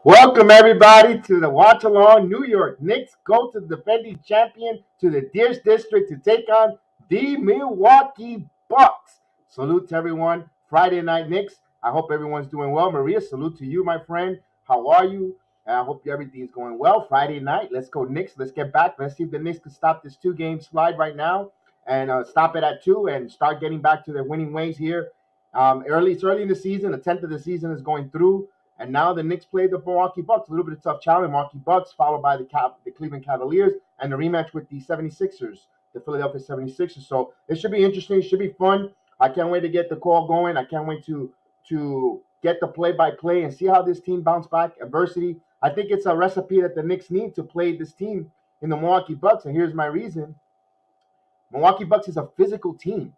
Welcome everybody to the watch along. New York Knicks go to the defending champion to the Deers District to take on the Milwaukee Bucks. Salute to everyone. Friday night Knicks. I hope everyone's doing well. Maria, salute to you, my friend. How are you? I hope everything's going well. Friday night. Let's go Knicks. Let's get back. Let's see if the Knicks can stop this two-game slide right now and stop it at two and start getting back to their winning ways here. It's early in the season. The 10th of the season is going through. And now the Knicks play the Milwaukee Bucks. A little bit of tough challenge. Milwaukee Bucks followed by the Cleveland Cavaliers and the rematch with the 76ers, the Philadelphia 76ers. So it should be interesting. It should be fun. I can't wait to get the call going. I can't wait to get the play-by-play and see how this team bounce back. Adversity. I think it's a recipe that the Knicks need to play this team in the Milwaukee Bucks. And here's my reason. Milwaukee Bucks is a physical team.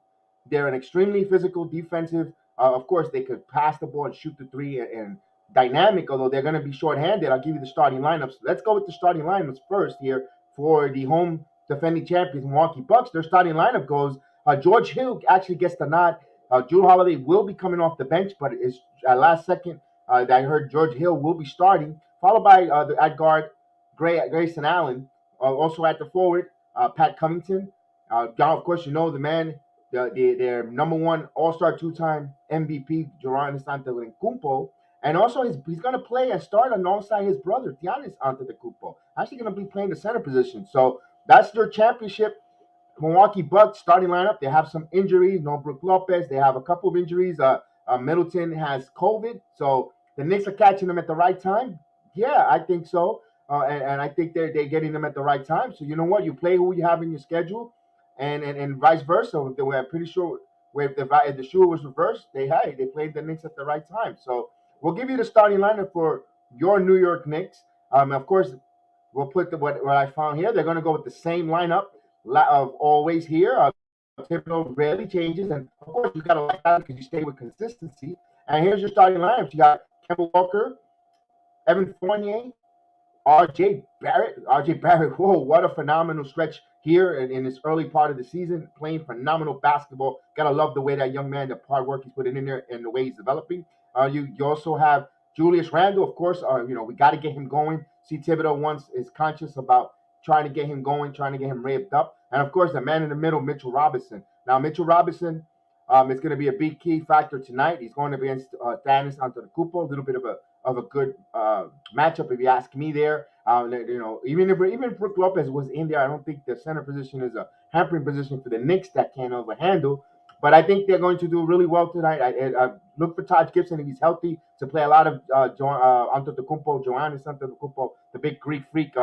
They're an extremely physical defensive. Of course, they could pass the ball and shoot the three and dynamic, although they're going to be shorthanded. I'll give you the starting lineups. Let's go with the starting lineups first here for the home defending champions, Milwaukee Bucks. Their starting lineup goes George Hill actually gets the nod. Drew Holiday will be coming off the bench, but it's at last second that I heard George Hill will be starting, followed by at guard Grayson Allen. Also at the forward, Pat Covington. Of course, you know the man, their number one All-Star two-time MVP, Giannis Antetokounmpo. And also, he's going to play and start alongside his brother, Giannis Antetokounmpo. Actually going to be playing the center position. So that's their championship Milwaukee Bucks starting lineup. They have some injuries. No Brook Lopez. They have a couple of injuries. Middleton has COVID. So the Knicks are catching them at the right time. Yeah, I think so. And I think they're getting them at the right time. So you know what? You play who you have in your schedule, and vice versa. I'm pretty sure if the shoe was reversed, they played the Knicks at the right time. So we'll give you the starting lineup for your New York Knicks. Of course, we'll put what I found here. They're going to go with the same lineup of always here. Thibodeau rarely changes, and of course you got to like that because you stay with consistency. And here's your starting lineup. You got Kemba Walker, Evan Fournier, RJ Barrett, whoa, what a phenomenal stretch here in this early part of the season, playing phenomenal basketball. Gotta love the way that young man, the hard work he's putting in there and the way he's developing. You also have Julius Randle, of course. We got to get him going. See, Thibodeau is conscious about trying to get him going, trying to get him ramped up. And of course, the man in the middle, Mitchell Robinson. Now, Mitchell Robinson is going to be a big key factor tonight. He's going against Giannis Antetokounmpo, a little bit of a good matchup, if you ask me. There, even if Brook Lopez was in there, I don't think the center position is a hampering position for the Knicks that can overhandle. But I think they're going to do really well tonight. I look for Taj Gibson if he's healthy to play a lot of Antetokounmpo, Giannis Antetokounmpo, the big Greek freak.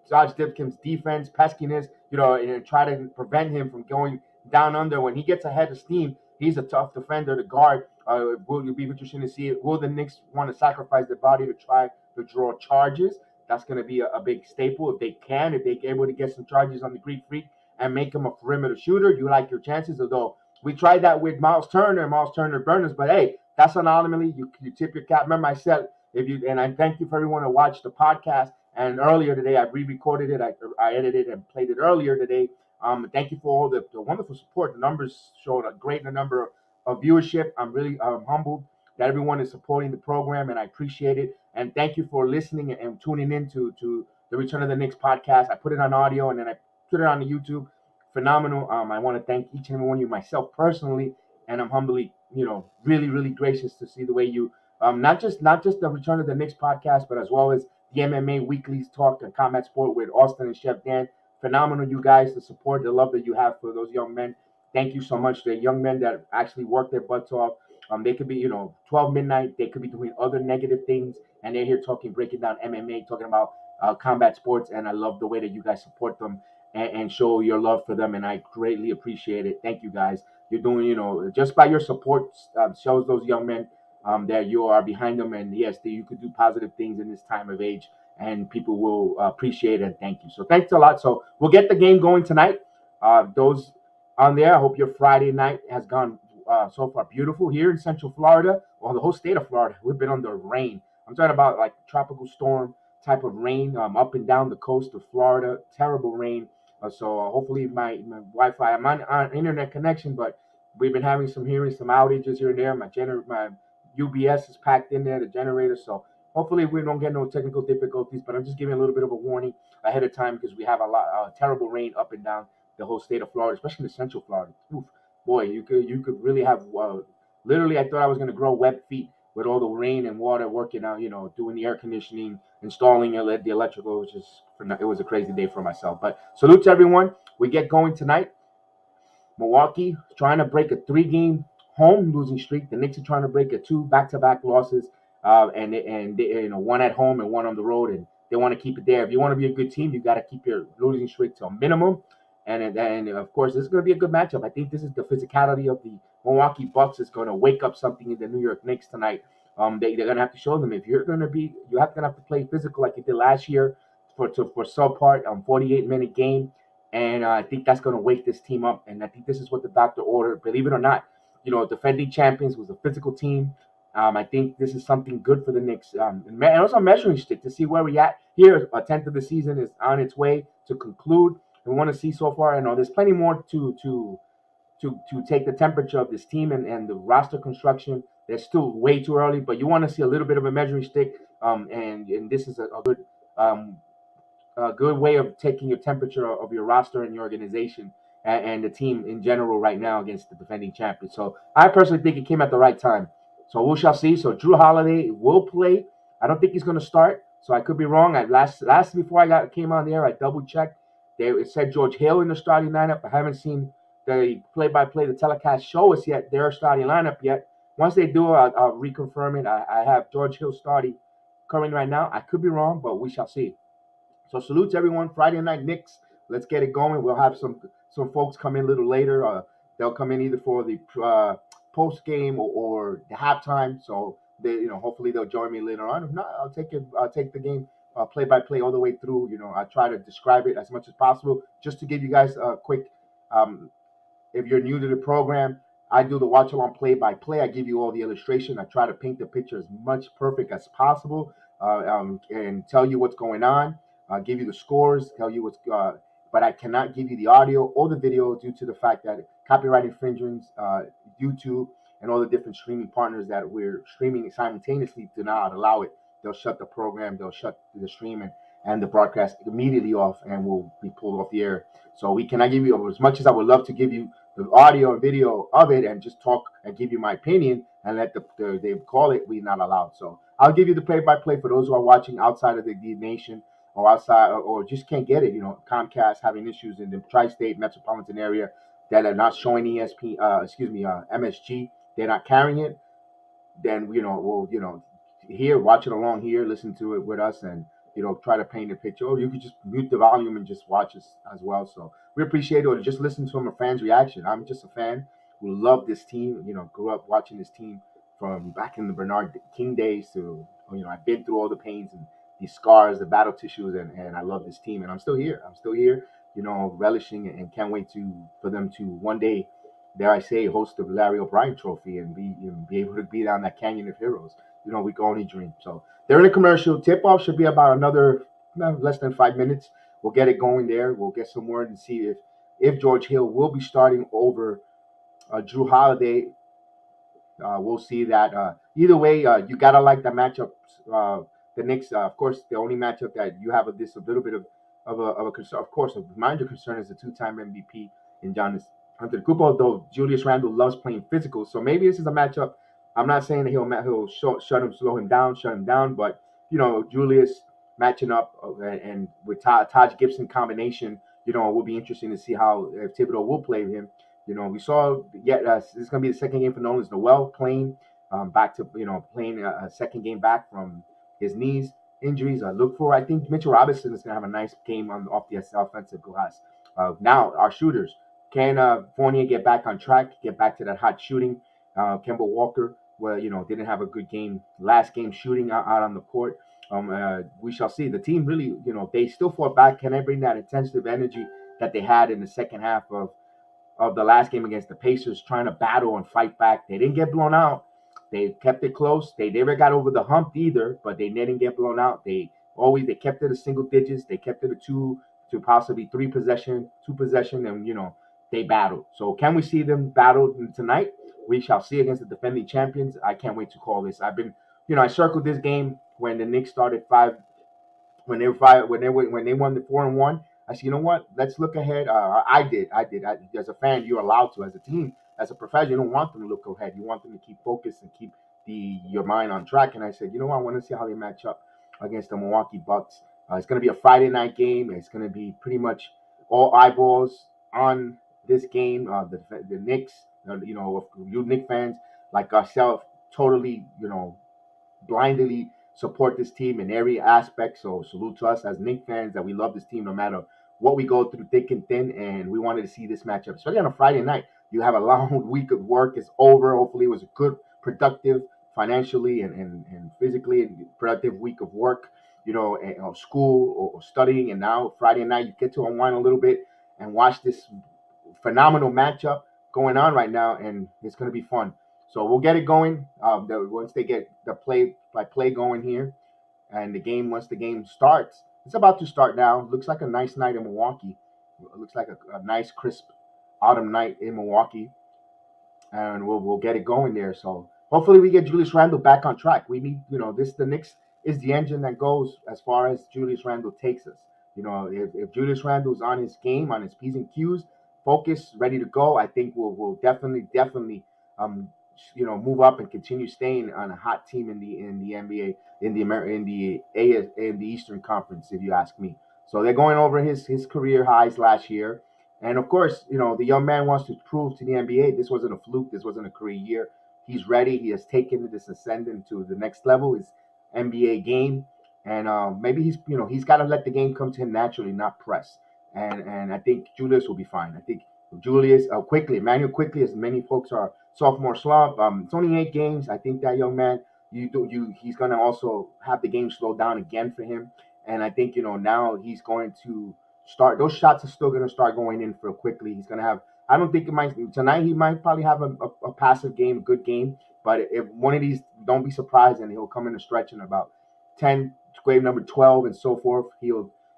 Taj Gibson's defense, peskiness, and try to prevent him from going down under. When he gets ahead of steam, he's a tough defender to guard. Will you be interesting to see it? Will the Knicks want to sacrifice their body to try to draw charges? That's going to be a big staple if they're able to get some charges on the Greek freak and make him a perimeter shooter. You like your chances, although we tried that with Miles Turner burners, but hey, that's anonymity. You tip your cap. Remember I said and I thank you for everyone who watched the podcast. And earlier today, I re-recorded it. I edited and played it earlier today. Thank you for all the wonderful support. The numbers showed a great number of viewership. I'm really humbled that everyone is supporting the program, and I appreciate it. And thank you for listening and tuning in to the Return of the Knicks podcast. I put it on audio, and then I put it on the YouTube. Phenomenal. I want to thank each and every one of you, myself personally, and I'm humbly, really, really gracious to see the way you, not just the Return of the Knicks podcast, but as well as the MMA Weekly Talk and Combat Sport with Austin and Chef Dan. Phenomenal, you guys, the support, the love that you have for those young men. Thank you so much. The young men that actually work their butts off. They could be, 12 midnight. They could be doing other negative things, and they're here breaking down MMA, talking about combat sports. And I love the way that you guys support them and show your love for them, and I greatly appreciate it. Thank you, guys. You're doing, just by your support shows those young men that you are behind them, and yes, that you could do positive things in this time of age, and people will appreciate it and thank you. So thanks a lot. So we'll get the game going tonight. Those on there, I hope your Friday night has gone so far beautiful here in Central Florida. Well, the whole state of Florida, we've been under rain. I'm talking about like tropical storm type of rain up and down the coast of Florida. Terrible rain. So hopefully my Wi-Fi, I'm on internet connection, but we've been having some outages here and there. My UBS is packed in there, the generator. So Hopefully, we don't get no technical difficulties. But I'm just giving a little bit of a warning ahead of time because we have a lot terrible rain up and down the whole state of Florida, especially the Central Florida. Oof, boy, you could really have. Literally, I thought I was gonna grow web feet with all the rain and water working out. Doing the air conditioning, installing the electrical. It was a crazy day for myself. But salute to everyone. We get going tonight. Milwaukee trying to break a three-game home losing streak. The Knicks are trying to break a two back-to-back losses, and they, one at home and one on the road, and they want to keep it there. If you want to be a good team, you got to keep your losing streak to a minimum. And of course, this is going to be a good matchup. I think this is the physicality of the Milwaukee Bucks is going to wake up something in the New York Knicks tonight. They're going to have to show them if you're going to be, have to play physical like you did last year for subpart 48-minute game. And I think that's going to wake this team up. And I think this is what the doctor ordered. Believe it or not, defending champions was a physical team. I think this is something good for the Knicks. And also a measuring stick to see where we're at. Here, a tenth of the season is on its way to conclude. We want to see so far. I know there's plenty more to take the temperature of this team and the roster construction. There's still way too early, but you want to see a little bit of a measuring stick. And this is a good way of taking your temperature of your roster and your organization and the team in general right now against the defending champions. So I personally think it came at the right time. So we shall see. So Drew Holiday will play. I don't think he's going to start. So I could be wrong. Last before came on the air, I double checked. It said George Hill in the starting lineup. I haven't seen the play-by-play, the telecast show us yet their starting lineup yet. Once they do, I'll reconfirm it. I have George Hill starting currently right now. I could be wrong, but we shall see. So salute to everyone. Friday night Knicks. Let's get it going. We'll have some folks come in a little later. They'll come in either for the post game or the halftime. So they, hopefully they'll join me later on. If not, I'll take the game play by play all the way through. I try to describe it as much as possible just to give you guys a quick. If you're new to the program, I do the watch along play by play. I give you all the illustration. I try to paint the picture as much perfect as possible and tell you what's going on. Give you the scores, tell you what's, but I cannot give you the audio or the video due to the fact that copyright infringements, YouTube, and all the different streaming partners that we're streaming simultaneously do not allow it. They'll shut the program, they'll shut the stream and the broadcast immediately off, and will be pulled off the air. So we cannot give you, as much as I would love to give you the audio and video of it and just talk and give you my opinion and let they call it, we're not allowed. So I'll give you the play-by-play for those who are watching outside of the nation or outside or just can't get it. Comcast having issues in the tri-state metropolitan area that are not showing MSG. They're not carrying it. Then we'll here, watch it along here, listen to it with us, and try to paint a picture. Or you could just mute the volume and just watch us as well. So we appreciate it. Or just listen to a fan's reaction. I'm just a fan who loved this team. Grew up watching this team from back in the Bernard King days to I've been through all the pains and these scars, the battle tissues, and I love this team, and I'm still here. Relishing and can't wait for them to one day, dare I say, host the Larry O'Brien Trophy and be able to be down that Canyon of Heroes. We can only dream. So they're in a commercial. Tip-off should be about another less than 5 minutes. We'll get it going there. We'll get some word and see if George Hill will be starting over Drew Holiday. We'll see that. Either way, you gotta like the matchup. The Knicks, of course, the only matchup that you have a little bit of a concern. Of course, a major concern is the two-time MVP in Giannis Antetokounmpo. Though Julius Randle loves playing physical, so maybe this is a matchup. I'm not saying that he'll slow him down, but Julius matching up and with Taj Gibson combination, it will be interesting to see how if Thibodeau will play him. We saw this is going to be the second game for Nolan Noel playing back to playing a second game back from his knees injuries. I think Mitchell Robinson is going to have a nice game off the offensive glass. Now our shooters, can Fournier get back on track, get back to that hot shooting? Kemba Walker, didn't have a good game last game shooting out on the court. We shall see. The team really, they still fought back. Can they bring that intensive energy that they had in the second half of the last game against the Pacers, trying to battle and fight back? They didn't get blown out. They kept it close. They never got over the hump either, but they didn't get blown out. They kept it a single digits. They kept it a two to possibly two possession, and they battled. So can we see them battle tonight? We shall see against the defending champions. I can't wait to call this. I've been I circled this game when the Knicks started five when they were five, when they won the 4-1. I said, you know what? Let's look ahead. As a fan, you're allowed to. As a team, as a professional, you don't want them to look ahead. You want them to keep focused and keep the your mind on track. And I said, you know what? I want to see how they match up against the Milwaukee Bucks. It's going to be a Friday night game. It's going to be pretty much all eyeballs on this game. The Knicks, you Knicks fans like ourselves, totally, blindly support this team in every aspect. So salute to us as Knicks fans that we love this team no matter what we go through thick and thin. And we wanted to see this matchup, especially on a Friday night. You have a long week of work. It's over. Hopefully, it was a good, productive, financially and physically and productive week of work. School or studying, and now Friday night you get to unwind a little bit and watch this phenomenal matchup going on right now, and it's going to be fun. So we'll get it going. Once they get the play by play going here, and once the game starts, it's about to start now. Looks like a nice night in Milwaukee. It looks like a nice crisp autumn night in Milwaukee, and we'll get it going there. So hopefully we get Julius Randle back on track. We need, the Knicks is the engine that goes as far as Julius Randle takes us. If Julius Randle's on his game, on his P's and Q's, focused, ready to go, I think we'll definitely move up and continue staying on a hot team in the NBA, in the Eastern Conference, if you ask me. So they're going over his career highs last year. And of course, the young man wants to prove to the NBA this wasn't a fluke, this wasn't a career year. He's ready. He has taken this ascendant to the next level, his NBA game, and maybe he's got to let the game come to him naturally, not press. And I think Julius will be fine. I think Julius Emmanuel quickly, as many folks are sophomore slump. It's only 8 games. I think that young man, he's gonna also have the game slow down again for him. And I think now he's going to start. Those shots are still going to start going in for quickly. He's going to have. I don't think it might tonight. He might probably have a passive game, a good game. But if one of these, don't be surprised, and he'll come in a stretch in about 10, grade number 12, and so forth.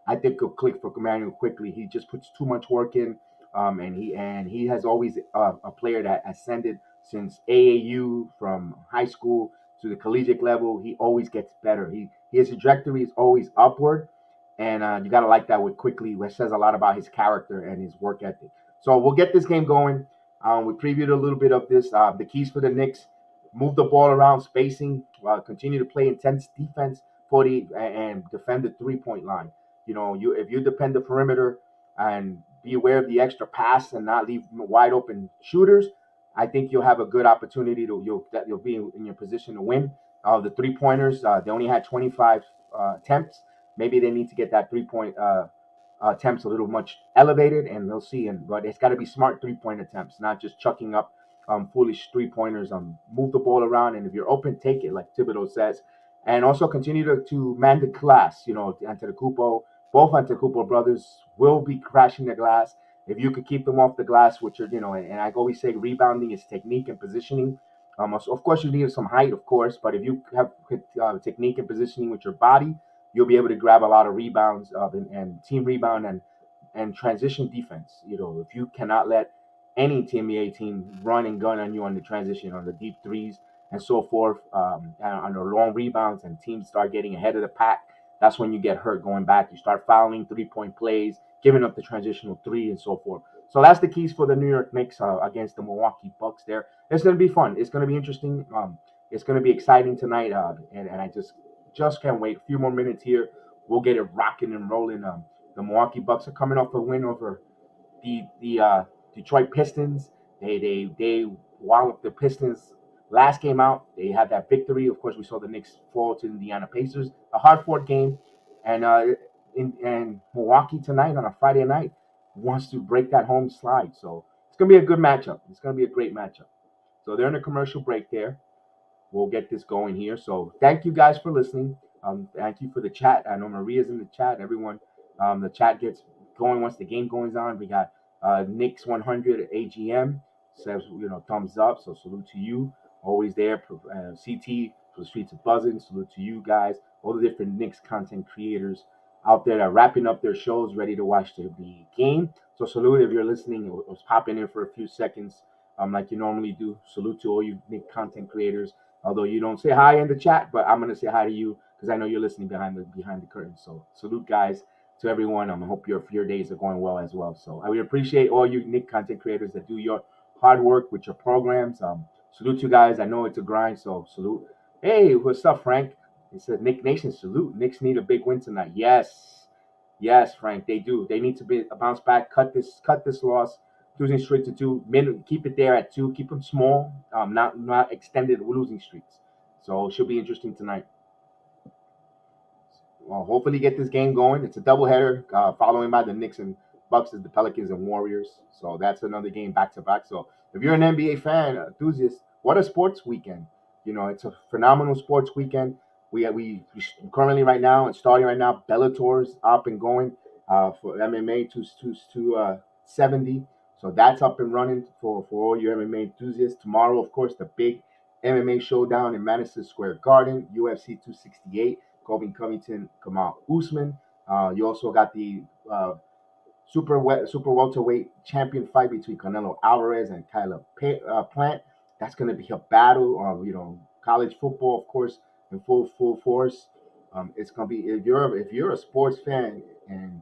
I think he'll click for Emmanuel quickly. He just puts too much work in, and he has always a player that ascended since AAU from high school to the collegiate level. He always gets better. His trajectory is always upward, and you got to like that with quickly, which says a lot about his character and his work ethic. So we'll get this game going. We previewed a little bit of this. The keys for the Knicks: move the ball around, spacing, continue to play intense defense and defend the 3-point line. If you defend the perimeter and be aware of the extra pass and not leave wide open shooters, I think you'll have a good opportunity you'll be in your position to win. The 3-pointers, they only had 25 attempts. Maybe they need to get that 3-point attempts a little much elevated, and they'll see. But it's got to be smart 3-point attempts, not just chucking up foolish 3-pointers. Move the ball around, and if you're open, take it, like Thibodeau says. And also continue to man the glass. Antetokounmpo, both Antetokounmpo brothers will be crashing the glass. If you could keep them off the glass, which are, and I always say rebounding is technique and positioning. Of course, you need some height, of course, but if you have technique and positioning with your body, you'll be able to grab a lot of rebounds and team rebound and transition defense. If you cannot let any team, NBA team, run and gun on you on the transition, on the deep threes and so forth, and on the long rebounds, and teams start getting ahead of the pack, that's when you get hurt going back. You start fouling 3-point plays, giving up the transitional three, and so forth. So that's the keys for the New York Knicks against the Milwaukee Bucks there. It's going to be fun. It's going to be interesting. It's going to be exciting tonight, and I just can't wait. A few more minutes here, we'll get it rocking and rolling. The Milwaukee Bucks are coming off a win over the Detroit Pistons. They walloped the Pistons last game out. They had that victory. Of course, we saw the Knicks fall to the Indiana Pacers. A hard-fought game, and Milwaukee tonight on a Friday night wants to break that home slide. So it's gonna be a good matchup. It's gonna be a great matchup. So they're in a commercial break there. We'll get this going here. So thank you guys for listening. Thank you for the chat. I know Maria's in the chat. Everyone, the chat gets going once the game goes on. We got Knicks 100 AGM says thumbs up. So salute to you. Always there. CT for the streets of buzzing. Salute to you guys. All the different Knicks content creators out there that are wrapping up their shows, ready to watch the game. So salute if you're listening. It was popping in for a few seconds, like you normally do. Salute to all you Knicks content creators. Although you don't say hi in the chat, but I'm gonna say hi to you because I know you're listening behind the curtain. So salute, guys, to everyone. I hope your days are going well as well. So I would appreciate all you Nick content creators that do your hard work with your programs. Salute you guys. I know it's a grind, so salute. Hey, what's up, Frank? He said, Nick Nation, salute. Knicks need a big win tonight. Yes, yes, Frank, they do. They need to be a bounce back. Cut this loss. Losing streak to two. Keep it there at two. Keep them small. Not extended losing streaks. So it should be interesting tonight. Well, hopefully get this game going. It's a doubleheader, following by the Knicks and Bucks is the Pelicans and Warriors. So that's another game back to back. So if you're an NBA fan, enthusiast, what a sports weekend! It's a phenomenal sports weekend. We currently right now and starting right now, Bellator's up and going for MMA 270. So that's up and running for all your MMA enthusiasts. Tomorrow, of course, the big MMA showdown in Madison Square Garden, UFC 268. Colby Covington, Kamal Usman. You also got the super welterweight champion fight between Canelo Alvarez and Kyler Plant. That's going to be a battle. College football, of course, in full force. It's going to be if you're a sports fan and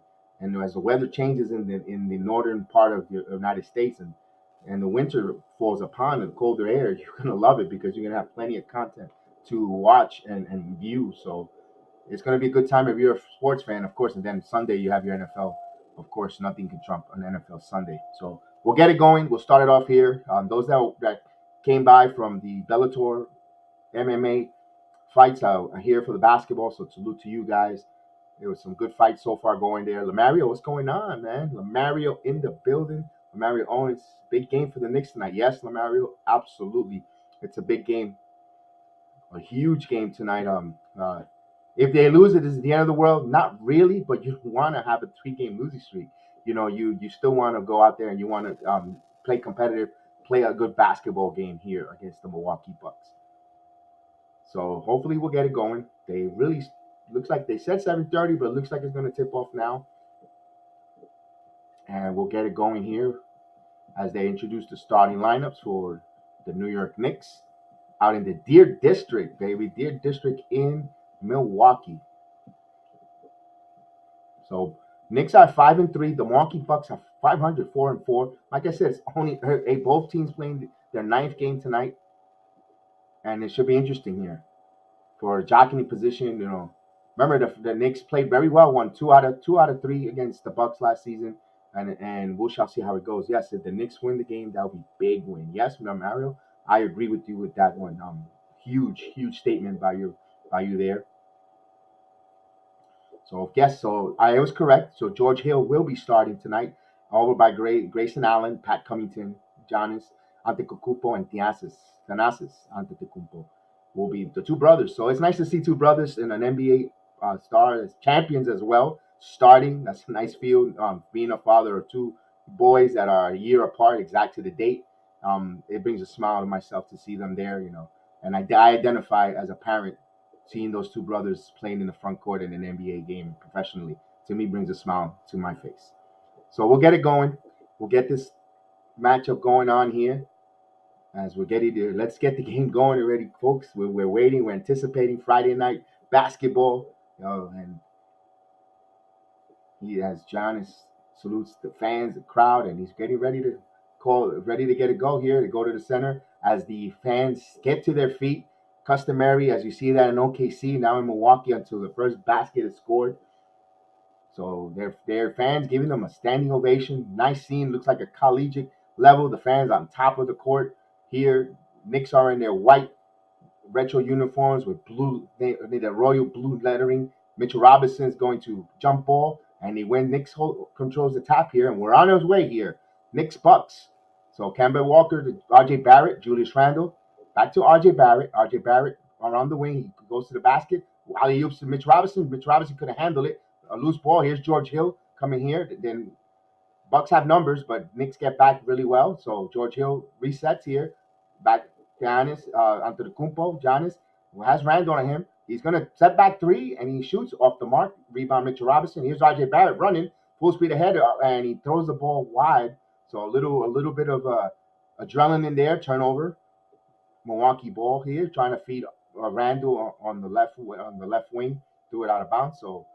as the weather changes in the northern part of the United States and the winter falls upon the colder air, you're going to love it because you're going to have plenty of content to watch and view. So it's going to be a good time if you're a sports fan, of course. And then Sunday, you have your NFL. Of course, nothing can trump an NFL Sunday. So we'll get it going. We'll start it off here. Those that came by from the Bellator MMA fights are here for the basketball. So salute to you guys. There was some good fights so far going there. Lamario, what's going on, man? Lamario in the building. Lamario Owens, big game for the Knicks tonight. Yes, Lamario, absolutely. It's a big game, a huge game tonight. If they lose, it is the end of the world. Not really, but you want to have a 3-game losing streak. You still want to go out there and you want to play competitive, play a good basketball game here against the Milwaukee Bucks. So hopefully we'll get it going. They really looks like they said 7:30, but it looks like it's going to tip off now, and we'll get it going here as they introduce the starting lineups for the New York Knicks out in the Deer District, baby, Deer District in Milwaukee. So Knicks are 5-3. The Milwaukee Bucks are 500, 4-4. Like I said, it's only both teams playing their 9th game tonight, and it should be interesting here for jockeying position. Remember the Knicks played very well, won two out of 3 against the Bucks last season, and we shall see how it goes. Yes, if the Knicks win the game, that would be big win. Yes, Mario, I agree with you with that one. Huge statement by you there. So I was correct. So George Hill will be starting tonight, over by Grayson Allen, Pat Covington, Giannis Antetokounmpo, and Thanasis Antetokounmpo will be the 2 brothers. So it's nice to see 2 brothers in an NBA star as champions as well starting. That's a nice feel. Being a father of 2 boys that are a year apart, exact to the date. It brings a smile to myself to see them there. And I identify as a parent. Seeing those 2 brothers playing in the front court in an NBA game professionally, to me, brings a smile to my face. So we'll get it going. We'll get this matchup going on here as we're getting there. Let's get the game going already, folks. We're waiting. We're anticipating Friday night basketball. And he has Giannis salutes the fans, the crowd, and he's getting ready to get a go here, to go to the center as the fans get to their feet. Customary, as you see that in OKC, now in Milwaukee until the first basket is scored. So their fans giving them a standing ovation. Nice scene. Looks like a collegiate level. The fans on top of the court here. Knicks are in their white retro uniforms with the royal blue lettering. Mitchell Robinson's going to jump ball, and Knicks controls the top here, and we're on our way here. Knicks Bucks. So Kemba Walker to R.J. Barrett, Julius Randle. Back to R.J. Barrett. R.J. Barrett around the wing. He goes to the basket. Alley-oops to Mitch Robinson. Mitch Robinson couldn't handle it. A loose ball. Here's George Hill coming here. Then Bucks have numbers, but Knicks get back really well. So George Hill resets here. Back to Giannis, Antetokounmpo. Giannis has Randle on him. He's going to set back 3, and he shoots off the mark. Rebound Mitchell Robinson. Here's R.J. Barrett running full speed ahead, and he throws the ball wide. So a little bit of adrenaline in there. Turnover. Milwaukee ball here, trying to feed Randall on the left wing, threw it out of bounds. So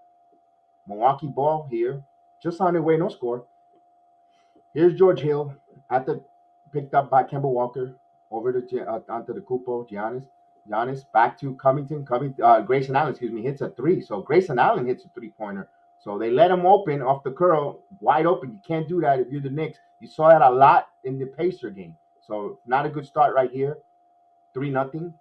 Milwaukee ball here, just on their way, no score. Here's George Hill picked up by Kemba Walker over to onto the Kupo, Giannis back to Covington. Grayson Allen, hits a three. So Grayson Allen hits a 3-pointer. So they let him open off the curl, wide open. You can't do that if you're the Knicks. You saw that a lot in the Pacer game. So not a good start right here. 3-0.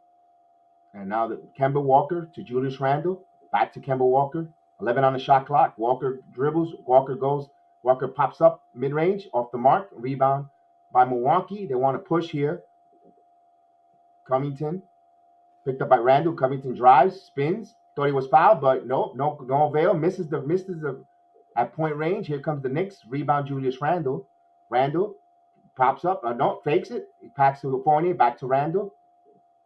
And now the Kemba Walker to Julius Randle. Back to Kemba Walker. 11 on the shot clock. Walker dribbles. Walker pops up mid-range off the mark. Rebound by Milwaukee. They want to push here. Covington picked up by Randle. Covington drives, spins. Thought he was fouled, but no avail. Misses the at point range. Here comes the Knicks. Rebound Julius Randle. Randle pops up. Fakes it. He packs to Fournier. Back to Randle.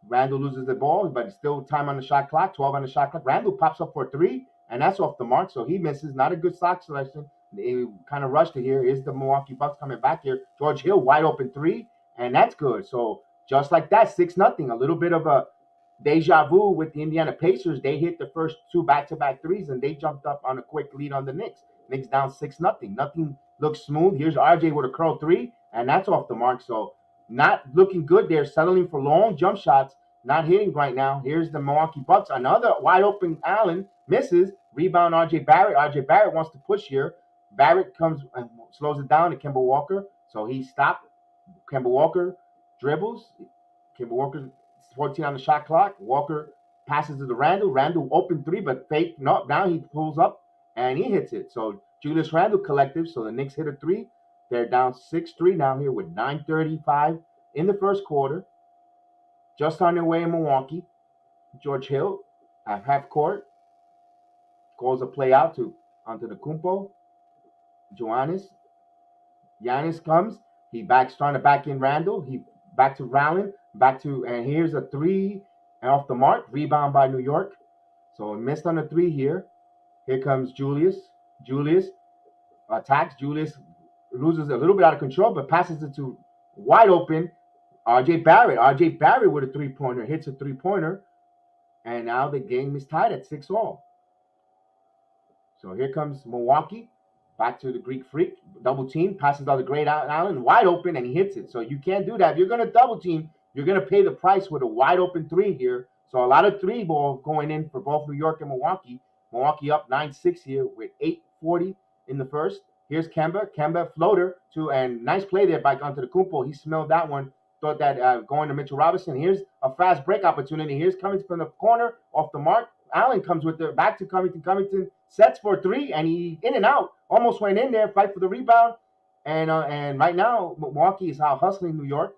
Randle loses the ball, but it's still time on the shot clock. 12 on the shot clock. Randle pops up for a three, and that's off the mark. So he misses. Not a good shot selection. They kind of rushed it here. Here's the Milwaukee Bucks coming back here. George Hill wide open three, and that's good. So just like that, 6-0. A little bit of a deja vu with the Indiana Pacers. They hit the first two back-to-back threes, and they jumped up on a quick lead on the Knicks. Knicks down 6-0. Nothing looks smooth. Here's RJ with a curl three, and that's off the mark. So not looking good. They're settling for long jump shots, not hitting right now. Here's the Milwaukee Bucks. Another wide open Allen misses. Rebound RJ Barrett. RJ Barrett wants to push here. Barrett comes and slows it down to Kemba Walker. So he stopped. Kemba Walker dribbles. Kemba Walker 14 on the shot clock. Walker passes to the Randle. Randle open three, but fake. No, now he pulls up and he hits it. So Julius Randle collective. So the Knicks hit a three. They're down 6-3 now here with 9:35 in the first quarter. Just on their way in Milwaukee. George Hill at half court calls a play out onto the Kumpo. Giannis comes. He trying to back in Randle. He back to Rowland. And here's a three off the mark. Rebound by New York. So missed on the three here. Here comes Julius. Julius attacks. Julius loses a little bit out of control, but passes it to wide open RJ Barrett. RJ Barrett with a 3-pointer. Hits a 3-pointer. And now the game is tied at 6-all. So here comes Milwaukee. Back to the Greek Freak. Double team. Passes out the Great Allen. Wide open, and he hits it. So you can't do that. If you're going to double team, you're going to pay the price with a wide open three here. So a lot of three ball going in for both New York and Milwaukee. Milwaukee up 9-6 here with 8:40 in the first. Here's Kemba. Kemba floater and nice play there by Antetokounmpo. He smelled that one. Thought that going to Mitchell Robinson. Here's a fast break opportunity. Here's coming from the corner off the mark. Allen comes with the back to Covington. Covington sets for three, and he in and out. Almost went in there, fight for the rebound. And right now, Milwaukee is out hustling New York.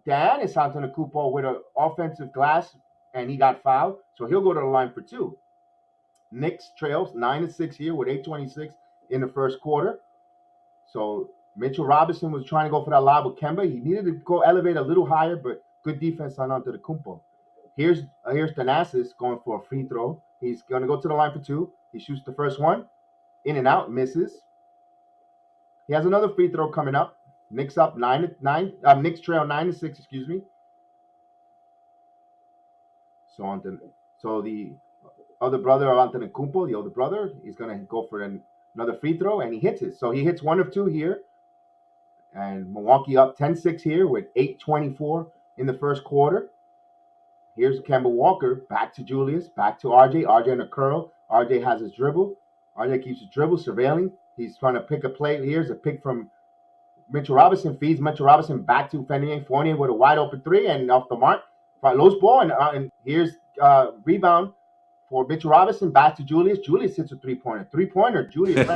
Giannis Antetokounmpo with an offensive glass, and he got fouled. So he'll go to the line for two. Knicks trails 9-6 here with 8:26 in the first quarter. So Mitchell Robinson was trying to go for that lob with Kemba. He needed to go elevate a little higher, but good defense on Antetokounmpo. Here's Thanasis going for a free throw. He's going to go to the line for two. He shoots the first one. In and out, misses. He has another free throw coming up. Knicks up 9-9. Knicks trail 9-6. Excuse me. So the other brother of Antetokounmpo, the older brother, is going to go for another free throw, and he hits it. So he hits one of two here, and Milwaukee up 10-6 here with 8:24 in the first quarter. Here's Kemba Walker, back to Julius, back to RJ. RJ in a curl. RJ has his dribble. RJ keeps his dribble, surveilling. He's trying to pick a play. Here's a pick from Mitchell Robinson. Feeds Mitchell Robinson back to Fournier. Fournier with a wide open three and off the mark. Loose ball, and here's rebound for Mitchell Robinson. Back to Julius. Julius hits a three-pointer. Three-pointer, Julius.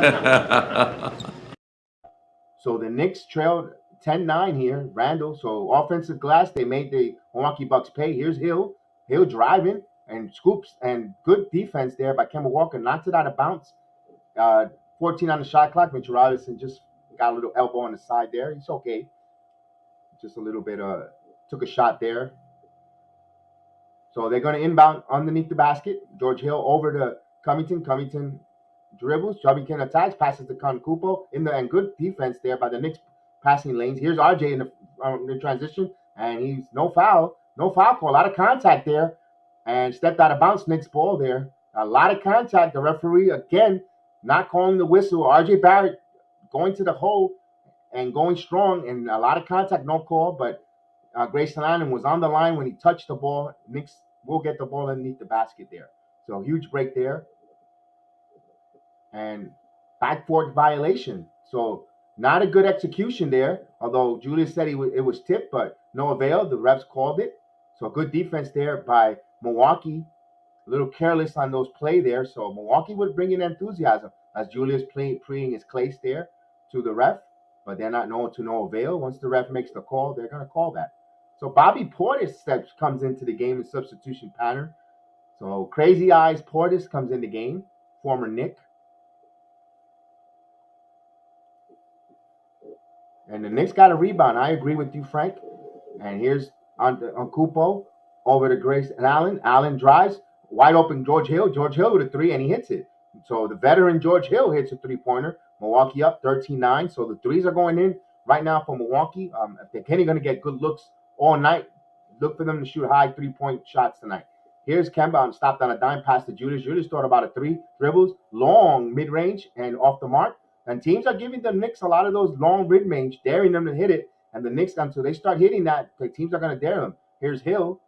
So the Knicks trailed 10-9 here. Randle. So offensive glass, they made the Milwaukee Bucks pay. Here's Hill. Hill driving and scoops, and good defense there by Kemba Walker. Knocks it out of bounds. 14 on the shot clock. Mitchell Robinson just got a little elbow on the side there. It's okay. Just a little bit. Took a shot there. So they're going to inbound underneath the basket. George Hill over to Covington. Covington dribbles. Covington attacks. Passes to Antetokounmpo. And good defense there by the Knicks passing lanes. Here's RJ in the transition, and he's no foul. No foul call. A lot of contact there, and stepped out of bounds. Knicks ball there. A lot of contact. The referee again not calling the whistle. RJ Barrett going to the hole and going strong, and a lot of contact. No call, but Grayson Allen was on the line when he touched the ball. Knicks will get the ball underneath the basket there. So huge break there. And backcourt violation. So not a good execution there. Although Julius said it was tipped, but no avail. The refs called it. So good defense there by Milwaukee. A little careless on those play there. So Milwaukee would bring in enthusiasm as Julius praying his case there to the ref, but they're not known to no avail. Once the ref makes the call, they're going to call that. So Bobby Portis comes into the game in substitution pattern. So Crazy Eyes Portis comes in the game, former Knick. And the Knicks got a rebound. I agree with you, Frank. And here's on Kupo over to Grace and Allen. Allen drives. Wide open George Hill. George Hill with a three, and he hits it. So the veteran George Hill hits a three-pointer. Milwaukee up 13-9. So the threes are going in right now for Milwaukee. If they're going to get good looks all night, look for them to shoot high three-point shots tonight. Here's Kemba stopped on a dime pass to Julius. Julius thought about a three, dribbles, long mid-range, and off the mark. And teams are giving the Knicks a lot of those long mid-range, daring them to hit it. And the Knicks, until they start hitting that, the teams are going to dare them. Here's Hill,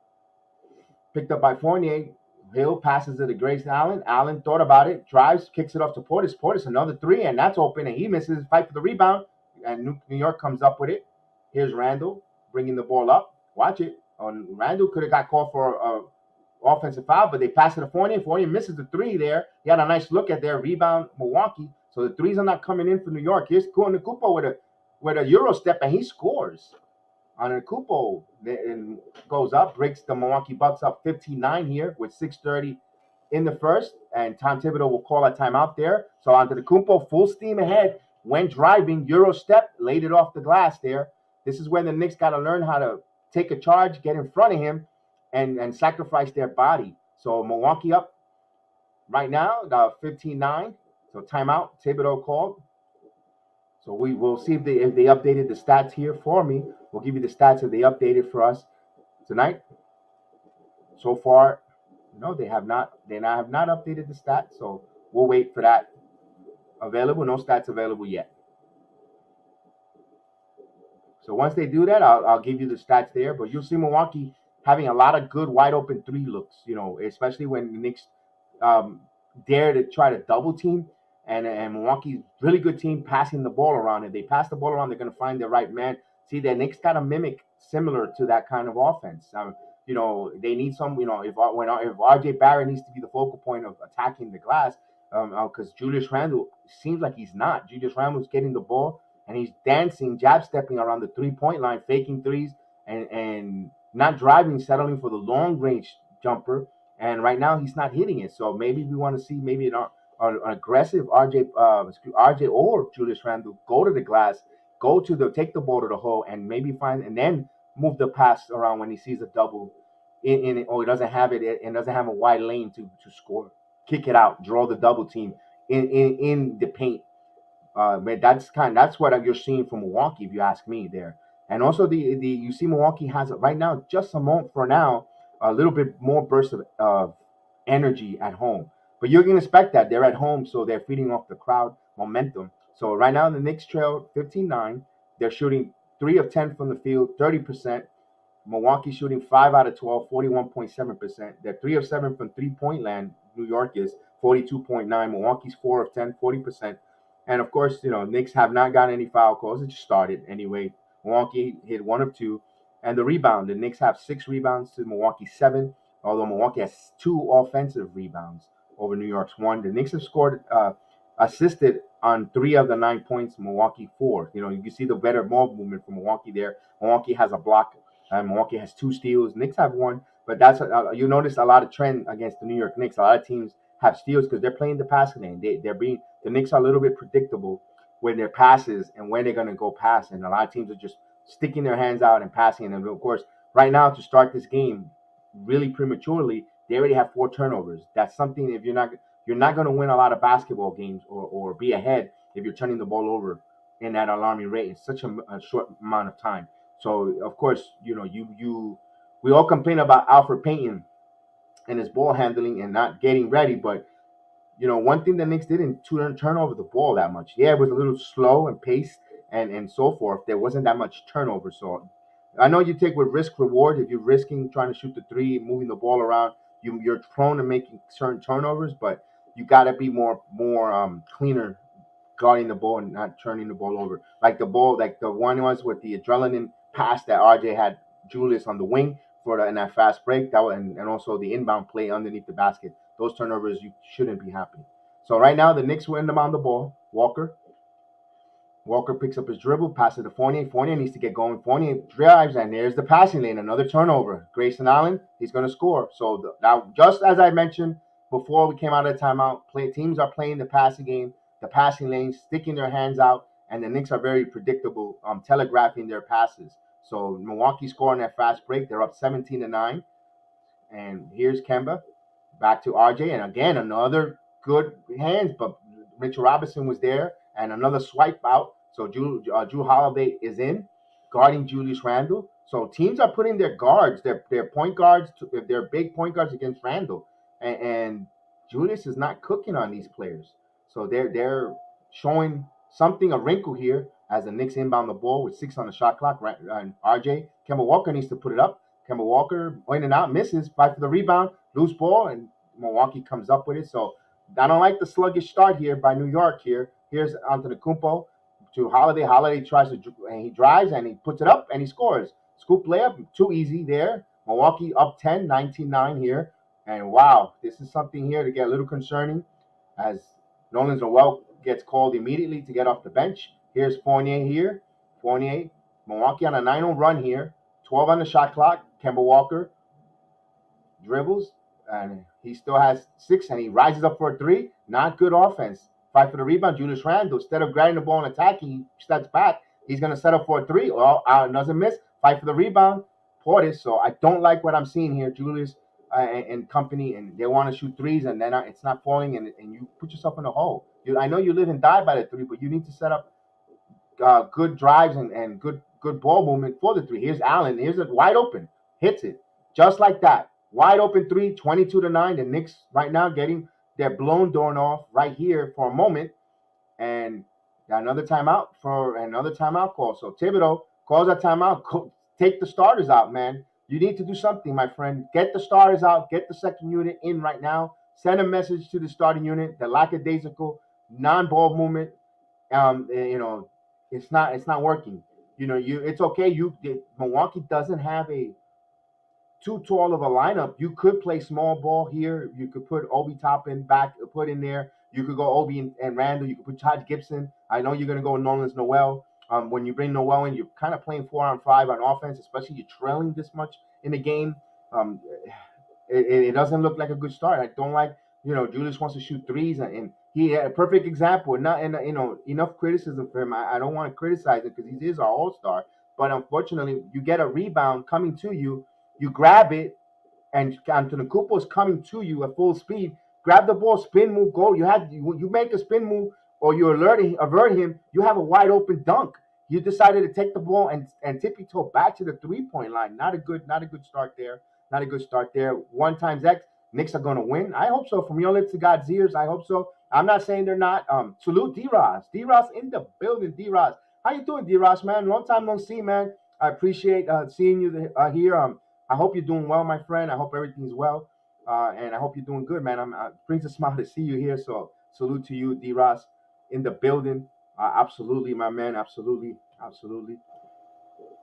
picked up by Fournier. Hill passes it to Grace Allen. Allen thought about it, drives, kicks it off to Portis. Portis, another three, and that's open, and he misses his fight for the rebound. And New York comes up with it. Here's Randall bringing the ball up. Watch it. Randall could have got called for offensive foul, but they pass it to Fournier. Fournier misses the three there. He had a nice look at their rebound, Milwaukee. So the threes are not coming in for New York. Here's Kupo with a Euro step, and he scores. On a Kupo, and goes up, breaks the Milwaukee Bucks up 15-9 here with 6:30 in the first, and Tom Thibodeau will call a timeout there. So onto the Kupo, full steam ahead, went driving, Euro step, laid it off the glass there. This is where the Knicks got to learn how to take a charge, get in front of him, and sacrifice their body. So Milwaukee up right now, 15-9. So timeout, Thibodeau called. So we will see if they updated the stats here for me. We'll give you the stats if they updated for us tonight. So far, no, they have not. They have not updated the stats. So we'll wait for that available. No stats available yet. So once they do that, I'll give you the stats there. But you'll see Milwaukee having a lot of good wide open three looks. Especially when the Knicks dare to try to double team. And Milwaukee's really good team passing the ball around. If they pass the ball around, they're going to find the right man. See, the Knicks got to mimic similar to that kind of offense. They need some. If RJ Barrett needs to be the focal point of attacking the glass, because Julius Randle seems like he's not. Julius Randle's getting the ball and he's dancing, jab stepping around the 3-point line, faking threes, and not driving, settling for the long range jumper. And right now he's not hitting it. So maybe we want to see an aggressive RJ or Julius Randle go to the glass, take the ball to the hole, and maybe and then move the pass around when he sees a double or he doesn't have it and doesn't have a wide lane to score, kick it out, draw the double team in the paint. But that's what you're seeing from Milwaukee, if you ask me there. And also you see Milwaukee has right now just a moment for now a little bit more burst of energy at home. But you can expect that. They're at home, so they're feeding off the crowd momentum. So right now, the Knicks trail 15-9. They're shooting 3 of 10 from the field, 30%. Milwaukee shooting 5 out of 12, 41.7%. They're 3 of 7 from three-point land. New York is 42.9. Milwaukee's 4 of 10, 40%. And, of course, Knicks have not gotten any foul calls. It just started anyway. Milwaukee hit 1 of 2. And the rebound, the Knicks have 6 rebounds to Milwaukee's 7, although Milwaukee has 2 offensive rebounds over New York's 1. The Knicks have scored, assisted on 3 of the 9 points. Milwaukee 4. You can see the better ball movement from Milwaukee there. Milwaukee has a block. Milwaukee has 2 steals. Knicks have 1. But that's you notice a lot of trend against the New York Knicks. A lot of teams have steals because they're playing the passing lane. The Knicks are a little bit predictable when their passes and when they're going to go pass. And a lot of teams are just sticking their hands out and passing. And of course, right now to start this game, really prematurely, they already have 4 turnovers. That's something. If you're not going to win a lot of basketball games or be ahead if you're turning the ball over in that alarming rate in such a short amount of time. So of course, you We all complain about Alfred Payton and his ball handling and not getting ready, but one thing the Knicks didn't turn over the ball that much. Yeah, it was a little slow and paced and so forth. There wasn't that much turnover. So I know you take with risk reward. If you're risking trying to shoot the three, moving the ball around, you're prone to making certain turnovers, but you got to be more cleaner guarding the ball and not turning the ball over. Like the ball, like the one was with the adrenaline pass that RJ had Julius on the wing in that fast break. That was, and also the inbound play underneath the basket. Those turnovers you shouldn't be happening. So right now the Knicks win them on the ball. Walker picks up his dribble, passes to Fournier. Fournier needs to get going. Fournier drives, and there's the passing lane. Another turnover. Grayson Allen, he's going to score. So now, just as I mentioned before we came out of the timeout, teams are playing the passing game, the passing lane, sticking their hands out, and the Knicks are very predictable, telegraphing their passes. So Milwaukee scoring that fast break. They're up 17-9. And here's Kemba. Back to RJ, and again another good hands, but Mitchell Robinson was there, and another swipe out. So Drew Holiday is in, guarding Julius Randle. So teams are putting their guards, their point guards, their big point guards against Randle, and Julius is not cooking on these players. So they're showing something, a wrinkle here as the Knicks inbound the ball with 6 on the shot clock. And Kemba Walker needs to put it up. Kemba Walker in and out, misses, fight for the rebound, loose ball, and Milwaukee comes up with it. So I don't like the sluggish start here by New York here. Here's Antetokounmpo to Holiday. Holiday tries to, and he drives, and he puts it up, and he scores. Scoop layup, too easy there. Milwaukee up 10, 19-9 here. And wow, this is something here to get a little concerning as Nolan Noel gets called immediately to get off the bench. Here's Fournier here. Fournier, Milwaukee on a 9-0 run here. 12 on the shot clock. Kemba Walker dribbles, and he still has 6, and he rises up for a 3. Not good offense. Fight for the rebound. Julius Randle, instead of grabbing the ball and attacking, he steps back. He's going to set up for a 3. Well, doesn't miss. Fight for the rebound. Portis. So I don't like what I'm seeing here, Julius and company, and they want to shoot threes, and then it's not falling, and you put yourself in a hole. I know you live and die by the 3, but you need to set up good drives and good ball movement for the 3. Here's Allen. Here's it wide open. Hits it. Just like that. Wide open 3, 22-9. The Knicks right now getting their blown door off right here for a moment. And another timeout call. So Thibodeau calls a timeout. Take the starters out, man. You need to do something, my friend. Get the starters out. Get the second unit in right now. Send a message to the starting unit. The lackadaisical non-ball movement. It's not working. It's okay. Milwaukee doesn't have a too tall of a lineup. You could play small ball here. You could put Obi Toppin back, put in there. You could go Obi and Randall. You could put Todd Gibson. I know you're going to go Nolan's Noel. When you bring Noel in, you're kind of playing 4-on-5 on offense, especially you're trailing this much in the game. It doesn't look like a good start. I don't like, Julius wants to shoot threes, and he had a perfect example. Not, enough criticism for him. I don't want to criticize him because he is our all-star. But unfortunately, you get a rebound coming to you. You grab it, and Antetokounmpo is coming to you at full speed. Grab the ball, spin move, go. You make a spin move, or you avert him. You have a wide open dunk. You decided to take the ball and tippy toe back to the 3-point line. Not a good start there. Not a good start there. 1 times X. Knicks are going to win. I hope so. From your lips to God's ears, I hope so. I'm not saying they're not. Salute D-Ross. D-Ross in the building. D-Ross. How you doing, D-Ross, man? Long time no see, man. I appreciate seeing you here. I hope you're doing well, my friend. I hope everything's well. And I hope you're doing good, man. It brings a smile to see you here. So salute to you, D-Ross, in the building. Absolutely, my man. Absolutely.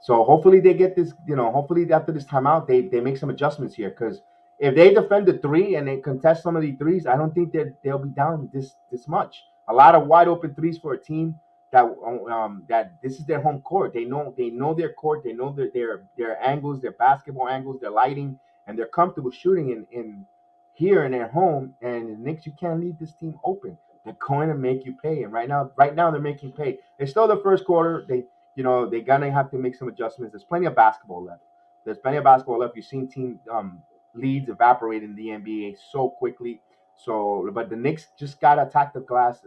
So hopefully they get this, hopefully after this timeout, they make some adjustments here. Because if they defend the 3 and they contest some of the threes, I don't think they'll be down this much. A lot of wide open threes for a team that this is their home court. They know their court. They know their angles, their basketball angles, their lighting, and they're comfortable shooting in here in their home. And the Knicks, you can't leave this team open. They're going to make you pay. And right now they're making pay. It's still the first quarter. They're gonna have to make some adjustments. There's plenty of basketball left. You've seen team leads evaporate in the NBA so quickly. So, but the Knicks just gotta attack the glass.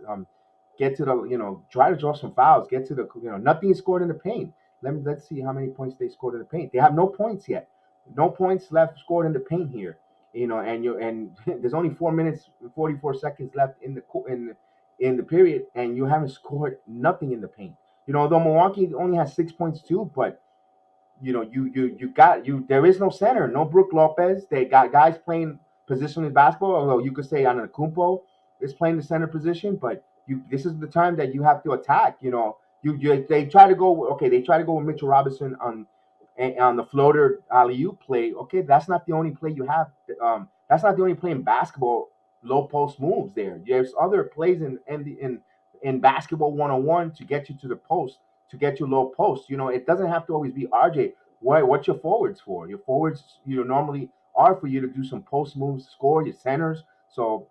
Get to the, try to draw some fouls. Get to the, nothing is scored in the paint. Let's see how many points they scored in the paint. They have no points yet. No points left scored in the paint here. And there's only 4 minutes and 44 seconds left in the period, and you haven't scored nothing in the paint. Though Milwaukee only has 6 points too, but there is no center, no Brook Lopez. They got guys playing positionless basketball. Although you could say Antetokounmpo is playing the center position, but this is the time that you have to attack. They try to go They try to go with Mitchell Robinson on the floater alley-oop play. Okay, that's not the only play you have. That's not the only play in basketball. Low post moves there. There's other plays in basketball 101 to get you to the post, to get you low post. It doesn't have to always be RJ. What's your forwards for? Your forwards, normally are for you to do some post moves, score your centers. So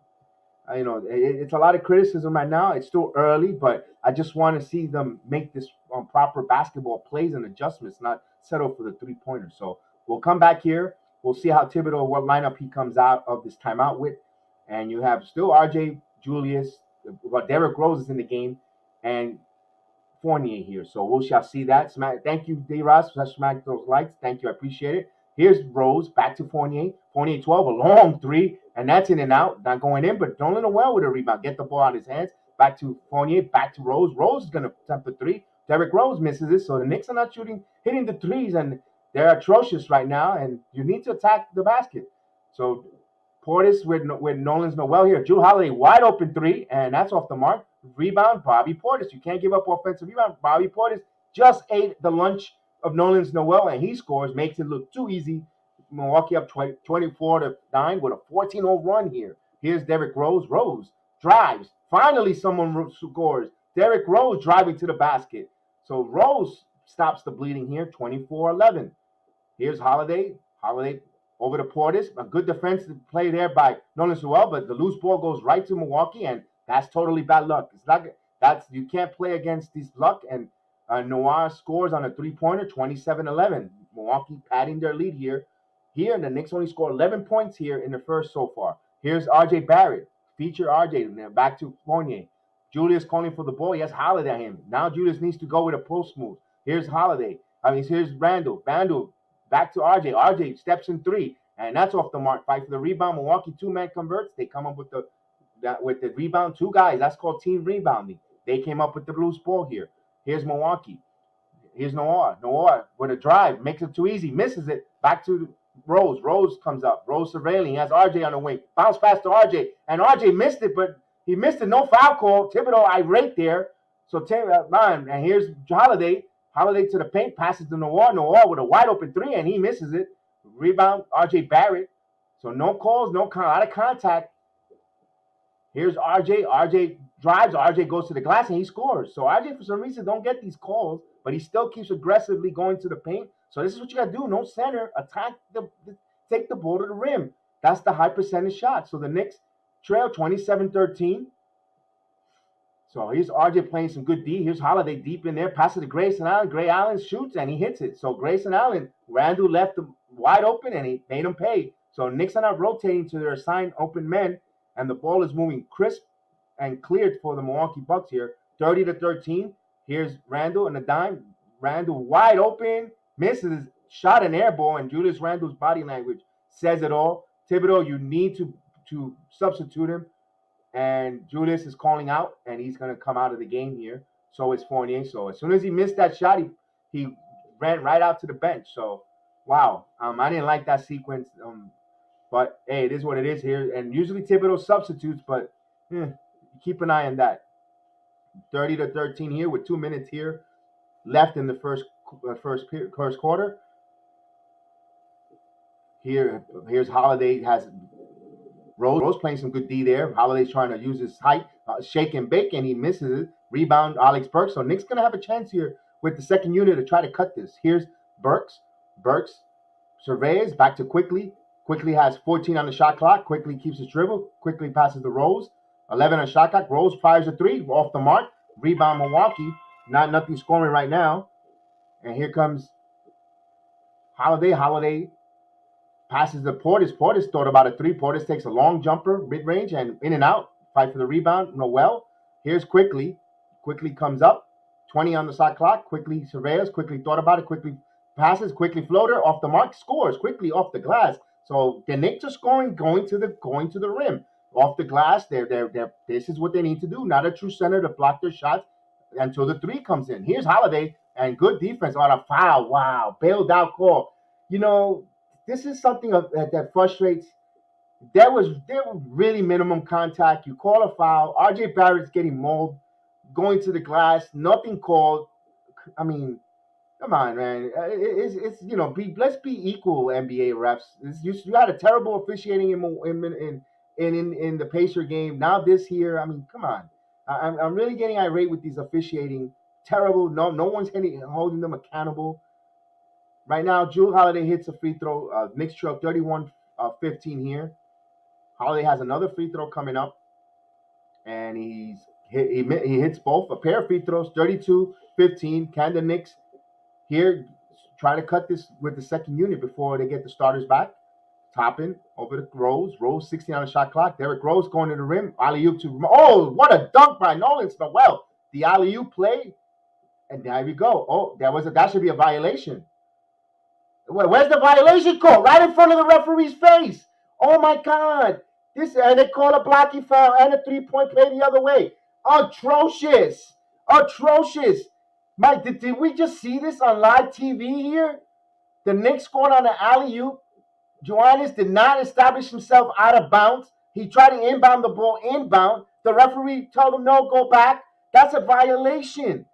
it's a lot of criticism right now. It's still early, but I just want to see them make this proper basketball plays and adjustments, not settle for the 3-pointer. So we'll come back here. We'll see how Thibodeau, what lineup he comes out of this timeout with. And you have still RJ, Julius, Derrick Rose is in the game, and Fournier here. So we shall see that. Thank you, D-Ross, for smack those likes. Thank you. I appreciate it. Here's Rose back to Fournier. Fournier 12, a long three, and that's in and out. Not going in, but Nolan Noel with a rebound. Get the ball out of his hands. Back to Fournier, back to Rose. Rose is going to attempt the three. Derrick Rose misses it, so the Knicks are not hitting the threes, and they're atrocious right now, and you need to attack the basket. So Portis with Nolan's Noel here. Jrue Holiday, wide open three, and that's off the mark. Rebound, Bobby Portis. You can't give up offensive rebound. Bobby Portis just ate the lunch of Nolan's Noel, and he scores, makes it look too easy. Milwaukee up 24-9 with a 14-0 run here. Here's Derrick Rose. Rose drives. Finally, someone scores. Derrick Rose driving to the basket. So Rose stops the bleeding here, 24-11. Here's Holiday. Holiday over to Portis. A good defensive play there by Nolan Noel, but the loose ball goes right to Milwaukee, and that's totally bad luck. You can't play against this luck, and Noir scores on a 3-pointer, 27-11. Milwaukee padding their lead here. Here, the Knicks only scored 11 points here in the first so far. Here's R.J. Barrett. Feature R.J. Back to Fournier. Julius calling for the ball. He has Holiday at him. Now Julius needs to go with a post move. Here's Holiday. Here's Randall. Randall back to R.J. R.J. steps in three, and that's off the mark. Fight for the rebound. Milwaukee two-man converts. They come up with the rebound. Two guys. That's called team rebounding. They came up with the loose ball here. Here's Milwaukee. Here's Noir. Noir with a drive. Makes it too easy. Misses it. Back to Rose. Rose comes up. Rose surveilling. He has RJ on the wing. Bounce pass to RJ. And RJ missed it, but he missed it. No foul call. Thibodeau irate there. So, and here's Holiday. Holiday to the paint. Passes to Noir. Noir with a wide open three, and he misses it. Rebound, RJ Barrett. So no calls, a lot of contact. Here's RJ. RJ drives. RJ goes to the glass, and he scores. So RJ, for some reason, don't get these calls, but he still keeps aggressively going to the paint. So this is what you got to do. No center. Attack take the ball to the rim. That's the high percentage shot. So the Knicks trail 27-13. So here's RJ playing some good D. Here's Holiday deep in there. Passes to Grayson Allen. Gray Allen shoots, and he hits it. So Grayson Allen, Randall left him wide open, and he made him pay. So Knicks are not rotating to their assigned open men, and the ball is moving crisp and cleared for the Milwaukee Bucks here. 30-13. Here's Randall and the dime. Randall wide open. Misses. Shot an air ball, and Julius Randle's body language says it all. Thibodeau, you need to substitute him. And Julius is calling out, and he's going to come out of the game here. So is Fournier. So as soon as he missed that shot, he ran right out to the bench. So, wow. I didn't like that sequence. But, hey, it is what it is here. And usually Thibodeau substitutes, but keep an eye on that. 30-13 here with 2 minutes here left in the first quarter. Here's Holiday has Rose playing some good D there. Holiday's trying to use his height, shake and bake, and he misses it. Rebound, Alex Burks. So Knicks going to have a chance here with the second unit to try to cut this. Here's Burks. Burks surveys back to Quickly. Quickly has 14 on the shot clock. Quickly keeps his dribble. Quickly passes to Rose. 11 on shot clock. Rose fires a three off the mark. Rebound Milwaukee. Nothing scoring right now. And here comes Holiday. Holiday passes to Portis. Portis thought about a three. Portis takes a long jumper, mid-range, and in and out. Fight for the rebound. Noel. Here's Quickly. Quickly comes up. 20 on the shot clock. Quickly surveils. Quickly thought about it. Quickly passes quickly, floater off the mark, scores quickly off the glass. So the Knicks are scoring, going to the rim, off the glass. They're this is what they need to do. Not a true center to block their shots until the three comes in. Here's Holiday and good defense on a foul. Wow, bailed out call. You know, this is something that frustrates. There was really minimum contact. You call a foul. RJ Barrett's getting mauled, going to the glass. Nothing called. I mean, come on, man. It's let's be equal, NBA refs. You had a terrible officiating in the Pacer game. Now this here, I mean, come on. I'm really getting irate with these officiating. Terrible. No one's holding them accountable. Right now, Jrue Holiday hits a free throw. Knicks trail 31-15 here. Holiday has another free throw coming up, and he hits both a pair of free throws. 32-15. Can the Knicks here try to cut this with the second unit before they get the starters back? Toppin over to Rose. Rose 16 on the shot clock. Derrick Rose going to the rim. Alley-oop to oh, what a dunk by Nolan Snowell. The alley-oop play, and there we go. Oh, that should be a violation. Where's the violation call? Right in front of the referee's face. Oh my God! And they call a blocking foul and a 3-point play the other way. Atrocious! Mike, did we just see this on live TV here? The Knicks scored on the alley-oop. Johannes did not establish himself out of bounds. He tried to inbound the ball inbound. The referee told him, no, go back. That's a violation.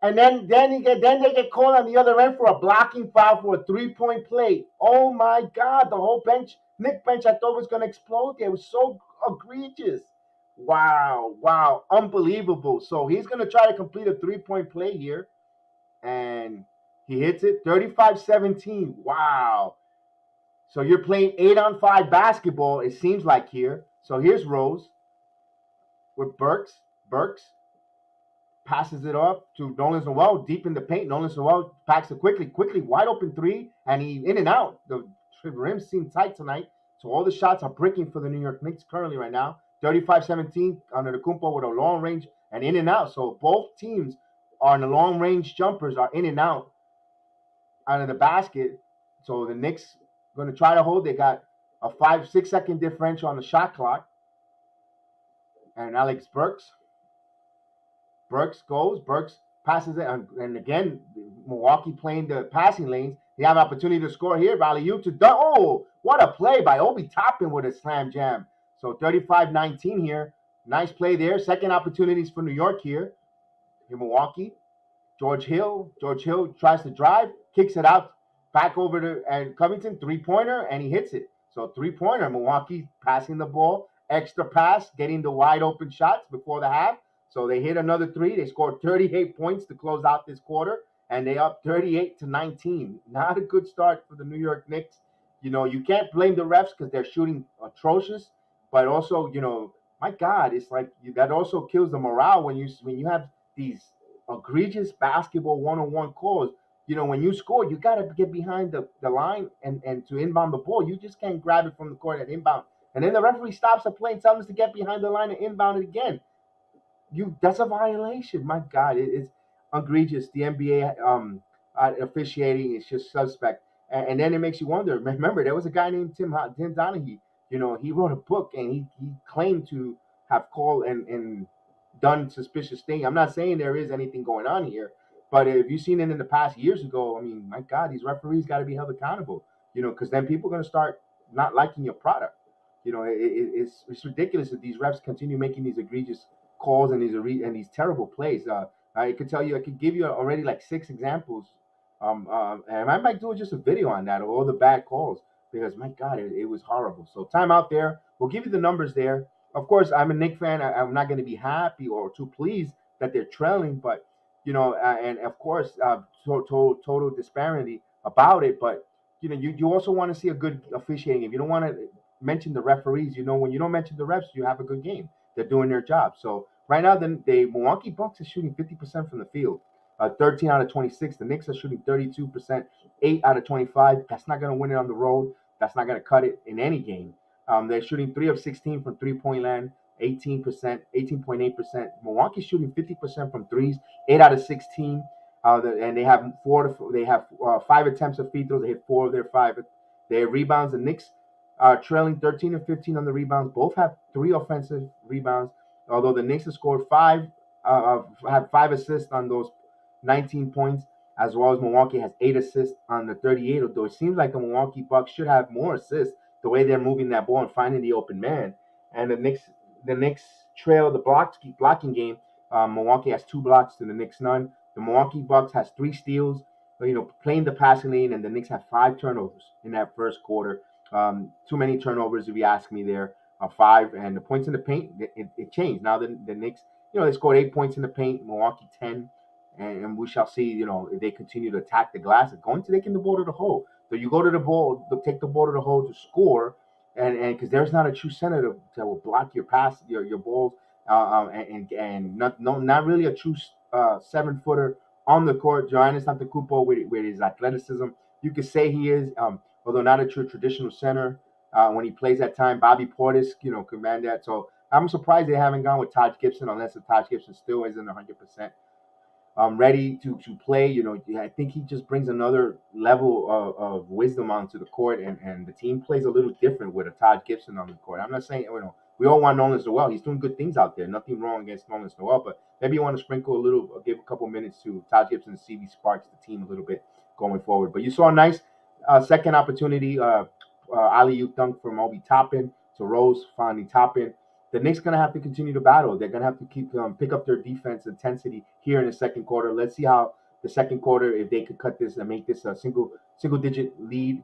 And then they get called on the other end for a blocking foul for a 3-point play. Oh, my God. The whole Knick bench, I thought was going to explode there. It was so egregious. Wow. Unbelievable. So he's going to try to complete a 3-point play here. And he hits it 35-17. Wow. So you're playing 8-on-5 basketball, it seems like here. So here's Rose with Burks. Burks passes it off to Nolan Noel deep in the paint. Nolan Noel packs it quickly, wide open three, and he in and out. The rims seem tight tonight. So all the shots are breaking for the New York Knicks currently right now. 35-17 under the Kumpo with a long range and in and out. So both teams are in the long range jumpers are in and out of the basket. So the Knicks going to try to hold. They got a 5-6 second differential on the shot clock. And Alex Burks goes. Burks passes it. And again, Milwaukee playing the passing lanes. They have an opportunity to score here. Alley-oop to dunk. Oh, what a play by Obi Toppin with a slam jam. So 35-19 here. Nice play there. Second opportunities for New York here. In Milwaukee. George Hill tries to drive. Kicks it out. Back over to and Covington, 3-pointer, and he hits it. So 3-pointer, Milwaukee passing the ball, extra pass, getting the wide open shots before the half. So they hit another 3. They scored 38 points to close out this quarter, and they up 38-19. Not a good start for the New York Knicks. You can't blame the refs because they're shooting atrocious, but also, my God, it's like that also kills the morale when you have these egregious basketball one-on-one calls. When you score, you got to get behind the line and to inbound the ball. You just can't grab it from the court and inbound. And then the referee stops the play and tells us to get behind the line and inbound it again. That's a violation. My God, it's egregious. The NBA officiating is just suspect. And then it makes you wonder. Remember, there was a guy named Tim Donaghy. He wrote a book and he claimed to have called and done suspicious things. I'm not saying there is anything going on here. But if you've seen it in the past years ago, I mean, my God, these referees got to be held accountable, because then people are going to start not liking your product. It's ridiculous that these refs continue making these egregious calls and these terrible plays. I could give you already like 6 examples. And I might do just a video on that of all the bad calls because, my God, it was horrible. So time out there. We'll give you the numbers there. Of course, I'm a Knicks fan. I'm not going to be happy or too pleased that they're trailing, but and of course, total disparity about it. But you also want to see a good officiating. If you don't want to mention the referees, when you don't mention the refs, you have a good game. They're doing their job. So right now, the Milwaukee Bucks are shooting 50% from the field, 13 out of 26. The Knicks are shooting 32%, 8 out of 25. That's not going to win it on the road. That's not going to cut it in any game. They're shooting 3 of 16 from 3-point land. 18%, 18.8%. Milwaukee's shooting 50% from threes, 8 out of 16. And they have five attempts of free throws. They hit four of their five. Their rebounds, the Knicks are trailing 13 and 15 on the rebounds. Both have three offensive rebounds. Although the Knicks have scored have five assists on those 19 points, as well as Milwaukee has 8 assists on the 38. Although it seems like the Milwaukee Bucks should have more assists the way they're moving that ball and finding the open man. And the Knicks trail the blocking game. Milwaukee has 2 blocks to the Knicks none. The Milwaukee Bucks has 3 steals, playing the passing lane, and the Knicks have 5 turnovers in that first quarter. Too many turnovers, if you ask me. There are 5, and the points in the paint it changed. Now the Knicks, they scored 8 points in the paint. Milwaukee 10, and we shall see. If they continue to attack the glass, going to taking the ball to the hole. So you go to the ball, take the ball to the hole to score, and because there's not a true center that will block your pass, your balls, and not really a true 7-footer on the court. Giannis Antetokounmpo with his athleticism, you could say he is, although not a true traditional center. When he plays at time, Bobby Portis, command that. So I'm surprised they haven't gone with Taj Gibson, unless the Taj Gibson still isn't 100%. Ready to play. I think he just brings another level of wisdom onto the court, and the team plays a little different with a Todd Gibson on the court. I'm not saying, we all want Nolan Noel. He's doing good things out there. Nothing wrong against Nolan Noel, but maybe you want to sprinkle a little, give a couple minutes to Todd Gibson to see if he sparks the team a little bit going forward. But you saw a nice second opportunity, alley-oop dunk from Obi Toppin to Rose finally Toppin. The Knicks going to have to continue to battle. They're going to have to pick up their defense intensity here in the second quarter. Let's see how the second quarter, if they could cut this and make this a single digit lead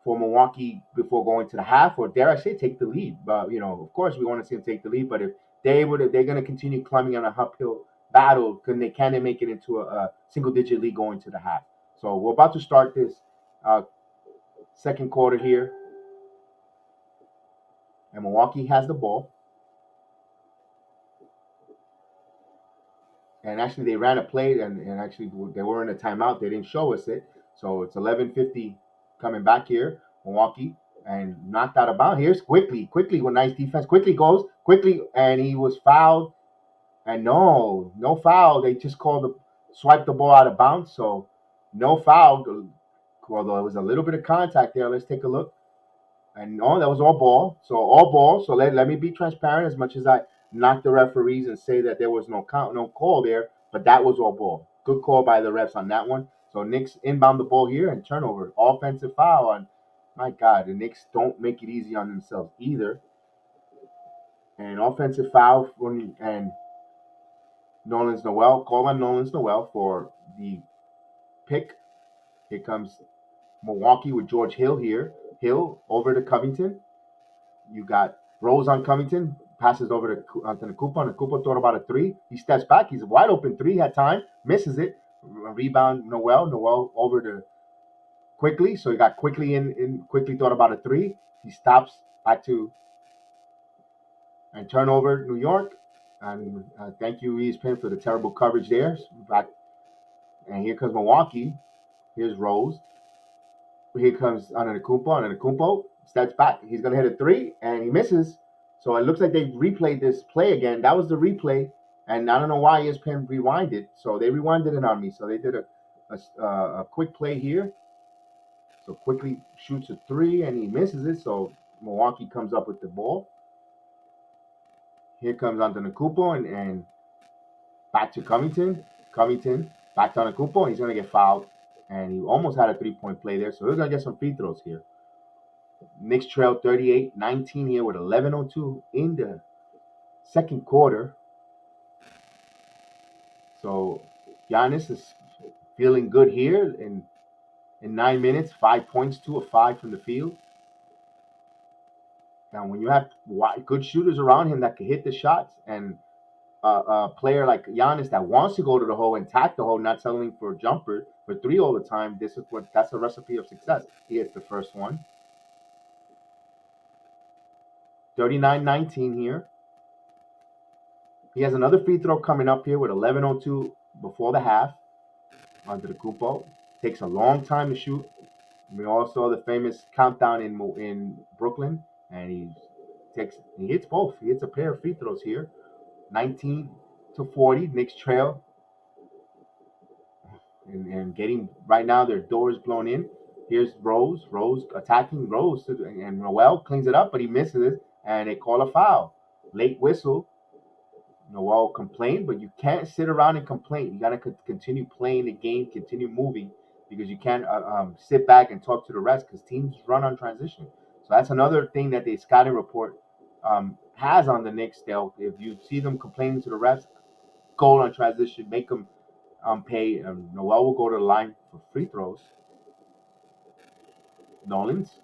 for Milwaukee before going to the half, or dare I say, take the lead. But of course, we want to see them take the lead. But if they're going to continue climbing on a uphill battle, can they make it into a single digit lead going to the half? So we're about to start this second quarter here, and Milwaukee has the ball. And actually, they ran a play, and actually, they were in a timeout. They didn't show us it. So it's 11:50 coming back here, Milwaukee, and knocked out of bounds. Here's quickly with nice defense. Quickly, and he was fouled. And no foul. They just swiped the ball out of bounds. So no foul, although it was a little bit of contact there. Let's take a look. And no, that was all ball. So all ball. So let me be transparent, as much as I knock the referees and say that there was no call there, but that was all ball. Good call by the refs on that one. So Knicks inbound the ball here and turnover. Offensive foul. And my God, the Knicks don't make it easy on themselves either. And offensive foul and Nolan Noel. Call on Nolan Noel for the pick. Here comes Milwaukee with George Hill here. Hill over to Covington. You got Rose on Covington, passes over to Antetokounmpo. And Antetokounmpo thought about a 3. He steps back. He's a wide open 3. Had time, misses it. Rebound Noel. Noel over to Quickly. So he got Quickly in. Quickly thought about a 3. He stops back to and turnover New York. And thank you, ESPN, for the terrible coverage there. Back, and here comes Milwaukee. Here's Rose. Here comes Antetokounmpo steps back. He's going to hit a 3, and he misses. So it looks like they replayed this play again. That was the replay, and I don't know why ESPN rewinded. So they rewinded it on me. So they did a quick play here. So Quickly shoots a 3, and he misses it. So Milwaukee comes up with the ball. Here comes Antetokounmpo, and back to Covington. Covington back to Antetokounmpo, and he's going to get fouled. And he almost had a 3-point play there. So he's going to get some free throws here. Knicks trail 38-19 here with 11:02 in the second quarter. So Giannis is feeling good here in 9 minutes, 5 points, 2 of 5 from the field. Now, when you have good shooters around him that can hit the shots, and a player like Giannis that wants to go to the hole and tack the hole, not settling for a jumper for 3 all the time, that's a recipe of success. He hits the first one. 39-19 here. He has another free throw coming up here with 11:02 before the half. Antetokounmpo takes a long time to shoot. We all saw the famous countdown in Brooklyn, and he hits both. He hits a pair of free throws here. 19-40, Knicks trail. and getting right now their doors blown in. Here's Rose. Rose attacking Rose, and Noel cleans it up, but he misses it, and they call a foul. Late whistle. Noel complained, but you can't sit around and complain. You got to continue playing the game, continue moving, because you can't sit back and talk to the rest because teams run on transition. So that's another thing that the scouting report has on the Knicks. They'll, if you see them complaining to the refs, goal on transition, make them pay. Noel will go to the line for free throws. Nolan's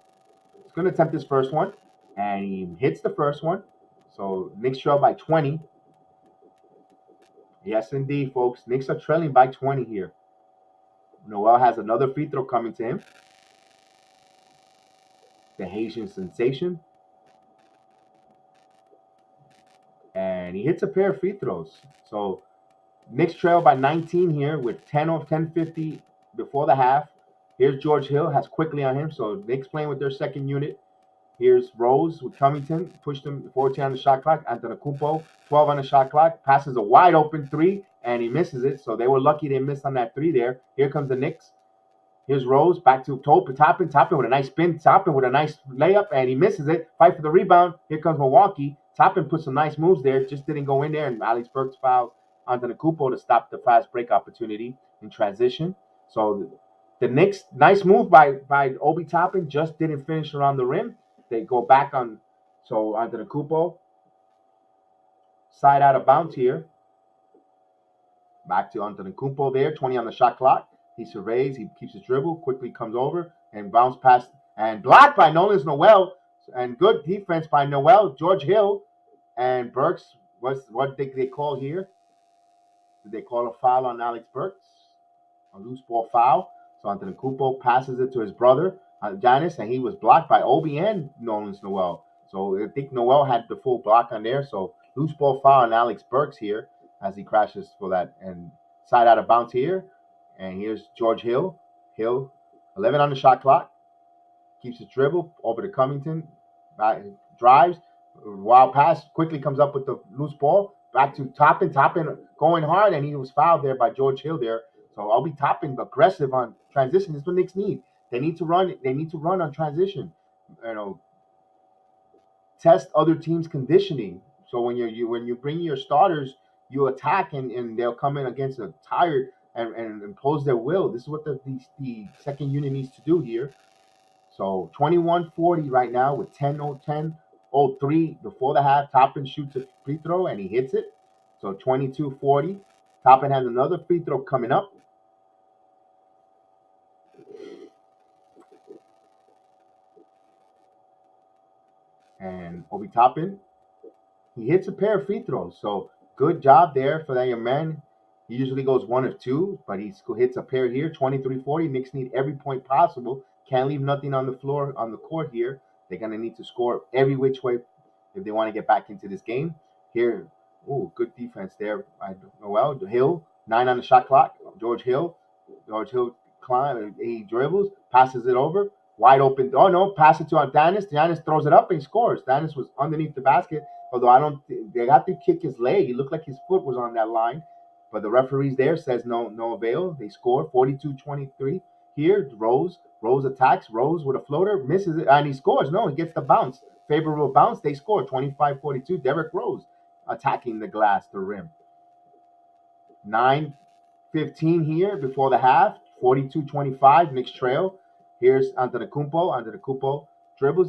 he's going to attempt his first one, and he hits the first one. So Knicks trail by 20. Yes, indeed, folks. Knicks are trailing by 20 here. Noel has another free throw coming to him. The Haitian sensation. And he hits a pair of free throws. So Knicks trail by 19 here with 10:50 before the half. Here's George Hill, has quickly on him. So Knicks playing with their second unit. Here's Rose with Covington, pushed him 14 on the shot clock. Antetokounmpo, 12 on the shot clock, passes a wide open three, and he misses it. So they were lucky they missed on that three there. Here comes the Knicks. Here's Rose, back to Toppin with a nice spin, Toppin with a nice layup, and he misses it. Fight for the rebound. Here comes Milwaukee. Toppin put some nice moves there, just didn't go in there, and Alex Burks fouled Antetokounmpo to stop the fast break opportunity in transition. So the Knicks, nice move by Obi Toppin, just didn't finish around the rim. They go back on, so Antetokounmpo, side out of bounds here. Back to Antetokounmpo there, 20 on the shot clock. He surveys, he keeps his dribble, quickly comes over and bounce past and blocked by Noel. And good defense by Noel, George Hill, and Burks. What did they call here? Did they call a foul on Alex Burks? A loose ball foul. So Antetokounmpo passes it to his brother, Giannis, and he was blocked by Obi and Noel. So I think Noel had the full block on there. So loose ball foul on Alex Burks here as he crashes for that and side out of bounds here. And here's George Hill. Hill, 11 on the shot clock. Keeps his dribble over to Covington. Drives. Wild pass. Quickly comes up with the loose ball. Back to Toppin. Toppin going hard, and he was fouled there by George Hill there. So I'll be Toppin aggressive on transition. This is what Knicks need. They need to run. They need to run on transition. Test other teams' conditioning. So when you bring your starters, you attack and they'll come in against a tired and impose their will. This is what the second unit needs to do here. So 21-40 right now with 10:03 before the half. Toppin shoots a free throw and he hits it. So 22-40. Toppin has another free throw coming up. And Obi Toppin, he hits a pair of free throws. So good job there for that young man. He usually goes one of two, but he hits a pair here, 23-40. Knicks need every point possible. Can't leave nothing on the floor, on the court here. They're going to need to score every which way if they want to get back into this game. Here, good defense there. I don't know well. Hill, 9 on the shot clock. George Hill climbs, he dribbles, passes it over. Wide open. Oh, no, pass it to Giannis. Giannis throws it up and he scores. Giannis was underneath the basket, although they got to kick his leg. He looked like his foot was on that line. But the referees there says no avail. They score 42-23. Here, Rose attacks. Rose with a floater, misses it, and he scores. No, he gets the bounce. Favorable bounce. They score 25-42. Derrick Rose attacking the glass, the rim. 9:15 here before the half. 42-25. Knicks trail. Here's Antetokounmpo. Antetokounmpo dribbles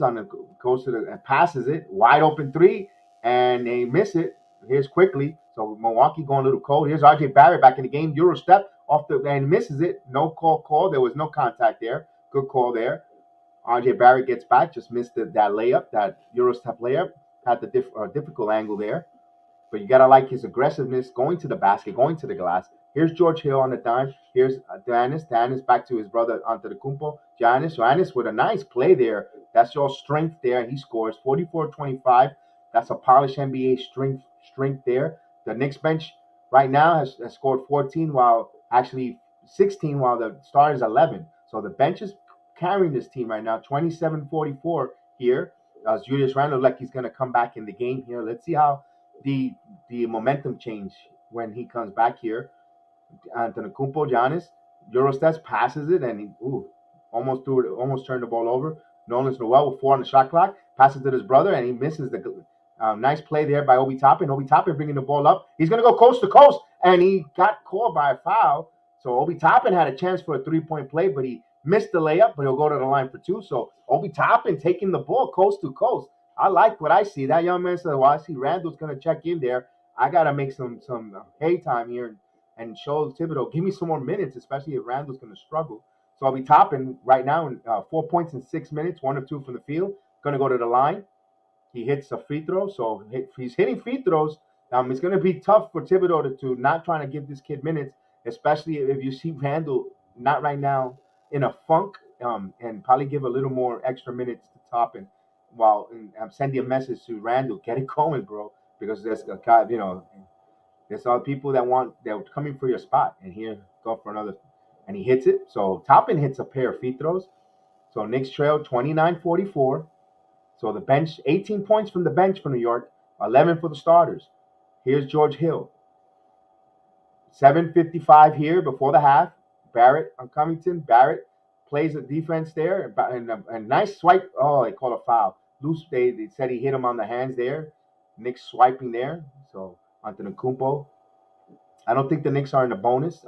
goes to and passes it. Wide open three, and they miss it. Here's quickly. So Milwaukee going a little cold. Here's R.J. Barrett back in the game. Euro step and misses it. No call. There was no contact there. Good call there. R.J. Barrett gets back. Just missed that layup, that Euro step layup. Had the difficult angle there. But you got to like his aggressiveness, going to the basket, going to the glass. Here's George Hill on the dime. Here's Giannis. Giannis back to his brother Antetokounmpo. Giannis with a nice play there. That's your strength there. He scores 44-25. That's a polished NBA strength there. The Knicks bench right now has scored 14, while actually 16, while the start is 11. So the bench is carrying this team right now, 27-44 here. Julius Randle like he's going to come back in the game here. Let's see how the momentum change when he comes back here. Antetokounmpo, Giannis. Eurostats passes it, and he almost threw it, almost turned the ball over. Nolan Noel with 4 on the shot clock, passes to his brother, and he misses the nice play there by Obi Toppin. Obi Toppin bringing the ball up. He's going to go coast to coast, and he got caught by a foul. So Obi Toppin had a chance for a 3-point play, but he missed the layup, but he'll go to the line for 2. So Obi Toppin taking the ball coast to coast. I like what I see. That young man said, well, I see Randall's going to check in there. I got to make some hay time here and show Thibodeau, give me some more minutes, especially if Randall's going to struggle. So I'll be topping right now in 4 points in 6 minutes, 1 of 2 from the field. Going to go to the line. He hits a free throw, so he's hitting free throws. It's going to be tough for Thibodeau to not trying to give this kid minutes, especially if you see Randall not right now in a funk, and probably give a little more extra minutes to Toppin. While I'm sending a message to Randall, get it going, bro, because there's there's other people they're coming for your spot, and here go for another, and he hits it. So Toppin hits a pair of free throws. So Knicks trail 29-44. So the bench, 18 points from the bench for New York, 11 for the starters. Here's George Hill. 7:55 here before the half. Barrett on Covington. Barrett plays the defense there, and a nice swipe. Oh, they call a foul. Loose. They said he hit him on the hands there. Knicks swiping there. So Antetokounmpo. I don't think the Knicks are in the bonus.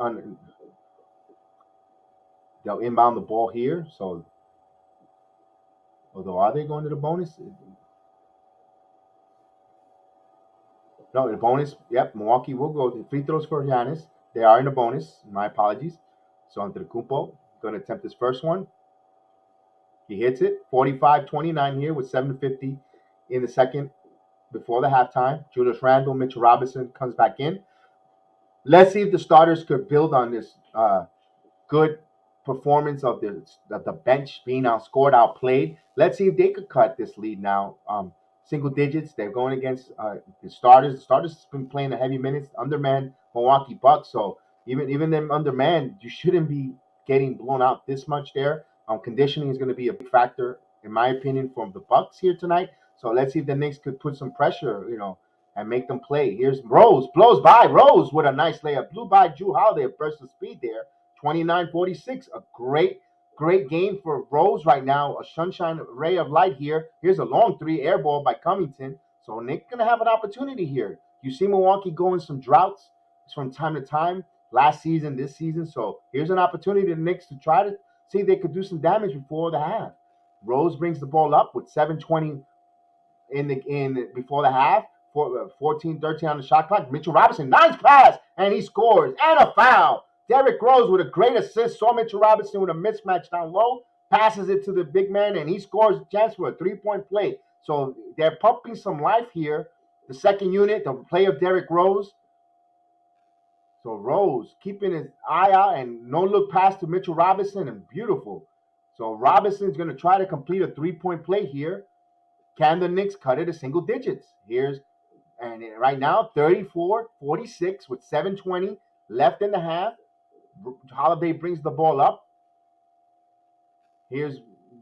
They'll inbound the ball here. So, although are they going to the bonus? No, the bonus. Yep, Milwaukee will go. The free throws for Giannis. They are in the bonus. My apologies. So Antetokounmpo going to attempt his first one. He hits it. 45-29 here with 7:50 in the second before the halftime. Julius Randle, Mitchell Robinson comes back in. Let's see if the starters could build on this good performance of the bench being outscored, outplayed. Let's see if they could cut this lead now. Single digits. They're going against the starters. The starters have been playing the heavy minutes. Undermanned Milwaukee Bucks. So even them undermanned, you shouldn't be getting blown out this much there. Conditioning is going to be a big factor, in my opinion, from the Bucks here tonight. So let's see if the Knicks could put some pressure, and make them play. Here's Rose, blows by. Rose with a nice layup. Blew by Jrue Holiday, a burst of speed there. 29-46. A great game for Rose right now. A sunshine ray of light here. Here's a long 3 air ball by Covington. So Knicks going to have an opportunity here. You see Milwaukee going some droughts from time to time. Last season, this season. So here's an opportunity to the Knicks to try to see if they could do some damage before the half. Rose brings the ball up with 7:20 in before the half. 14-13 on the shot clock. Mitchell Robinson, nice pass, and he scores. And a foul. Derrick Rose with a great assist. Saw Mitchell Robinson with a mismatch down low. Passes it to the big man, and he scores a chance for a 3-point play. So they're pumping some life here. The second unit, the play of Derrick Rose. So Rose keeping his eye out and no look pass to Mitchell Robinson, and beautiful. So Robinson's going to try to complete a 3-point play here. Can the Knicks cut it to single digits? And right now, 34-46 with 7:20 left in the half. Holiday brings the ball up. Here's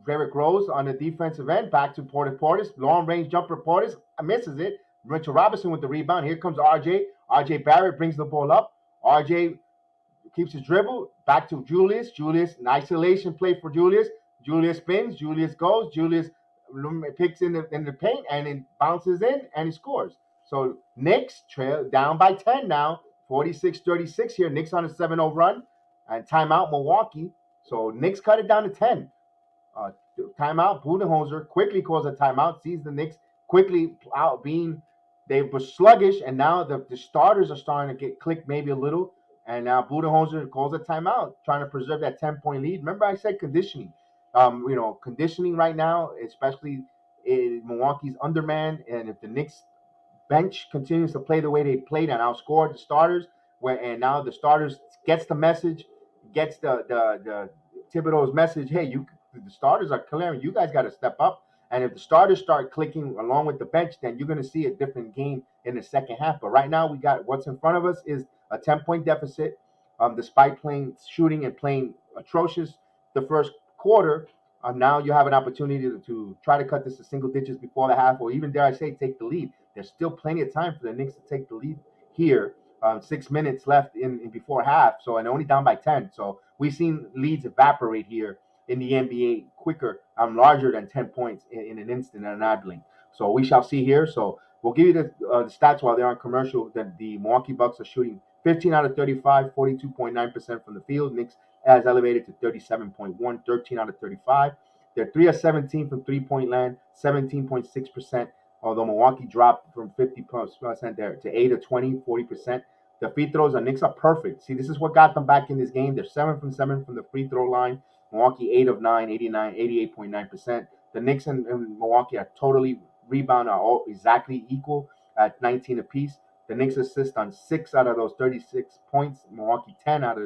Derrick Rose on the defensive end. Back to Portis. Long-range jumper Portis misses it. Mitchell Robinson with the rebound. Here comes RJ. RJ Barrett brings the ball up. RJ keeps his dribble. Back to Julius. Julius, an isolation play for Julius. Julius spins. Julius goes. Julius picks in the paint, and it bounces in, and he scores. So Knicks trail down by 10 now. 46-36 here. Knicks on a 7-0 run. And timeout Milwaukee. So Knicks cut it down to 10. Timeout. Budenholzer quickly calls a timeout. Sees the Knicks quickly out being they were sluggish, and now the starters are starting to get clicked maybe a little. And now Budenholzer calls a timeout, trying to preserve that 10-point lead. Remember I said conditioning. Conditioning right now, especially in Milwaukee's undermanned, and if the Knicks bench continues to play the way they played and outscored the starters, and now the starters gets the message, gets the Thibodeau's message. Hey, the starters are clearing. You guys got to step up. And if the starters start clicking along with the bench, then you're going to see a different game in the second half. But right now, we got what's in front of us is a 10-point deficit. Despite shooting and playing atrocious the first quarter, now you have an opportunity to try to cut this to single digits before the half, or even, dare I say, take the lead. There's still plenty of time for the Knicks to take the lead here. 6 minutes left in before half. So, and only down by 10. So we've seen leads evaporate here in the NBA quicker, larger than 10 points in an instant and an blink. So we shall see here. So we'll give you the stats while they're on commercial. That the Milwaukee Bucks are shooting 15 out of 35, 42.9% from the field. Knicks has elevated to 37.1, 13 out of 35. They're 3 of 17 from three-point land, 17.6%. Although Milwaukee dropped from 50% there to 8 of 20, 40%. The free throws on Knicks are perfect. See, this is what got them back in this game. They're 7 from 7 from the free throw line. Milwaukee 8 of 9, 88.9%. The Knicks and Milwaukee are totally rebound are all exactly equal at 19 apiece. The Knicks assist on 6 out of those 36 points. Milwaukee 10 out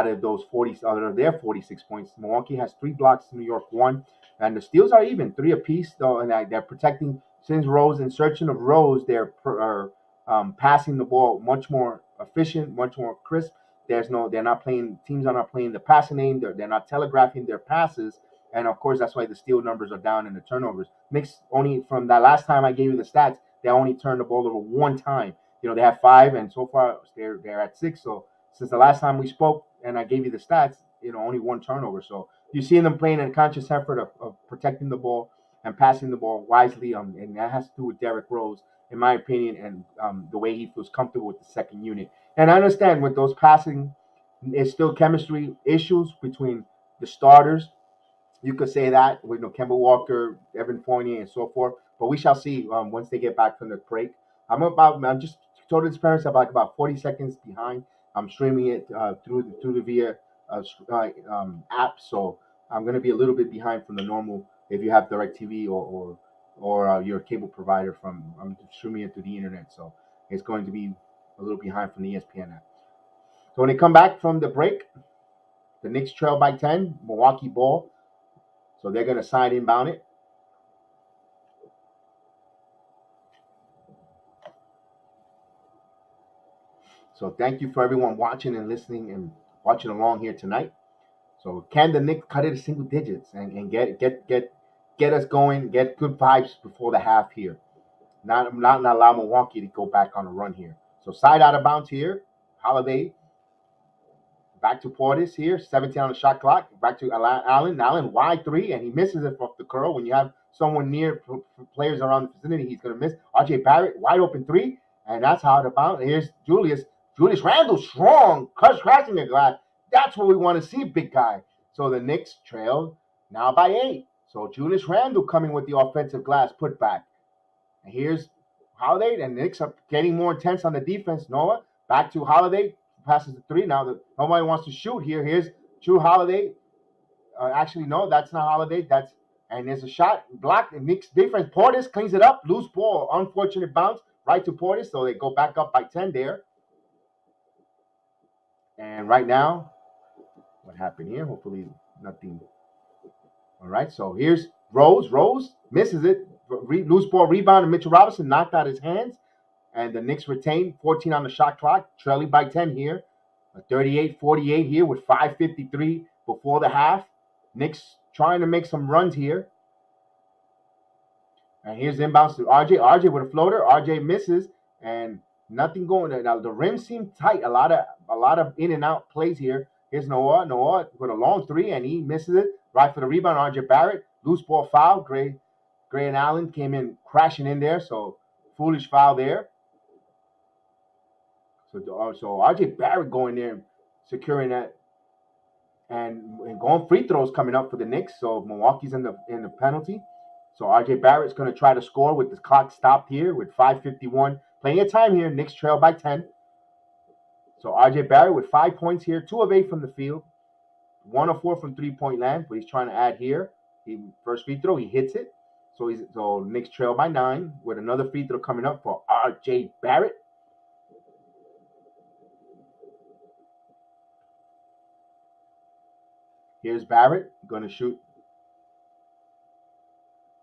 of those 40 out of their 46 points. Milwaukee has 3 blocks. New York 1, and the steals are even 3 apiece though, and they're protecting. Since Rose, insertion of Rose, they're passing the ball much more efficient, much more crisp. They're not playing. Teams are not playing the passing lane. They're not telegraphing their passes, and of course that's why the steal numbers are down and the turnovers. Knicks only from that last time I gave you the stats, they only turned the ball over 1 time. They have 5, and so far they're at 6. So since the last time we spoke and I gave you the stats, only 1 turnover. So you're seeing them playing in a conscious effort of protecting the ball and passing the ball wisely, and that has to do with Derrick Rose, in my opinion, and the way he feels comfortable with the second unit. And I understand with those passing, it's still chemistry issues between the starters. You could say that with Kemba Walker, Evan Fournier, and so forth. But we shall see once they get back from the break. I'm just total transparency. I'm like about 40 seconds behind. I'm streaming it through the via app, so I'm going to be a little bit behind from the normal. If you have DirecTV or your cable provider I'm streaming it through the internet, so it's going to be a little behind from the ESPN app. So when they come back from the break, the Knicks trail by 10, Milwaukee ball. So they're going to side inbound it. So thank you for everyone watching and listening and watching along here tonight. So can the Knicks cut it to single digits and get us going, get good vibes before the half here? Not allow Milwaukee to go back on a run here. So side out of bounds here. Holiday back to Portis here. 17 on the shot clock. Back to Allen. Allen wide 3, and he misses it off the curl. When you have someone near players around the vicinity, he's going to miss. RJ Barrett wide open 3, and that's how out of bounds. Here's Julius Randle strong, crashing the glass. That's what we want to see, big guy. So the Knicks trail now by 8. So Julius Randle coming with the offensive glass putback. And here's Holiday, and the Knicks are getting more intense on the defense. Noah back to Holiday, passes the 3. Now nobody wants to shoot here. Here's Drew Holiday. Actually, no, that's not Holiday. And there's a shot blocked. The Knicks defense. Portis cleans it up. Loose ball, unfortunate bounce right to Portis. So they go back up by 10 there. And right now, what happened here? Hopefully nothing. All right, so here's Rose. Rose misses it. Loose ball rebound, and Mitchell Robinson knocked out his hands. And the Knicks retain 14 on the shot clock, trailing by 10 here. 38-48 here with 5:53 before the half. Knicks trying to make some runs here. And here's inbounds to RJ. RJ with a floater. RJ misses, and nothing going there. Now the rim seemed tight. A lot of in and out plays here. Here's Noah. Noah with a long 3, and he misses it. Right for the rebound, RJ Barrett. Loose ball foul. Gray and Allen came in crashing in there, so foolish foul there. So RJ Barrett going there, securing that, and going free throws coming up for the Knicks. So Milwaukee's in the penalty. So RJ Barrett's going to try to score with the clock stopped here with 5:51. Plenty of time here. Knicks trail by 10. So RJ Barrett with 5 points here, 2 of 8 from the field, 1 of 4 from three-point land, but he's trying to add here. First free throw, he hits it. So Knicks trail by 9 with another free throw coming up for RJ Barrett. Here's Barrett going to shoot.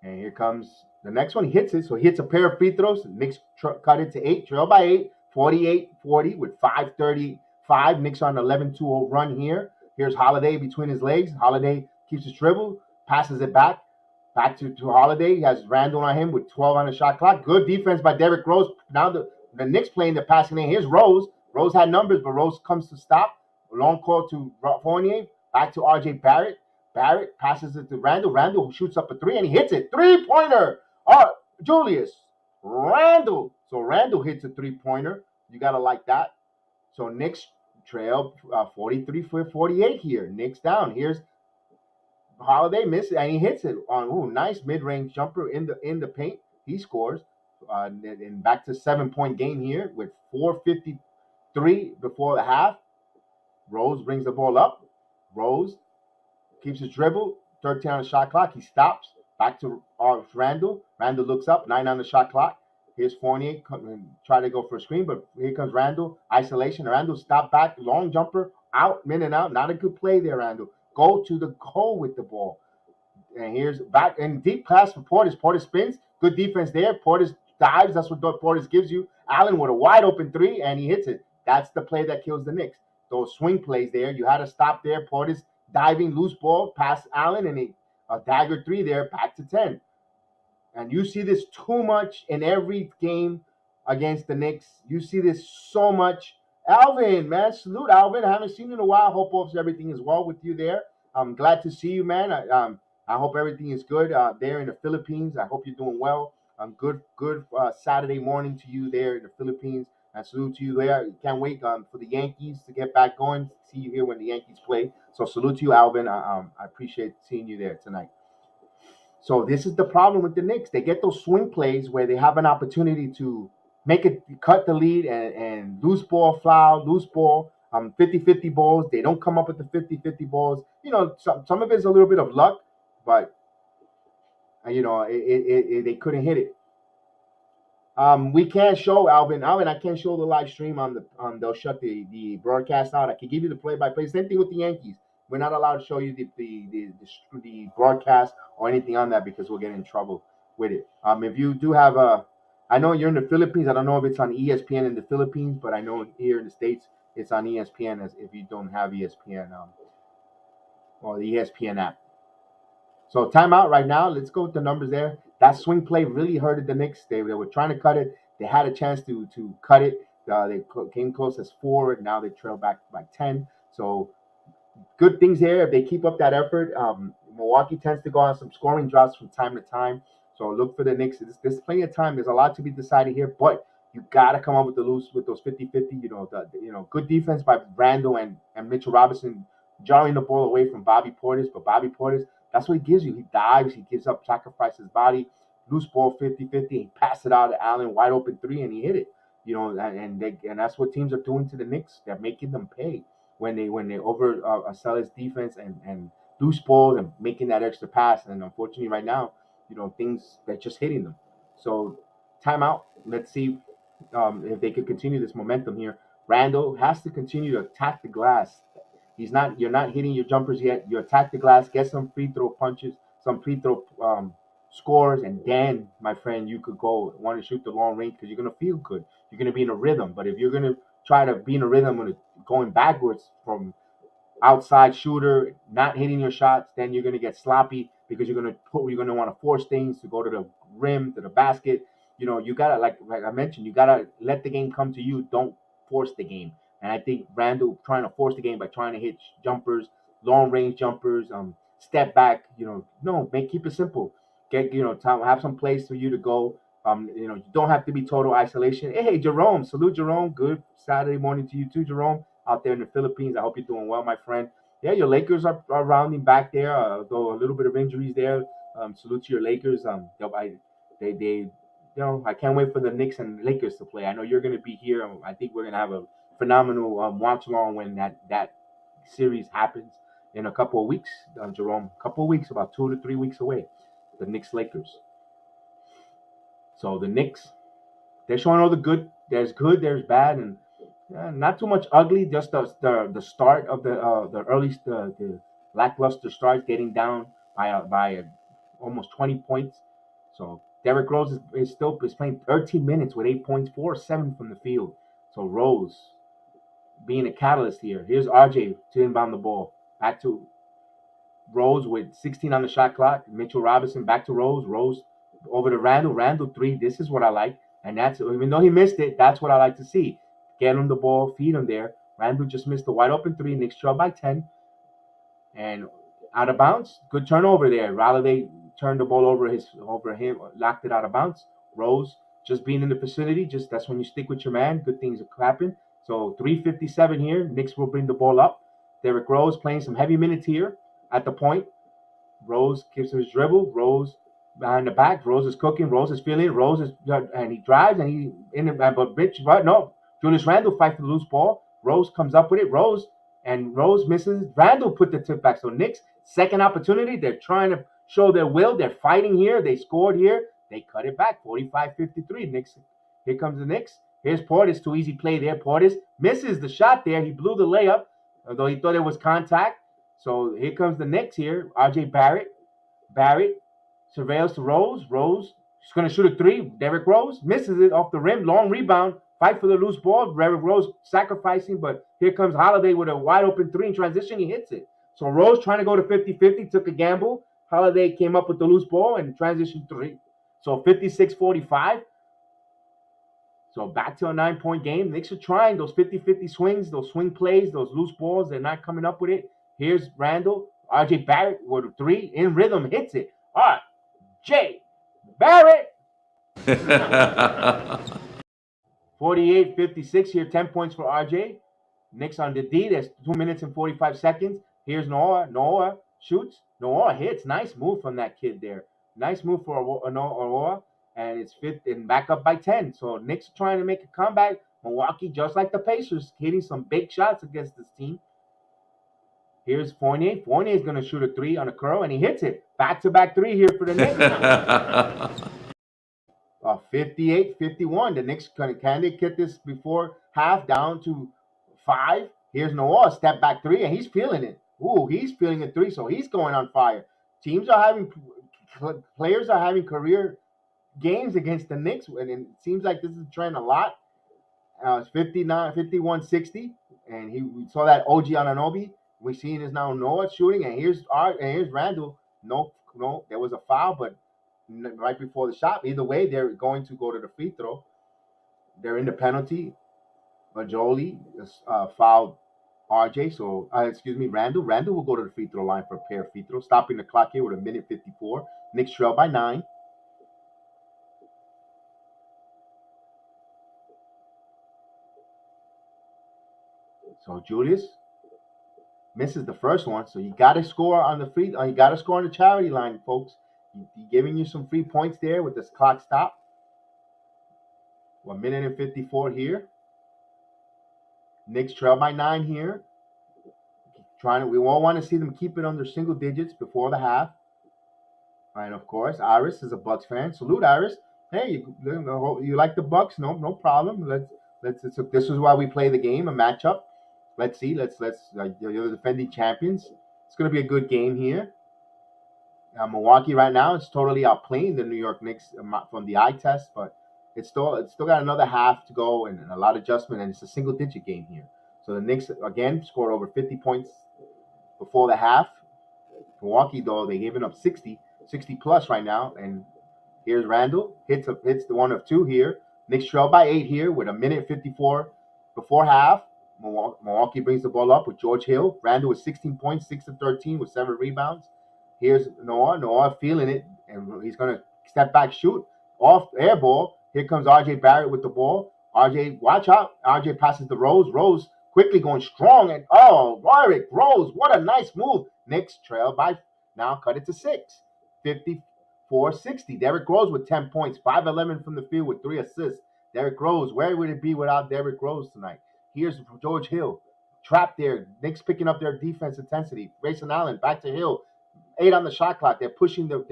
And here comes the next one. He hits it. So he hits a pair of free throws. Knicks cut it to 8. Trail by 8. 48-40 with 5:35. Knicks on an 11-2-0 run here. Here's Holiday between his legs. Holiday keeps his dribble. Passes it back to Holiday. He has Randle on him with 12 on the shot clock. Good defense by Derrick Rose. Now the Knicks playing the passing lane. Here's Rose. Rose had numbers, but Rose comes to stop. Long call to Fournier. Back to R.J. Barrett. Barrett passes it to Randall. Randall shoots up a three, and he hits it. Three-pointer. Julius Randall. So Randall hits a three-pointer. You got to like that. So Knicks trail 43-48 here. Knicks down. Here's Holiday misses, and he hits it on nice mid-range jumper in the paint. He scores. And back to 7-point game here with 4:53 before the half. Rose brings the ball up. Rose keeps his dribble. 13 on the shot clock. He stops. Back to Randall. Randall looks up. 9 on the shot clock. Here's Fournier trying to go for a screen, but here comes Randall. Isolation. Randall stop back. Long jumper. Out. In and out. Not a good play there, Randall. Go to the hole with the ball. And here's back and deep pass for Portis. Portis spins. Good defense there. Portis dives. That's what Portis gives you. Allen with a wide open three, and he hits it. That's the play that kills the Knicks. Those swing plays there. You had to stop there. Portis diving, loose ball, pass Allen, and a dagger three there, back to 10. And you see this too much in every game against the Knicks. You see this so much. Alvin, man, salute, Alvin. I haven't seen you in a while. Hope everything is well with you there. I'm glad to see you, man. I hope everything is good there in the Philippines. I hope you're doing well. Good Saturday morning to you there in the Philippines. And salute to you there. Can't wait for the Yankees to get back going. See you here when the Yankees play. So salute to you, Alvin. I appreciate seeing you there tonight. So this is the problem with the Knicks. They get those swing plays where they have an opportunity to make it, cut the lead and loose ball, foul, loose ball, 50-50 balls. They don't come up with the 50-50 balls. You know, some of it's a little bit of luck, but, you know, they couldn't hit it. We can't show Alvin, I can't show the live stream they'll shut the broadcast out. I can give you the play-by-play. Same thing with the Yankees. We're not allowed to show you the broadcast or anything on that because we'll get in trouble with it. If you do have I know you're in the Philippines. I don't know if it's on ESPN in the Philippines, but I know here in the States it's on ESPN as if you don't have ESPN or the ESPN app. So timeout right now. Let's go with the numbers there. That swing play really hurted the Knicks. They were trying to cut it. They had a chance to cut it. They came close as 4. Now they trail back by 10. So good things here. If they keep up that effort, Milwaukee tends to go on some scoring droughts from time to time. So look for the Knicks. There's plenty of time. There's a lot to be decided here, but you got to come up with those 50-50. Good defense by Randall and Mitchell Robinson jarring the ball away from Bobby Portis. But Bobby Portis, that's what he gives you. He dives. He gives up, sacrifices his body. Loose ball 50-50. He passed it out to Allen, wide open three, and he hit it. And that's what teams are doing to the Knicks. They're making them pay when they oversell his defense and loose balls and making that extra pass. And unfortunately, right now, things they're just hitting them. So timeout. Let's see if they could continue this momentum here. Randall has to continue to attack the glass. You're not hitting your jumpers yet. You attack the glass, get some free throw punches, some free throw scores, and then, my friend, you could want to shoot the long range because you're going to feel good. You're going to be in a rhythm. But if you're going to try to be in a rhythm when going backwards from outside shooter, not hitting your shots, then you're going to get sloppy because you're going to want to force things to go to the rim, to the basket. You got to, like I mentioned, you got to let the game come to you. Don't force the game. And I think Randall trying to force the game by trying to hit jumpers, long range jumpers, step back. Keep it simple. Have some place for you to go. You don't have to be total isolation. Hey, Jerome, salute Jerome. Good Saturday morning to you too, Jerome, out there in the Philippines. I hope you're doing well, my friend. Yeah, your Lakers are rounding back there, though a little bit of injuries there. Salute to your Lakers. I can't wait for the Knicks and Lakers to play. I know you're going to be here. I think we're going to have a phenomenal watch along when that series happens in a couple of weeks, Jerome. A couple of weeks, about 2 to 3 weeks away. The Knicks Lakers. So the Knicks, they're showing all the good. There's good, there's bad, and not too much ugly. Just the start of the lackluster start, getting down by almost 20 points. So Derrick Rose is playing 13 minutes with 8 points, 4 or 7 from the field. So Rose being a catalyst here. Here's RJ to inbound the ball. Back to Rose with 16 on the shot clock. Mitchell Robinson back to Rose. Rose over to Randall. Randall 3. This is what I like. And that's, even though he missed it, that's what I like to see. Get him the ball, feed him there. Randall just missed a wide open three. Knicks trail by 10. And out of bounds, good turnover there. Holiday turned the ball over him, locked it out of bounds. Rose just being in the vicinity, just that's when you stick with your man. Good things are happening. So 3:57 here. Knicks will bring the ball up. Derrick Rose playing some heavy minutes here at the point. Rose gives him his dribble. Rose behind the back. Rose is cooking. Rose is feeling it. Rose is, and he drives and he in it. But Rich, but no, Julius Randle fights for the loose ball. Rose comes up with it. Rose misses. Randle put the tip back. So Knicks second opportunity. They're trying to show their will. They're fighting here. They scored here. They cut it back. 45-53. Knicks. Here comes the Knicks. Here's Portis. Too easy play there. Portis misses the shot there. He blew the layup, although he thought it was contact. So here comes the Knicks here. R.J. Barrett surveils to Rose. Rose is going to shoot a three. Derrick Rose misses it off the rim. Long rebound. Fight for the loose ball. Derrick Rose sacrificing, but here comes Holiday with a wide open three in transition. He hits it. So Rose trying to go to 50-50, took a gamble. Holiday came up with the loose ball and transition three. So 56-45. So back to a 9-point game. Knicks are trying those 50-50 swings, those swing plays, those loose balls. They're not coming up with it. Here's Randall. R.J. Barrett with a three in rhythm, hits it. R.J. Barrett. 48-56 here, 10 points for R.J. Knicks on the D. There's 2 minutes and 45 seconds. Here's Noah. Noah shoots. Noah hits. Nice move from that kid there. Nice move for Noah. And it's fifth and back up by 10. So Knicks are trying to make a comeback. Milwaukee, just like the Pacers, hitting some big shots against this team. Here's Fournier. Fournier is going to shoot a three on a curl, and he hits it. Back-to-back three here for the Knicks. 58-51. The Knicks, can they get this before half down to 5? Here's Noah, step back three, and he's feeling it. Ooh, he's feeling a three, so he's going on fire. Players are having career games against the Knicks, and it seems like this is a trend a lot. It's 51-60, and we saw that OG Anunoby. We're seeing this now Noah shooting, and here's Randall. No, there was a foul, but right before the shot. Either way, they're going to go to the free throw. They're in the penalty. Majoli fouled RJ. So, Randall. Randall will go to the free throw line for a pair of free throws, stopping the clock here with 1:54. Knicks trail by 9. So Julius misses the first one. So you got to score on the you got to score on the charity line, folks. He's giving you some free points there with this clock stop. 1:54 here. Knicks trail by 9 here. We all want to see them keep it under single digits before the half. And of course, Iris is a Bucks fan. Salute, Iris. Hey, you like the Bucks? No problem. This is why we play the game, a matchup. Let's see. You're the defending champions. It's going to be a good game here. Milwaukee right now is totally outplaying the New York Knicks from the eye test, but it's still got another half to go and a lot of adjustment, and it's a single-digit game here. So the Knicks, again, scored over 50 points before the half. Milwaukee, though, they're giving up 60 plus right now. And here's Randall. Hits the one of two here. Knicks trail by 8 here with 1:54 before half. Milwaukee brings the ball up with George Hill. Randall with 16 points, 6 of 13 with 7 rebounds. Here's Noah. Noah feeling it, and he's going to step back, shoot. Off air ball. Here comes R.J. Barrett with the ball. R.J., watch out. R.J. passes to Rose. Rose quickly going strong. And, Warwick, Rose, what a nice move. Knicks trail by, now cut it to 6. 54-60. Derrick Rose with 10 points. 5-11 from the field with 3 assists. Derrick Rose, where would it be without Derrick Rose tonight? Here's George Hill. Trapped there. Knicks picking up their defense intensity. Grayson Allen back to Hill. 8 on the shot clock. They're pushing the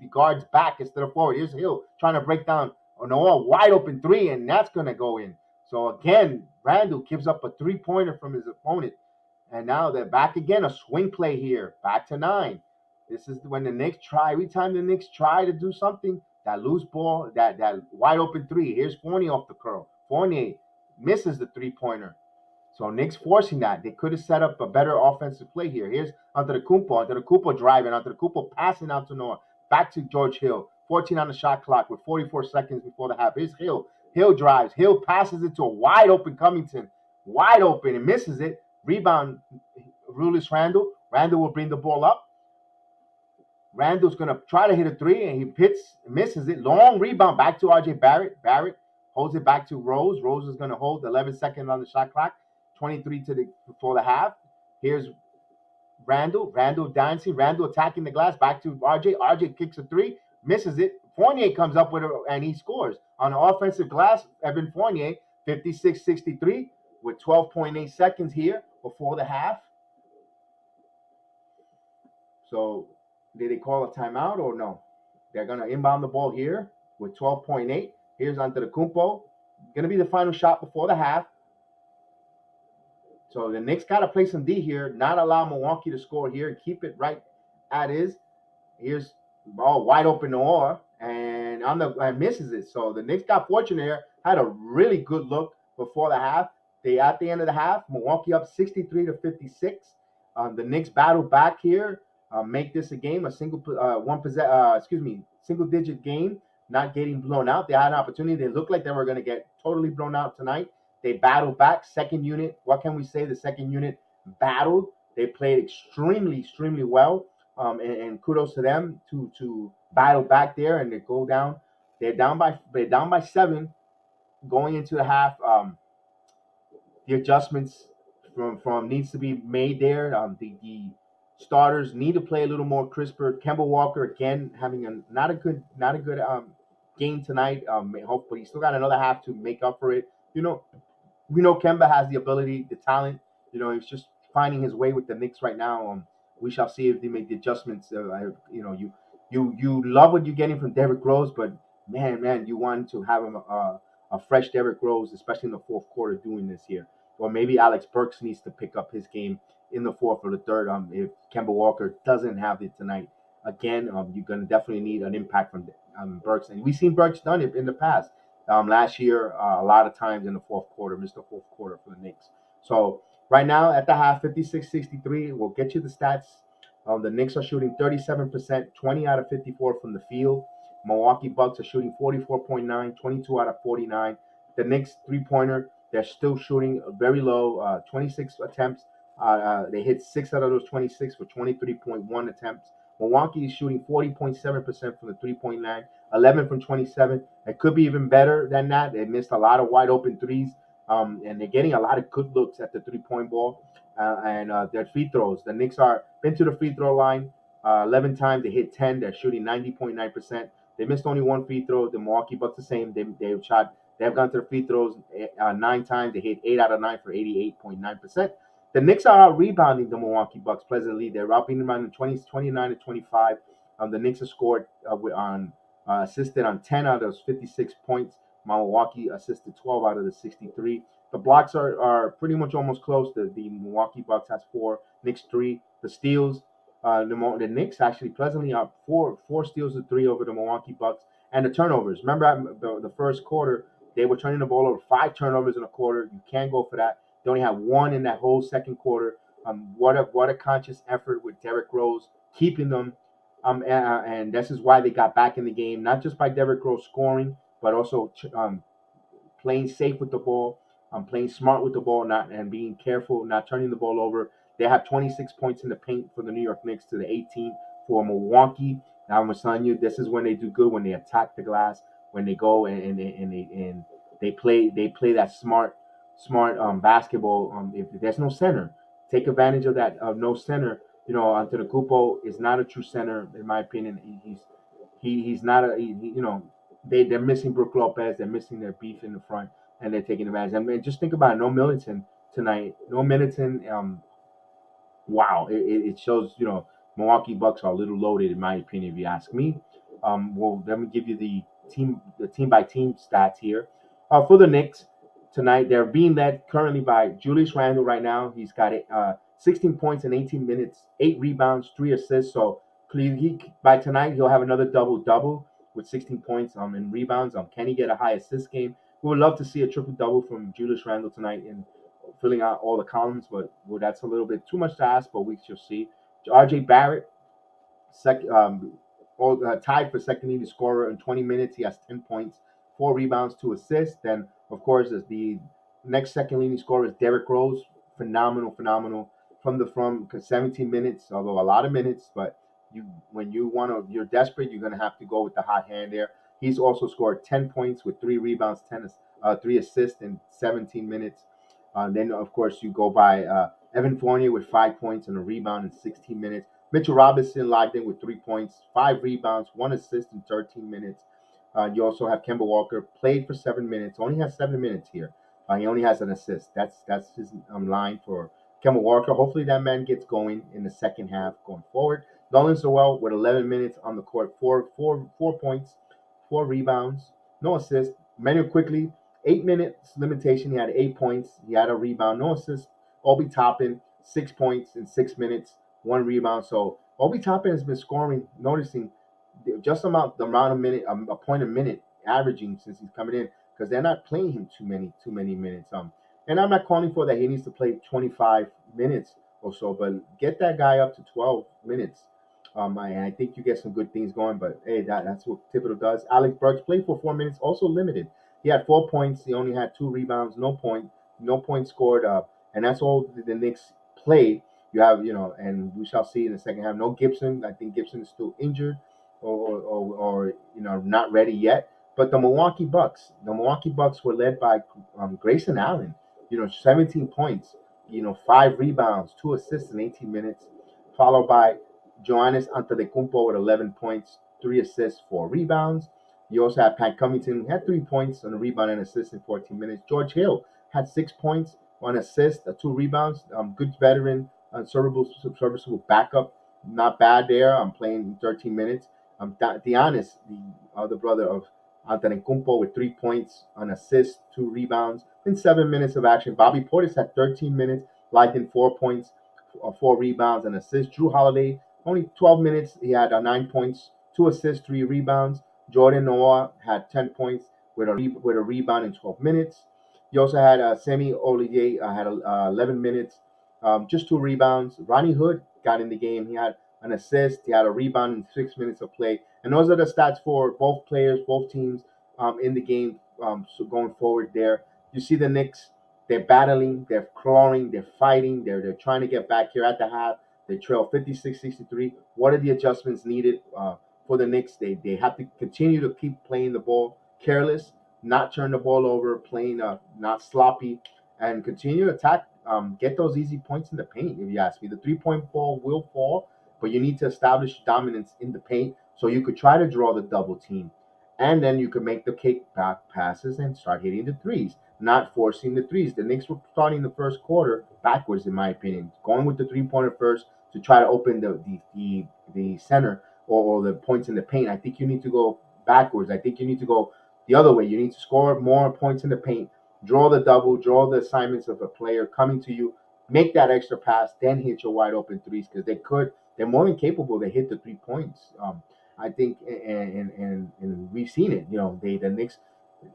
guards back instead of forward. Here's Hill trying to break down Noah, wide open 3, and that's going to go in. So again, Randall gives up a 3-pointer from his opponent. And now they're back again. A swing play here. Back to 9. This is when the Knicks try. Every time the Knicks try to do something, that loose ball, that wide open 3. Here's Fournier off the curl. Fournier misses the 3-pointer. So Knicks forcing that. They could have set up a better offensive play here. Here's Antetokounmpo. Antetokounmpo driving. Antetokounmpo passing out to Noah. Back to George Hill. 14 on the shot clock with 44 seconds before the half. Here's Hill. Hill drives. Hill passes it to a wide open Covington. Wide open and misses it. Rebound, Julius Randle. Randle will bring the ball up. Randall's going to try to hit a three, and he misses it. Long rebound back to R.J. Barrett. Barrett holds it back to Rose. Rose is going to hold 11 seconds on the shot clock. 23 before the half. Here's Randall. Randall dancing. Randall attacking the glass. Back to R.J. R.J. kicks a three. Misses it. Fournier comes up with it, and he scores. On the offensive glass, Evan Fournier, 56-63 with 12.8 seconds here before the half. So did they call a timeout or no? They're going to inbound the ball here with 12.8. Here's Antetokounmpo. Going to be the final shot before the half. So the Knicks got to play some D here, not allow Milwaukee to score here and keep it right at is. Here's ball wide open to Orr, and misses it. So the Knicks got fortunate here, had a really good look before the half. At the end of the half, Milwaukee up 63-56. The Knicks battle back here. Make this a game, a single digit game, not getting blown out. They had an opportunity. They looked like they were going to get totally blown out tonight. They battled back. Second unit, what can we say? The second unit battled. They played extremely well. And kudos to them to battle back there and they go down. They're down by 7 going into the half. The adjustments from needs to be made there. The starters need to play a little more crisper. Kemba Walker again having not a good game tonight. Hopefully he still got another half to make up for it. We know Kemba has the ability, the talent. He's just finding his way with the Knicks right now. We shall see if they make the adjustments. You love what you're getting from Derrick Rose, but man, you want to have him a fresh Derrick Rose, especially in the fourth quarter, doing this here. Or maybe Alex Burks needs to pick up his game in the fourth or the third. If Kemba Walker doesn't have it tonight, again, you're going to definitely need an impact from Burks. And we've seen Burks done it in the past. Last year, a lot of times in the fourth quarter, missed the fourth quarter for the Knicks. So right now at the half, 56-63, we'll get you the stats. The Knicks are shooting 37%, 20 out of 54 from the field. Milwaukee Bucks are shooting 44.9, 22 out of 49. The Knicks three-pointer, they're still shooting very low, 26 attempts. They hit 6 out of those 26 for 23.1 attempts. Milwaukee is shooting 40.7% from the three-point line, 11 from 27. It could be even better than that. They missed a lot of wide open threes, and they're getting a lot of good looks at the three-point ball and their free throws. The Knicks are been to the free throw line 11 times. They hit 10. They're shooting 90.9%. They missed only one free throw. The Milwaukee Bucks the same. They've gone to the free throws 9 times. They hit 8 out of 9 for 88.9%. The Knicks are out rebounding the Milwaukee Bucks pleasantly. They're out rebounding 29-25. The Knicks have scored assisted on 10 out of those 56 points. Milwaukee assisted 12 out of the 63. The blocks are pretty much almost close. The Milwaukee Bucks has 4, Knicks 3. The steals, the Knicks actually pleasantly are 4 steals to 3 over the Milwaukee Bucks. And the turnovers. Remember the first quarter, they were turning the ball over, 5 turnovers in a quarter. You can't go for that. They only have 1 in that whole second quarter. What a conscious effort with Derrick Rose keeping them. And this is why they got back in the game, not just by Derrick Rose scoring, but also playing safe with the ball, playing smart with the ball, and being careful, not turning the ball over. They have 26 points in the paint for the New York Knicks to the 18 for Milwaukee. Now I'm telling you, this is when they do good, when they attack the glass, when they go and they play that smart basketball. If there's no center, take advantage of that. No center. Antetokounmpo is not a true center, in my opinion. He's not they're missing Brook Lopez. They're missing their beef in the front, and they're taking advantage. And just think about it. No Middleton tonight. No Middleton. Wow. It shows, Milwaukee Bucks are a little loaded, in my opinion, if you ask me. Well, let me give you the team by team stats here. For the Knicks tonight, they're being led currently by Julius Randle right now. He's got 16 points in 18 minutes, 8 rebounds, 3 assists. So by tonight, he'll have another double-double with 16 points and rebounds. Can he get a high assist game? We would love to see a triple-double from Julius Randle tonight and filling out all the columns, but that's a little bit too much to ask, but we shall see. R.J. Barrett, tied for second leading scorer in 20 minutes. He has 10 points, 4 rebounds, 2 assists. Then, of course, as the next second leading scorer is Derrick Rose. Phenomenal from 17 minutes, although a lot of minutes. But when you're desperate, you're gonna have to go with the hot hand there. He's also scored 10 points with 3 rebounds, 3 assists in 17 minutes. Then, of course, you go by Evan Fournier with 5 points and a rebound in 16 minutes. Mitchell Robinson logged in with 3 points, 5 rebounds, 1 assist in 13 minutes. You also have Kemba Walker, played for 7 minutes, only has 7 minutes here. He only has an assist. That's his line for Kemba Walker. Hopefully that man gets going in the second half going forward. Nolan Sewell with 11 minutes on the court, 4 points, 4 rebounds, no assist. Manuel Quickly, 8 minutes limitation. He had 8 points. He had a rebound, no assist. Obi Toppin, 6 points in 6 minutes, 1 rebound. So Obi Toppin has been scoring, noticing just the amount of minute, a point a minute averaging since he's coming in, because they're not playing him too many minutes. And I'm not calling for that he needs to play 25 minutes or so, but get that guy up to 12 minutes. I think you get some good things going, but hey, that's what Thibodeau does. Alex Burks played for 4 minutes, also limited. He had 4 points. He only had 2 rebounds, no points scored. And that's all the Knicks played. You have, and we shall see in the second half. No Gibson. I think Gibson is still injured, or not ready yet. But the Milwaukee Bucks were led by Grayson Allen. 17 points. 5 rebounds, 2 assists in 18 minutes, followed by Johannes Antetokounmpo with 11 points, 3 assists, 4 rebounds. You also had Pat Covington, who had 3 points on a rebound and assist in 14 minutes. George Hill had 6 points, 1 assist, 2 rebounds. Good veteran, serviceable backup. Not bad there. I'm playing 13 minutes. Giannis, the other brother of Antetokounmpo, with 3 points, an assist, 2 rebounds in 7 minutes of action. Bobby Portis had 13 minutes, logged in 4 points, 4 rebounds, and assists. Drew Holiday, only 12 minutes. He had 9 points, 2 assists, 3 rebounds. Jordan Noah had 10 points with a rebound in 12 minutes. You also had Semi Olivier had 11 minutes, just 2 rebounds. Ronnie Hood got in the game. He had an assist. He had a rebound in 6 minutes of play. And those are the stats for both players, both teams in the game. So going forward there, you see the Knicks. They're battling. They're clawing. They're fighting. They're trying to get back here at the half. They trail 56-63. What are the adjustments needed for the Knicks? They have to continue to keep playing the ball careless, not turn the ball over, playing not sloppy, and continue to attack. Get those easy points in the paint. If you ask me, the 3-point ball will fall, but you need to establish dominance in the paint so you could try to draw the double team, and then you could make the kick back passes and start hitting the threes, not forcing the threes. The Knicks were starting the first quarter backwards, in my opinion, going with the 3-pointer first to try to open the center, or the points in the paint. I think you need to go backwards. I think you need to go the other way. You need to score more points in the paint, draw the double, draw the assignments of a player coming to you, make that extra pass, then hit your wide open threes, because they're more than capable to hit the 3 points. I think, and we've seen it. The Knicks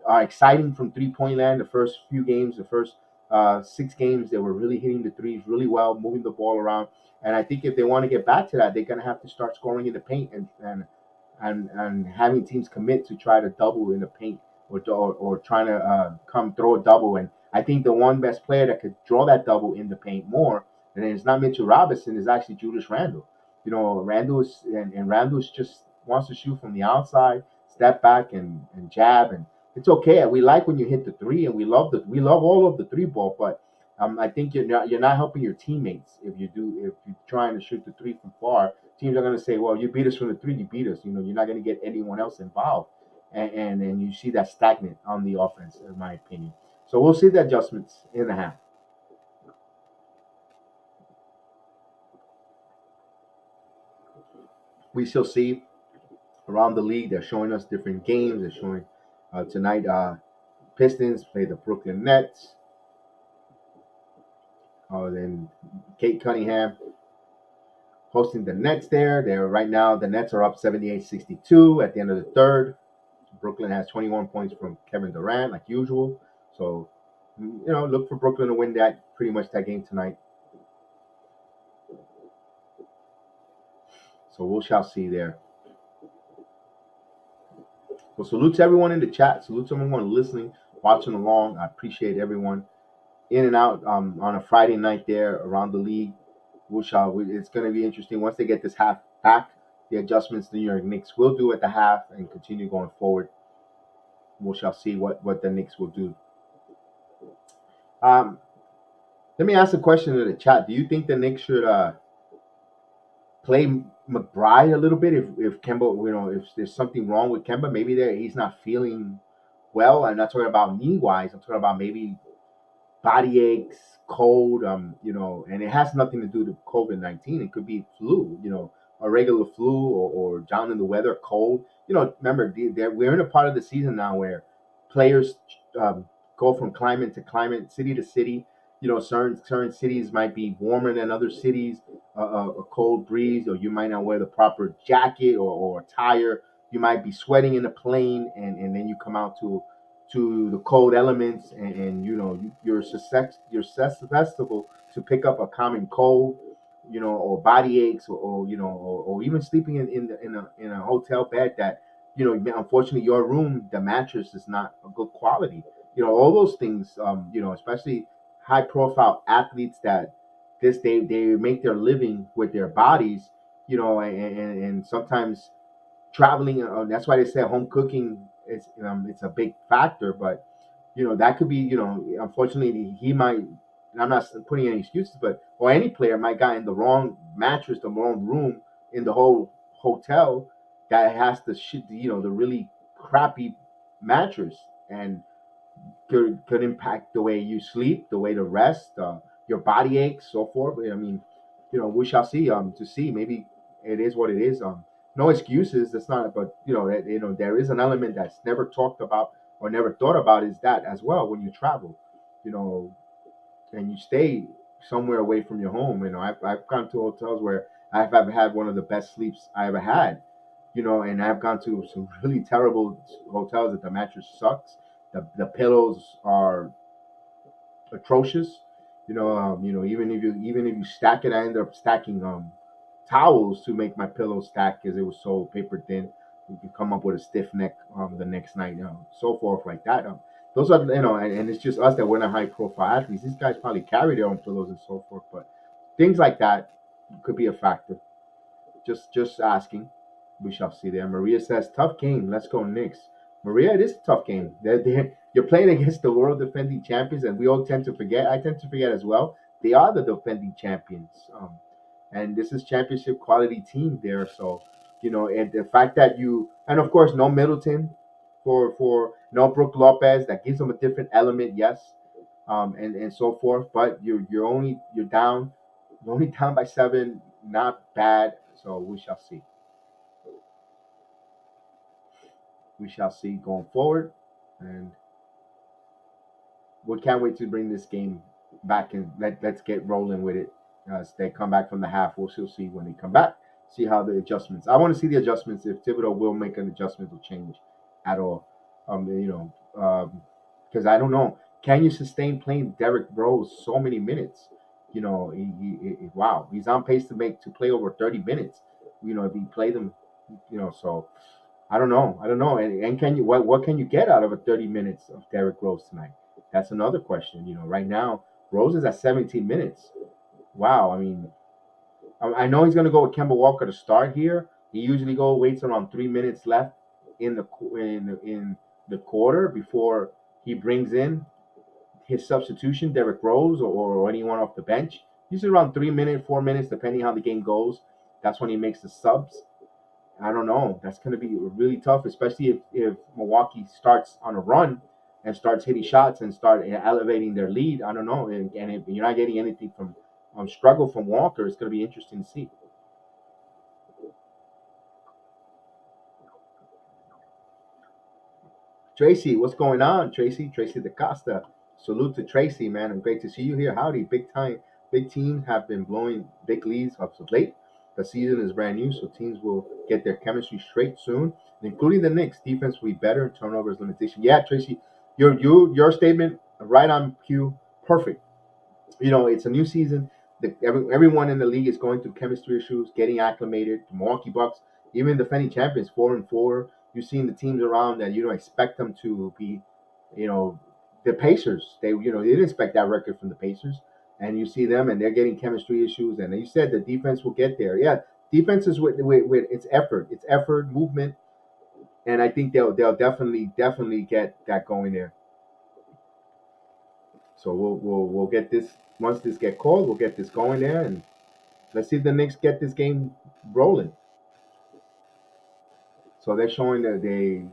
are exciting from 3-point land. The first few games, the first 6 games, they were really hitting the threes really well, moving the ball around. And I think if they want to get back to that, they're gonna have to start scoring in the paint, and having teams commit to try to double in the paint, or trying to come throw a double. And I think the one best player that could draw that double in the paint more, and it's not Mitchell Robinson, is actually Julius Randle. Randle just wants to shoot from the outside, step back and jab, and it's okay. We like when you hit the three, and we love all of the three ball, but I think you're not helping your teammates if you're trying to shoot the three from far. Teams are going to say, "Well, you beat us from the three. You beat us." You're not going to get anyone else involved, and you see that stagnant on the offense, in my opinion. So we'll see the adjustments in the half. We shall see around the league. They're showing us different games. They're showing tonight. Pistons play the Brooklyn Nets. Then Kate Cunningham hosting the Nets there. They're right now, the Nets are up 78-62 at the end of the third. Brooklyn has 21 points from Kevin Durant, like usual. So, look for Brooklyn to win pretty much that game tonight. So we shall see there. Well, salute to everyone in the chat. Salute to everyone listening, watching along. I appreciate everyone in and out on a Friday night there around the league. It's going to be interesting once they get this half back. The adjustments the New York Knicks will do at the half and continue going forward. We shall see what the Knicks will do. Um, Let me ask a question to the chat. Do you think the Knicks should play McBride a little bit if Kemba, if there's something wrong with Kemba, maybe he's not feeling well. I'm not talking about knee wise. I'm talking about maybe body aches, cold, and it has nothing to do with COVID-19. It could be flu, a regular flu or down in the weather, cold. Remember, we're in a part of the season now where players um, go from climate to climate, city to city. Certain cities might be warmer than other cities, a cold breeze, or you might not wear the proper jacket or attire. You might be sweating in a plane, and then you come out to the cold elements, and you're susceptible to pick up a common cold, or body aches, or even sleeping in a hotel bed that, unfortunately your room, the mattress is not a good quality. All those things, especially high profile athletes that they make their living with their bodies, and sometimes traveling. That's why they say home cooking is, it's a big factor. But that could be, unfortunately he might. And I'm not putting any excuses, but or any player might got in the wrong mattress, the wrong room in the whole hotel that has the shit, the really crappy mattress, and could impact the way you sleep, the way to rest, your body aches, so forth. I mean, we shall see. To see, maybe it is what it is. No excuses. That's not. But there is an element that's never talked about or never thought about. Is that as well when you travel, you know, and you stay somewhere away from your home. I've gone to hotels where I've had one of the best sleeps I ever had. And I've gone to some really terrible hotels that the mattress sucks. The pillows are atrocious. Even if you stack it, I ended up stacking towels to make my pillow stack because it was so paper thin. You could come up with a stiff neck the next night, so forth like that. Those are, and it's just us that we're not high profile athletes. These guys probably carry their own pillows and so forth, but things like that could be a factor. Just asking. We shall see there. Maria says, tough game. Let's go Knicks. Maria, it is a tough game. You're playing against the world defending champions, and we all tend to forget. I tend to forget as well. They are the defending champions. And this is championship quality team there. So, and the fact that and of course, no Middleton for no Brook Lopez, that gives them a different element, yes, and so forth. But you're down. You're only down by 7. Not bad. So we shall see. We shall see going forward, and we can't wait to bring this game back and let's get rolling with it. As they come back from the half, we'll still see when they come back. See how the adjustments. I want to see the adjustments if Thibodeau will make an adjustment or change at all. Because I don't know, can you sustain playing Derrick Rose so many minutes? Wow, he's on pace to play over 30 minutes. If he played them, so I don't know. And can you what can you get out of a 30 minutes of Derrick Rose tonight? That's another question. Right now Rose is at 17 minutes. Wow. I mean, I know he's gonna go with Kemba Walker to start here. He usually waits around 3 minutes left in the quarter before he brings in his substitution, Derrick Rose or anyone off the bench. Usually around 3 minutes, 4 minutes, depending how the game goes. That's when he makes the subs. I don't know. That's going to be really tough, especially if Milwaukee starts on a run and starts hitting shots and start elevating their lead. I don't know. And if you're not getting anything from struggle from Walker, it's going to be interesting to see. Tracy, what's going on? Tracy DaCosta. Salute to Tracy, man. And great to see you here. Howdy. Big time. Big teams have been blowing big leads up of late. The season is brand new, so teams will get their chemistry straight soon, including the Knicks. Defense will be better. Turnovers limitation. Yeah, Tracy, your statement right on cue. Perfect. It's a new season. Everyone in the league is going through chemistry issues, getting acclimated. The Milwaukee Bucks, even defending champions, 4-4. you've seen the teams around that you don't expect them to be, you know, the Pacers. They didn't expect that record from the Pacers, and you see them, and they're getting chemistry issues. And you said the defense will get there. Yeah, defense is with it's effort, movement, and I think they'll definitely get that going there. So we'll get this once this get called. We'll get this going there, and let's see if the Knicks get this game rolling. So they're showing that they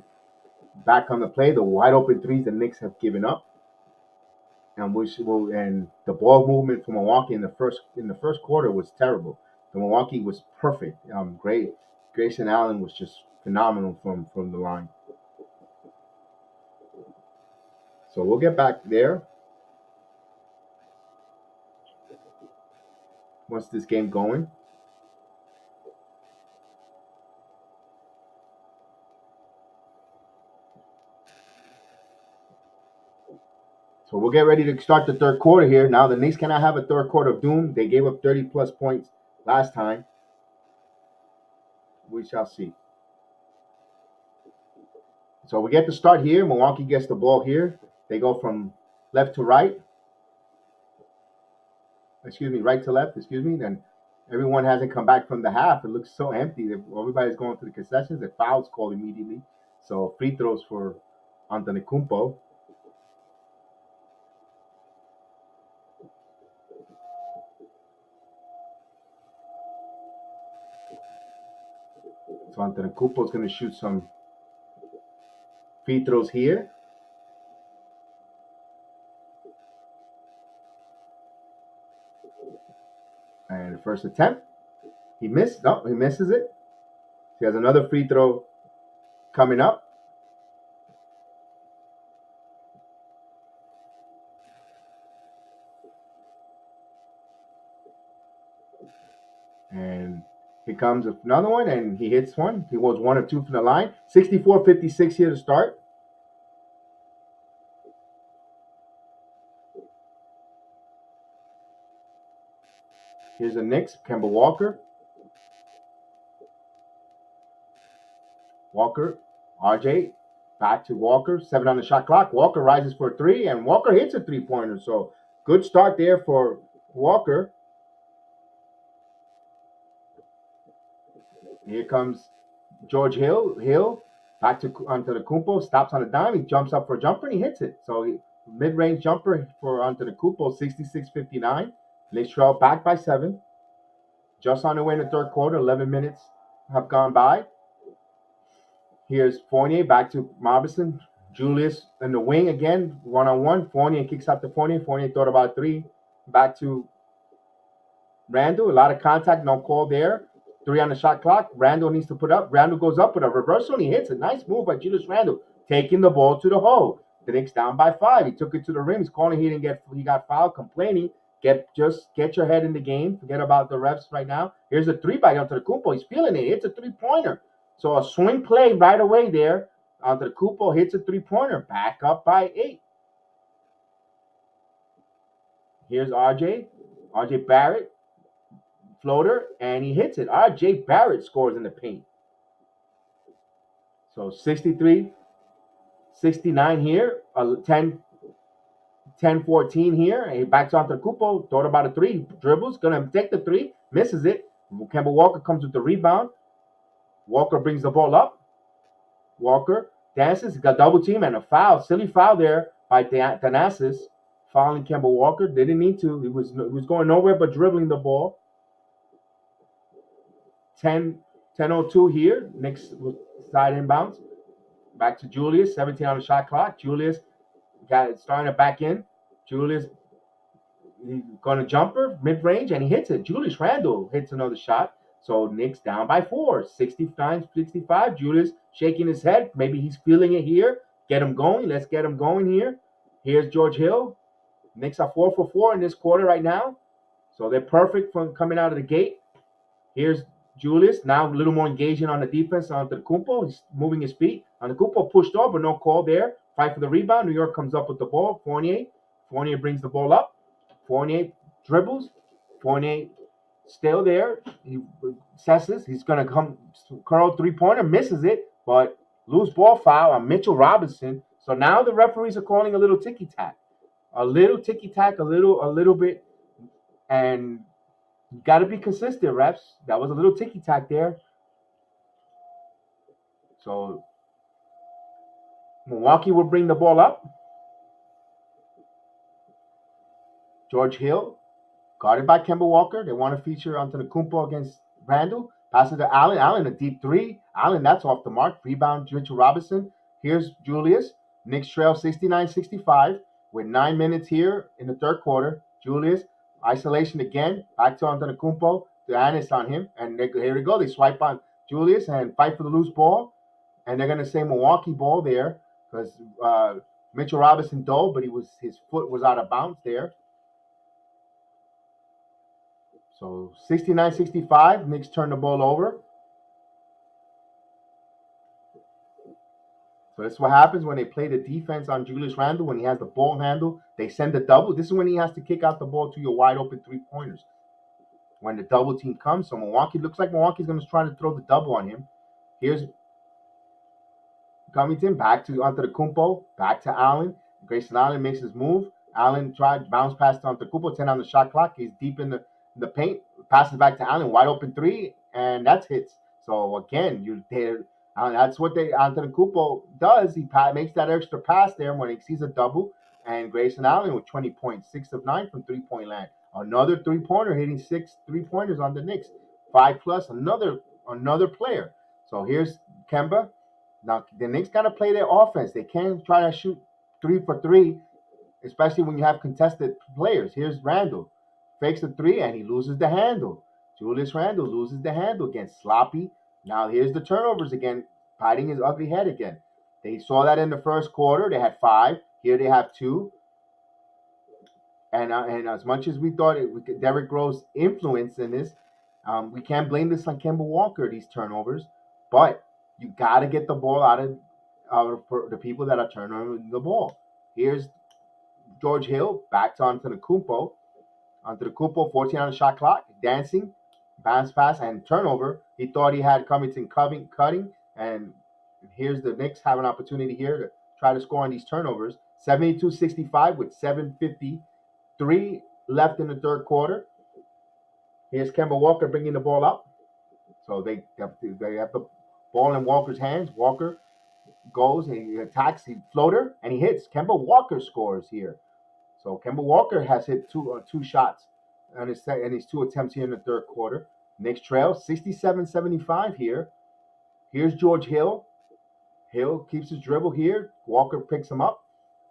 back on the play. The wide open threes the Knicks have given up, and and the ball movement for Milwaukee in the first quarter was terrible. The Milwaukee was perfect. Great. Grayson Allen was just phenomenal from the line. So we'll get back there once this game going. So we'll get ready to start the third quarter here. Now the Knicks cannot have a third quarter of doom. They gave up 30 plus points last time. We shall see. So we get to start here. Milwaukee gets the ball here. They go from left to right. Right to left. Then everyone hasn't come back from the half. It looks so empty. Everybody's going to the concessions. The foul's called immediately. So free throws for Antetokounmpo. So Antetokounmpo is going to shoot some free throws here. And the first attempt, he missed. No, he misses it. He has another free throw coming up. And here comes another one, and he hits one. He was 1 of 2 from the line. 64-56 here to start. Here's the Knicks, Kemba Walker. RJ, back to Walker. 7 on the shot clock. Walker rises for a 3, and Walker hits a 3-pointer. So good start there for Walker. Here comes George Hill, back to Antetokounmpo, stops on a dime. He jumps up for a jumper, and he hits it. So mid-range jumper for Antetokounmpo, 66-59. Knicks trail back by 7. Just on the way in the third quarter. 11 minutes have gone by. Here's Fournier back to Robinson. Julius in the wing again, one-on-one. Fournier kicks out to Fournier. Fournier thought about 3. Back to Randall. A lot of contact, no call there. 3 on the shot clock. Randall needs to put up. Randall goes up with a reversal, and he hits a nice move by Julius Randall, taking the ball to the hole. The Knicks down by 5. He took it to the rim. He's calling he got fouled, complaining. Get your head in the game. Forget about the refs right now. Here's a 3 by Antetokounmpo. He's feeling it. It's a 3-pointer. So a swing play right away there. Antetokounmpo hits a 3-pointer. Back up by 8. Here's RJ Barrett. Floater, and he hits it. RJ Barrett scores in the paint. So 63-69 here. 10-14 here. And he backs on to Antetokounmpo. Thought about a 3. Dribbles. Going to take the 3. Misses it. Kemba Walker comes with the rebound. Walker brings the ball up. Walker dances. He got double team and a foul. Silly foul there by Thanasis. Fouling Kemba Walker. They didn't need to. He was going nowhere but dribbling the ball. 10:02 here. Knicks side inbounds. Back to Julius. 17 on the shot clock. Julius starting to back in. Julius going to jumper mid-range, and he hits it. Julius Randle hits another shot. So Knicks down by 4. 69-65. Julius shaking his head. Maybe he's feeling it here. Get him going. Let's get him going here. Here's George Hill. Knicks are 4 for 4 in this quarter right now. So they're perfect from coming out of the gate. Here's Julius, now a little more engaging on the defense on Antetokounmpo. He's moving his feet. Antetokounmpo pushed off, but no call there. Fight for the rebound. New York comes up with the ball. Fournier brings the ball up. Fournier dribbles. Fournier still there. He assesses. He's going to come curl 3-pointer. Misses it, but Loose ball foul on Mitchell Robinson. So now the referees are calling a little ticky-tack. A little bit. And you got to be consistent, refs. That was a little ticky-tack there. So Milwaukee will bring the ball up. George Hill, guarded by Kemba Walker. They want to feature onto the Kumpo against Randall. Passes to Allen. Allen, a deep three. Allen, that's off the mark. Rebound, Mitchell Robinson. Here's Julius. Knicks trail 69-65 with 9 minutes here in the third quarter. Julius, isolation again. Back to onto the Kumpo. Giannis on him. And here we go. They swipe on Julius and fight for the loose ball. And they're going to say Milwaukee ball there because Mitchell Robinson dove, but his foot was out of bounds there. So 69-65, Knicks turn the ball over. So that's what happens when they play the defense on Julius Randle. When he has the ball handle, they send the double. This is when he has to kick out the ball to your wide open three-pointers. When the double team comes, so looks like Milwaukee's going to try to throw the double on him. Here's Covington back to onto the Kumpo, back to Allen. Grayson Allen makes his move. Allen tried bounce pass onto Kumpo, 10 on the shot clock. He's deep in the paint, passes back to Allen, wide open three, and that's hits. So again, that's what Antetokounmpo does. He makes that extra pass there when he sees a double, and Grayson Allen with 20 points, 6 of 9 from three-point land. Another three-pointer, hitting 6 3-pointers on the Knicks, 5+. Another player. So here's Kemba. Now the Knicks got to play their offense. They can't try to shoot 3 for 3, especially when you have contested players. Here's Randle. Fakes the three, and he loses the handle. Julius Randle loses the handle again. Sloppy. Now here's the turnovers again, hiding his ugly head again. They saw that in the first quarter. They had 5. Here they have 2. And as much as we thought Derrick Rose's influence in this, we can't blame this on Kemba Walker, these turnovers. But you got to get the ball out of the people that are turning the ball. Here's George Hill, back to Antetokounmpo. Antetokounmpo, 14 on the shot clock, dancing, bounce pass, and turnover. He thought he had Covington cutting, and here's the Knicks have an opportunity here to try to score on these turnovers. 72-65 with 7:53 left in the third quarter. Here's Kemba Walker bringing the ball up. So they have the ball in Walker's hands. Walker goes, he attacks, he floater, and he hits. Kemba Walker scores here. So Kemba Walker has hit two shots on his 2 attempts here in the third quarter. Knicks trail 67-75 here. Here's George Hill. Hill keeps his dribble here. Walker picks him up,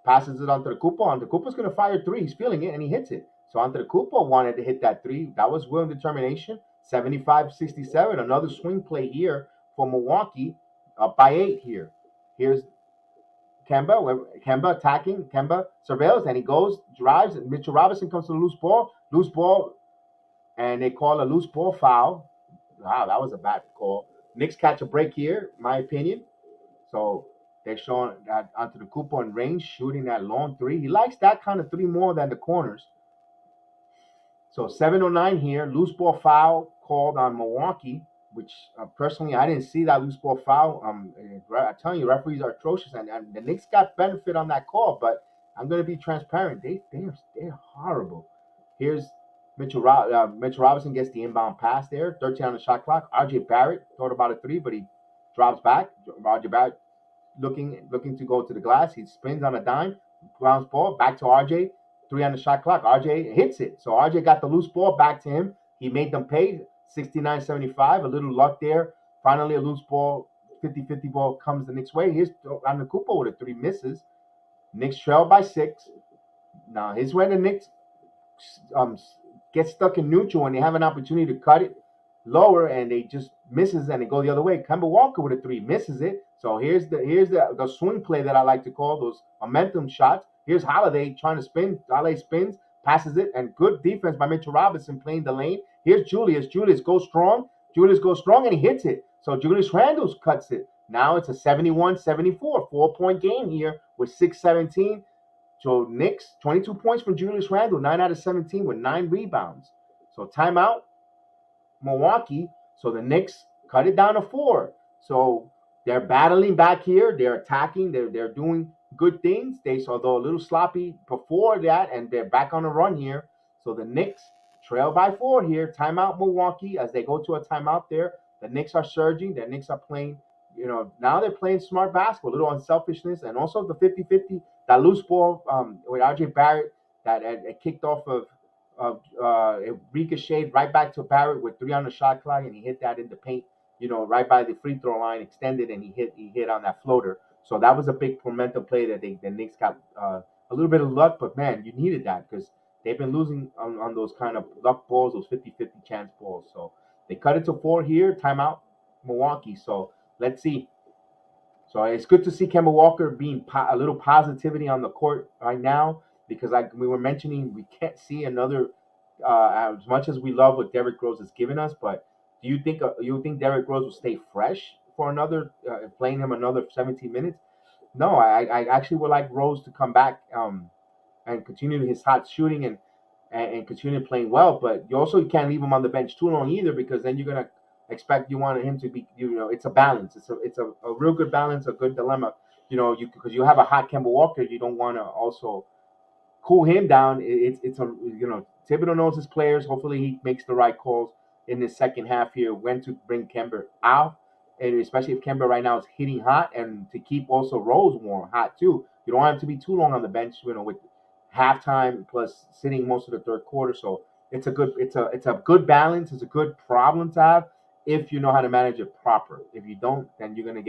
passes it onto the Antetokounmpo. Antetokounmpo's going to fire 3. He's feeling it, and he hits it. So Antetokounmpo wanted to hit that 3. That was will and determination. 75-67. Another swing play here for Milwaukee, up by 8 here. Here's Kemba attacking. Kemba surveils, and he goes, drives, and Mitchell Robinson comes to the loose ball, and they call a loose ball foul. Wow, that was a bad call. Knicks catch a break here, in my opinion. So they're showing that Antetokounmpo in range, shooting that long 3. He likes that kind of 3 more than the corners. So 7:09 here, loose ball foul called on Milwaukee, which personally I didn't see that loose ball foul. I'm telling you, referees are atrocious, and the Knicks got benefit on that call. But I'm going to be transparent; they're horrible. Here's Mitchell Robinson gets the inbound pass there, 13 on the shot clock. R.J. Barrett thought about a 3, but he drops back. R.J. Barrett looking to go to the glass. He spins on a dime, grounds ball back to R.J. 3 on the shot clock. R.J. hits it, so R.J. got the loose ball back to him. He made them pay. 69-75, a little luck there. Finally, a loose ball, 50-50 ball comes the Knicks' way. Here's Antetokounmpo with a 3, misses. Knicks trail by 6. Now, here's when the Knicks get stuck in neutral and they have an opportunity to cut it lower, and they just misses and they go the other way. Kemba Walker with a 3, misses it. So here's the swing play that I like to call those momentum shots. Here's Holiday trying to spin. Holiday spins, passes it, and good defense by Mitchell Robinson playing the lane. Here's Julius. Julius goes strong. And he hits it. So Julius Randle cuts it. Now it's a 71-74, 4-point game here with 6:17. So Knicks, 22 points from Julius Randle, 9 out of 17 with 9 rebounds. So timeout, Milwaukee. So the Knicks cut it down to 4. So they're battling back here. They're attacking. They're doing good things. Although a little sloppy before that, and they're back on a run here. So the Knicks trail by 4 here. Timeout Milwaukee as they go to a timeout there. The Knicks are surging. The Knicks are playing. Now they're playing smart basketball, a little unselfishness, and also the 50-50, that loose ball with RJ Barrett that it kicked off it ricocheted right back to Barrett with 3 on the shot clock, and he hit that in the paint, right by the free throw line, extended, and he hit on that floater. So that was a big momentum play that the Knicks got a little bit of luck, but man, you needed that because they've been losing on those kind of luck balls, those 50-50 chance balls. So they cut it to 4 here, timeout Milwaukee. So let's see. So it's good to see Kemba Walker being a little positivity on the court right now because like we were mentioning, we can't see another as much as we love what Derrick Rose has given us. But do you think Derrick Rose will stay fresh for another playing him another 17 minutes? No, I actually would like Rose to come back and continue his hot shooting and continue playing well. But you also can't leave him on the bench too long either because then you're gonna you want him to be. It's a balance. It's a real good balance, a good dilemma. Because you have a hot Kemba Walker, you don't want to also cool him down. It's a Thibodeau knows his players. Hopefully he makes the right calls in this second half here when to bring Kemba out, and especially if Kemba right now is hitting hot, and to keep also Rose warm hot too. You don't want him to be too long on the bench, with halftime plus sitting most of the third quarter. So it's a good balance. It's a good problem to have if you know how to manage it proper. If you don't, then you're gonna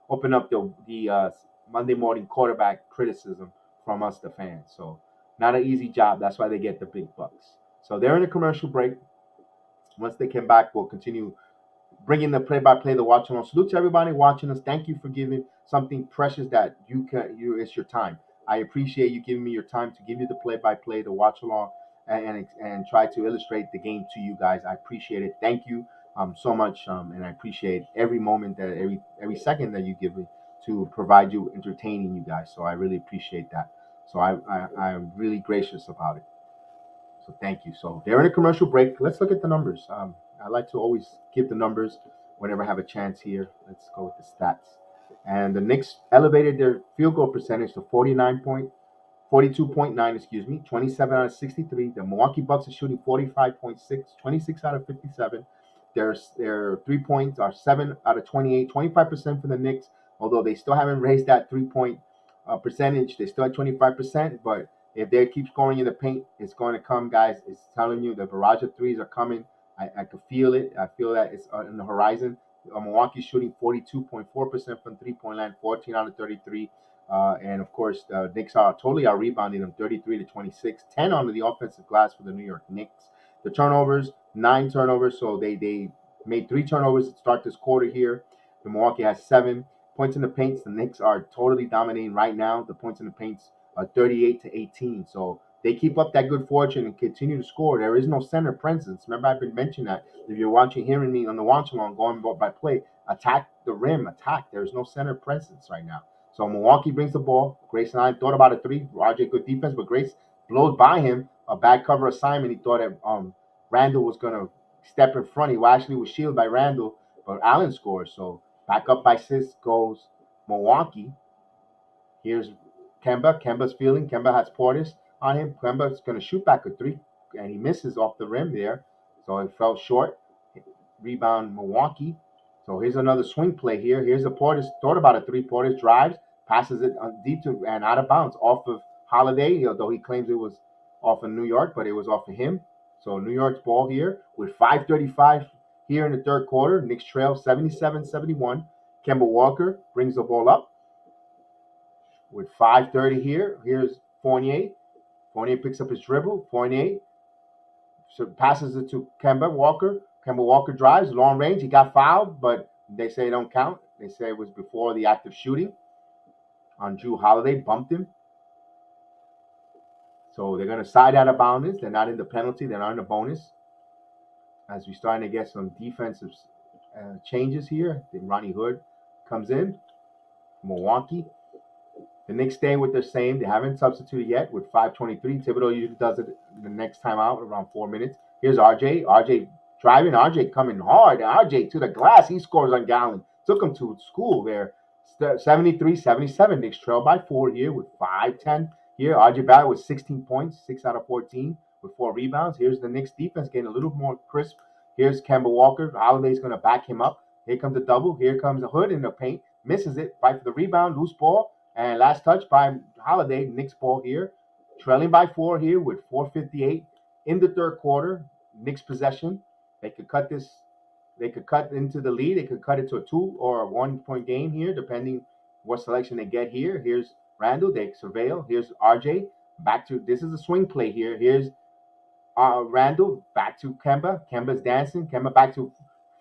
open up the Monday morning quarterback criticism from us, the fans. So not an easy job. That's why they get the big bucks. So they're in a commercial break. Once they come back, we'll continue bringing the play-by-play, the watch-along. Salute to everybody watching us. Thank you for giving something precious that it's your time. I appreciate you giving me your time to give you the play-by-play, the watch-along, and try to illustrate the game to you guys. I appreciate it. Thank you so much, and I appreciate every moment every second that you give me to provide you entertaining you guys. So I really appreciate that. So I'm really gracious about it. So thank you. So they're in a commercial break. Let's look at the numbers. I like to always give the numbers whenever I have a chance here. Let's go with the stats. And the Knicks elevated their field goal percentage to 42.9, 27 out of 63. The Milwaukee Bucks are shooting 45.6, 26 out of 57. Their 3 points are 7 out of 28, 25% for the Knicks, although they still haven't raised that 3-point percentage. They're still at 25%, but if they keep scoring in the paint, it's going to come, guys. It's telling you the barrage of threes are coming. I can feel it. I feel that it's on the horizon. Milwaukee's shooting 42.4% from three-point line, 14 out of 33. And of course, the Knicks are totally out rebounding them 33 to 26, 10 on the offensive glass for the New York Knicks. The turnovers, 9 turnovers. So they made 3 turnovers to start this quarter here. The Milwaukee has 7 points in the paints. The Knicks are totally dominating right now. The points in the paints are 38 to 18. So they keep up that good fortune and continue to score. There is no center presence. Remember, I've been mentioning that. If you're hearing me on the watch along, going by play, attack the rim, attack. There's no center presence right now. So Milwaukee brings the ball. Grace and I thought about a 3. Roger, good defense, but Grace blows by him. A bad cover assignment. He thought that Randall was going to step in front. He actually was shielded by Randall, but Allen scores. So back up by 6 goes Milwaukee. Here's Kemba. Kemba's feeling. Kemba has Portis on him. Kemba's going to shoot back a 3, and he misses off the rim there. So it fell short. Rebound Milwaukee. So here's another swing play here. Here's a Portis. Thought about a 3. Portis drives, passes it deep to and out of bounds off of Holiday, although he claims it was off of New York, but it was off of him. So New York's ball here with 5:35 here in the third quarter. Knicks trail 77-71. Kemba Walker brings the ball up with 5:30 here. Here's Fournier. Fournier picks up his dribble. Fournier passes it to Kemba Walker. Kemba Walker drives, long range. He got fouled, but they say it don't count. They say it was before the act of shooting on Drew Holiday, bumped him. So they're going to side out of bounds. They're not in the penalty. They're not in the bonus. As we're starting to get some defensive changes here. Then Ronnie Hood comes in. Milwaukee. The Knicks stay with the same. They haven't substituted yet with 5:23. Thibodeau usually does it the next time out, around 4 minutes. Here's RJ. RJ driving. RJ coming hard. RJ to the glass. He scores on Gallen. took them to school there. 73-77. Knicks trail by 4 here with 5:10 here. RJ Barrett with 16 points, 6 out of 14 with 4 rebounds. Here's the Knicks defense getting a little more crisp. Here's Kemba Walker. Holiday's going to back him up. Here comes the double. Here comes the Hood in the paint. Misses it. Fight for the rebound. Loose ball. And last touch by Holiday. Knicks ball here. Trailing by 4 here with 4:58 in the third quarter. Knicks possession. They could cut this. They could cut into the lead. They could cut it to a 2 or a 1 point game here, depending what selection they get here. Here's Randall. They surveil. Here's RJ. Back to, this is a swing play here. Here's Randall. Back to Kemba. Kemba's dancing. Kemba back to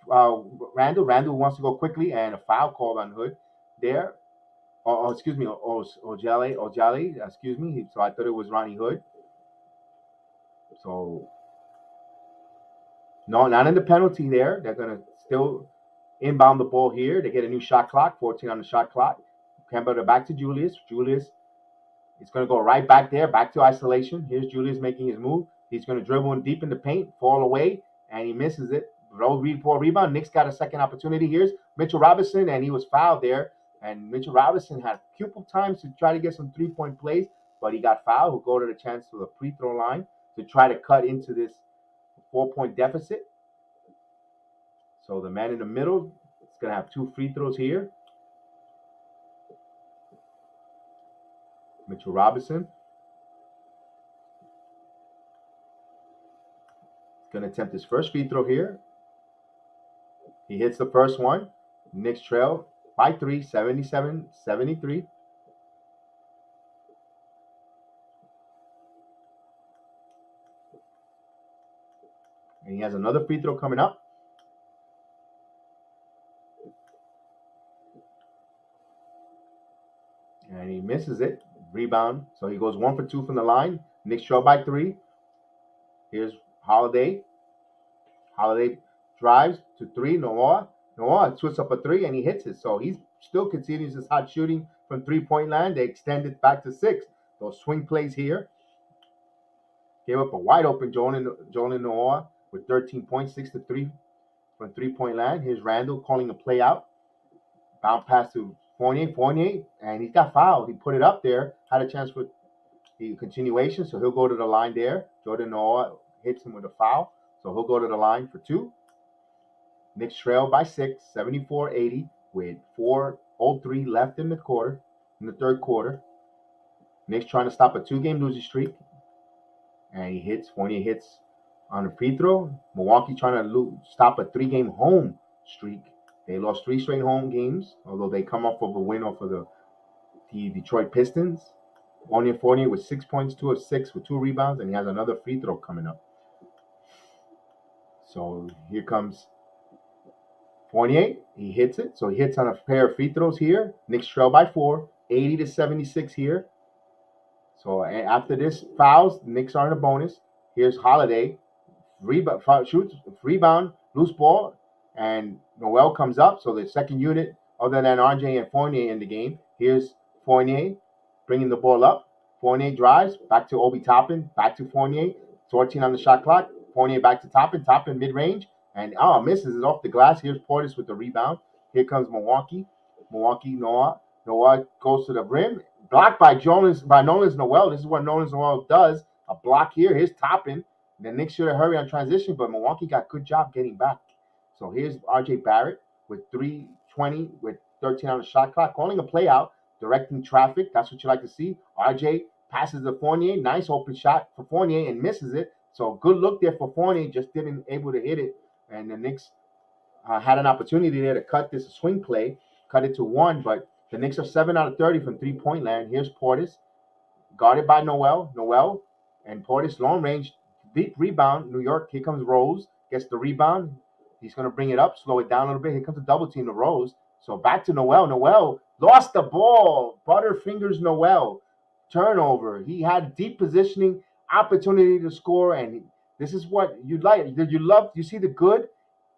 Randall. Randall wants to go quickly, and a foul called on Hood there. Excuse me, Ojale, excuse me. So I thought it was Ronnie Hood. So, no, not in the penalty there. They're going to still inbound the ball here. They get a new shot clock, 14 on the shot clock. Kemba back to Julius. Julius is going to go right back there, back to isolation. Here's Julius making his move. He's going to dribble in deep in the paint, fall away, and he misses it. Roll for rebound. Knicks got a second opportunity. Here's Mitchell Robinson, and he was fouled there. And Mitchell Robinson had pupil times to try to get some three-point plays, but he got fouled. He'll go to the chance to the free throw line to try to cut into this 4-point deficit. So the man in the middle is going to have 2 free throws here. Mitchell Robinson is going to attempt his first free throw here. He hits the first one. Knicks trail by 3, 77-73. And he has another free throw coming up. And he misses it. Rebound. So he goes 1 for 2 from the line. Knicks trail by 3. Here's Holiday. Holiday drives to 3. Noah twists up a 3 and he hits it. So he still continues his hot shooting from 3-point land. They extend it back to 6. Those swing plays here. Gave up a wide open Jolin Noah with 13 points, 6 to 3 from 3-point land. Here's Randall calling a play out. Bounce pass to Fournier, and he's got fouled. He put it up there, had a chance for the continuation, so he'll go to the line there. Jordan Noah hits him with a foul, so he'll go to the line for 2. Knicks trail by 6, 74-80, with 4:03 left in the third quarter. Knicks trying to stop a 2-game losing streak, and Fournier hits on a free throw. Milwaukee trying to stop a 3-game home streak. They lost 3 straight home games, although they come off of a win off of the Detroit Pistons. Fournier with 6 points, 2 of 6 with 2 rebounds, and he has another free throw coming up. So here comes Fournier. He hits it. So he hits on a pair of free throws here. Knicks trail by 4, 80-76 here. So after this fouls, the Knicks are in a bonus. Here's Holiday. Shoots, rebound, loose ball, and Noel comes up. So the second unit, other than RJ and Fournier in the game. Here's Fournier bringing the ball up. Fournier drives, back to Obi Toppin, back to Fournier. 14 on the shot clock. Fournier back to Toppin mid-range. And misses it off the glass. Here's Portis with the rebound. Here comes Milwaukee. Noah goes to the rim. Blocked by Nolan's Noel. This is what Nolan's Noel does. A block here. Here's Toppin. The Knicks should have hurried on transition, but Milwaukee got a good job getting back. So here's RJ Barrett with 3:20 with 13 on the shot clock. Calling a play out. Directing traffic. That's what you like to see. RJ passes to Fournier. Nice open shot for Fournier and misses it. So good look there for Fournier. Just didn't able to hit it. And the Knicks had an opportunity there to cut this swing play, cut it to 1, but the Knicks are 7 out of 30 from 3-point land. Here's Portis, guarded by Noel, and Portis long range, deep rebound. New York, here comes Rose, gets the rebound. He's going to bring it up, slow it down a little bit. Here comes a double team to Rose. So back to Noel. Noel lost the ball. Butterfingers Noel. Turnover. He had deep positioning, opportunity to score, and this is what you like. You see the good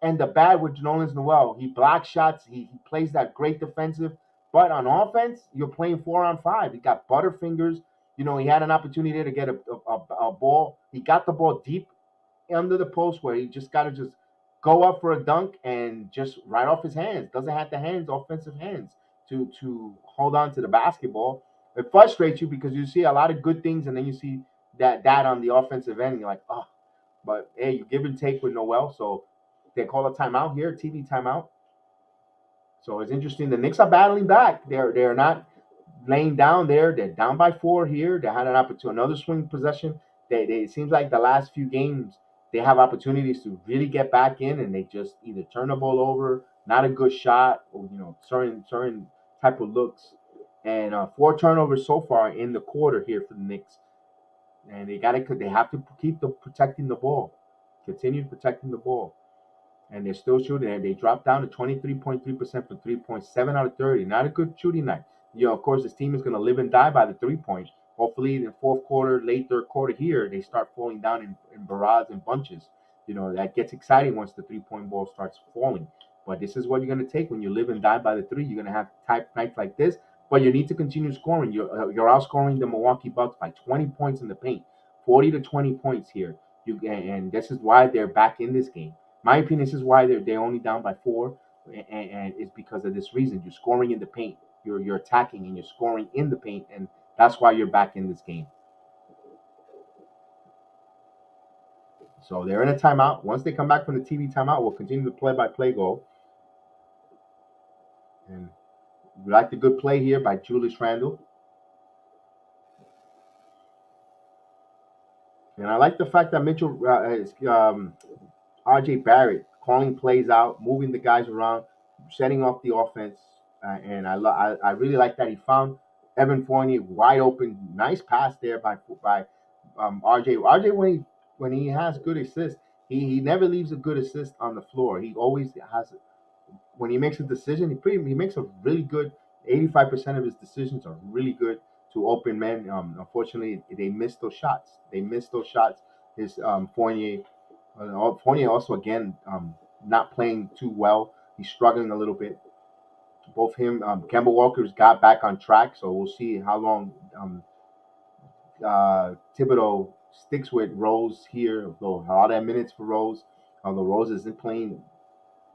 and the bad with Nolan's Noel. He blocks shots. He plays that great defensive. But on offense, you're playing 4-on-5. He got butterfingers. He had an opportunity to get a ball. He got the ball deep under the post where he just got to go up for a dunk and just right off his hands. Doesn't have the hands, offensive hands, to hold on to the basketball. It frustrates you because you see a lot of good things, and then you see that on the offensive end, and you're like, oh. But hey, you give and take with Noel, so they call a timeout here, TV timeout. So it's interesting. The Knicks are battling back. They're not laying down there. They're down by 4 here. They had an opportunity, another swing possession. It seems like the last few games they have opportunities to really get back in, and they just either turn the ball over, not a good shot, or certain type of looks. And 4 turnovers so far in the quarter here for the Knicks, and they have to keep protecting the ball, continue protecting the ball. And they're still shooting. And they dropped down to 23.3% for 3 points, 7 out of 30. Not a good shooting night. Of course, this team is going to live and die by the 3 point. Hopefully, in the fourth quarter, late third quarter here, they start falling down in barrages and bunches. That gets exciting once the 3 point ball starts falling. But this is what you're going to take when you live and die by the 3. You're going to have nights like this. But you need to continue scoring. You're outscoring the Milwaukee Bucks by 20 points in the paint, 40 to 20 points here. And this is why they're back in this game. My opinion, this is why they're only down by 4, and it's because of this reason. You're scoring in the paint. You're attacking and you're scoring in the paint, and that's why you're back in this game. So they're in a timeout. Once they come back from the TV timeout, we'll continue the play-by-play goal. And we like the good play here by Julius Randle. And I like the fact that Mitchell R.J. Barrett calling plays out, moving the guys around, setting off the offense, and I really like that he found Evan Fournier wide open. Nice pass there by R.J. R.J. when he has good assists, he never leaves a good assist on the floor. He always has. When he makes a decision, he makes a really good. 85% of his decisions are really good to open men. Unfortunately, they missed those shots. His Fournier. Fournier also again not playing too well. He's struggling a little bit. Both him, Kemba Walker's got back on track, so we'll see how long Thibodeau sticks with Rose here. Though a lot of minutes for Rose. Although Rose isn't playing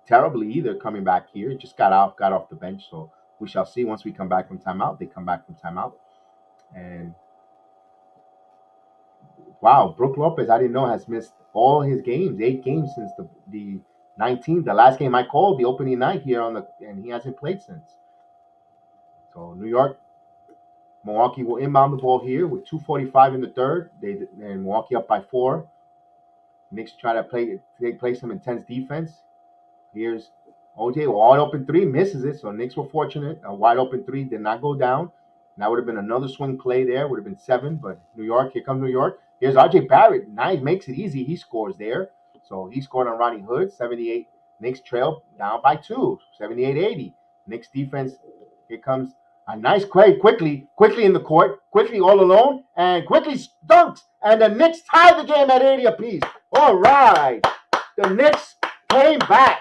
terribly either, coming back here. He just got off the bench, so we shall see once we come back from timeout. They come back from timeout, and wow, Brook Lopez, I didn't know, has missed all his games, 8 games since the 19th. The last game I called, the opening night here and he hasn't played since. So Milwaukee will inbound the ball here with 2:45 in the third. And Milwaukee up by 4. Knicks try to play some intense defense. Here's OJ, wide open 3, misses it. So Knicks were fortunate. A wide open 3 did not go down. That would have been another swing play there. Would have been 7, but here comes New York. Here's R.J. Barrett. Nice, makes it easy. He scores there. So he scored on Rodney Hood, 78. Knicks trail down by 2, 78-80. Knicks defense, here comes a nice play, quickly in the court, quickly all alone, and quickly dunks. And the Knicks tie the game at 80 apiece. All right. The Knicks came back.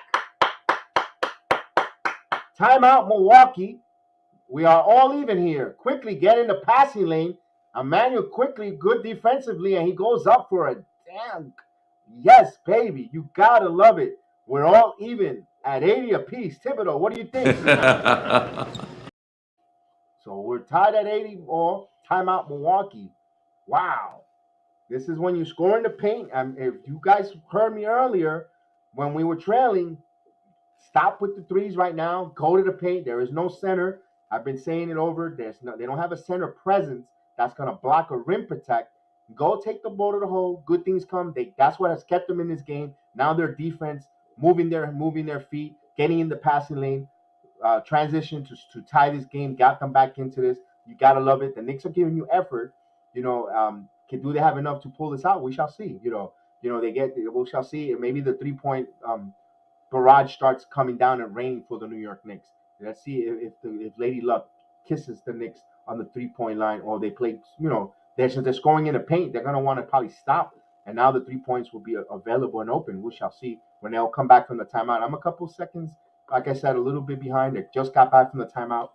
Timeout, Milwaukee. We are all even here. Quickly get in the passing lane. Emmanuel quickly, good defensively, and he goes up for a damn. Yes, baby. You got to love it. We're all even at 80 apiece. Thibodeau, what do you think? So we're tied at 80 all. Timeout, Milwaukee. Wow. This is when you score in the paint. If you guys heard me earlier, when we were trailing, stop with the threes right now. Go to the paint. There is no center. I've been saying it over. They don't have a center presence that's going to block or rim protect. Go take the ball to the hole. Good things come. That's what has kept them in this game. Now their defense, moving their feet, getting in the passing lane, transition to tie this game, got them back into this. You got to love it. The Knicks are giving you effort. Do they have enough to pull this out? We shall see. We shall see. Maybe the 3-point barrage starts coming down and raining for the New York Knicks. Let's see if Lady Luck kisses the Knicks on the 3-point line, or they play. They're scoring in the paint. They're gonna want to probably stop, and now the 3 points will be available and open. We shall see when they'll come back from the timeout. I'm a couple seconds, like I said, a little bit behind. They just got back from the timeout.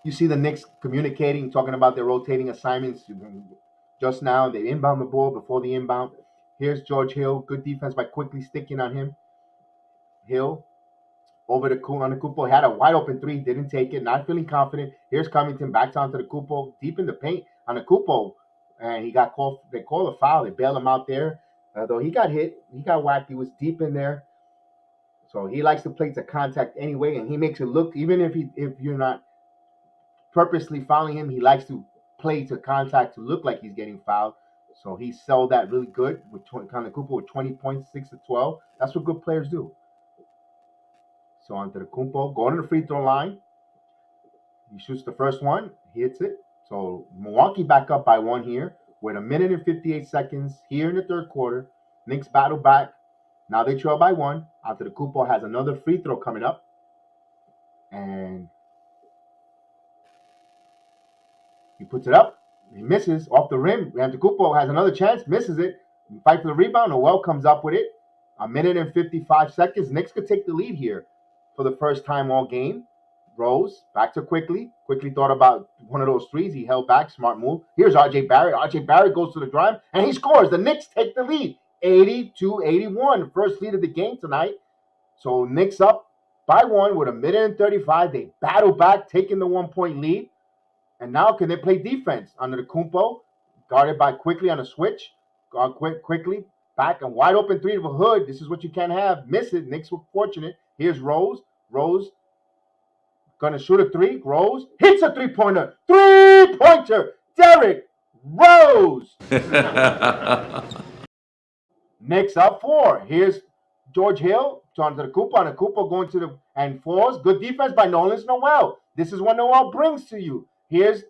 You see the Knicks communicating, talking about their rotating assignments. just now. They inbound the ball before the inbound. Here's George Hill. Good defense by quickly sticking on him. Hill over the on the Kupo. Had a wide open three. Didn't take it. Not feeling confident. Here's Covington back onto the Kupo. Deep in the paint on the Kupo. And he got called. They called a foul. They bailed him out there. Though he got hit. He got whacked. He was deep in there. So he likes to play to contact anyway. And he makes it look, even if you're not purposely fouling him, he likes to play to contact to look like he's getting fouled. So he sold that really good with Kumpo with 20 points, 6 to 12. That's what good players do. So onto the Kumpo, going to the free throw line. He shoots the first one, he hits it. So Milwaukee back up by 1 here with 1 minute and 58 seconds here in the third quarter. Knicks battle back. Now they trail by 1. Onto the Kumpo has another free throw coming up. And he puts it up. He misses off the rim. Antetokounmpo has another chance, misses it. Fight for the rebound. Noel comes up with it. 1 minute and 55 seconds. Knicks could take the lead here for the first time all game. Rose back to Quickly. Quickly thought about one of those threes. He held back. Smart move. Here's R.J. Barrett. R.J. Barrett goes to the drive, and he scores. The Knicks take the lead. 82-81. First lead of the game tonight. So Knicks up by 1 with 1 minute and 35. They battle back, taking the 1-point lead. And now can they play defense under the Kumpo, guarded by Quickly on a switch. Quickly back and wide open three to the hood. This is what you can't have. Miss it. Knicks were fortunate. Here's Rose. Rose gonna shoot a three. Rose hits a three-pointer. Three-pointer. Derrick Rose. Knicks up 4. Here's George Hill onto the Kumpo. On the Kumpo going to the and falls. Good defense by Noel. This is what Noel brings to you. Here's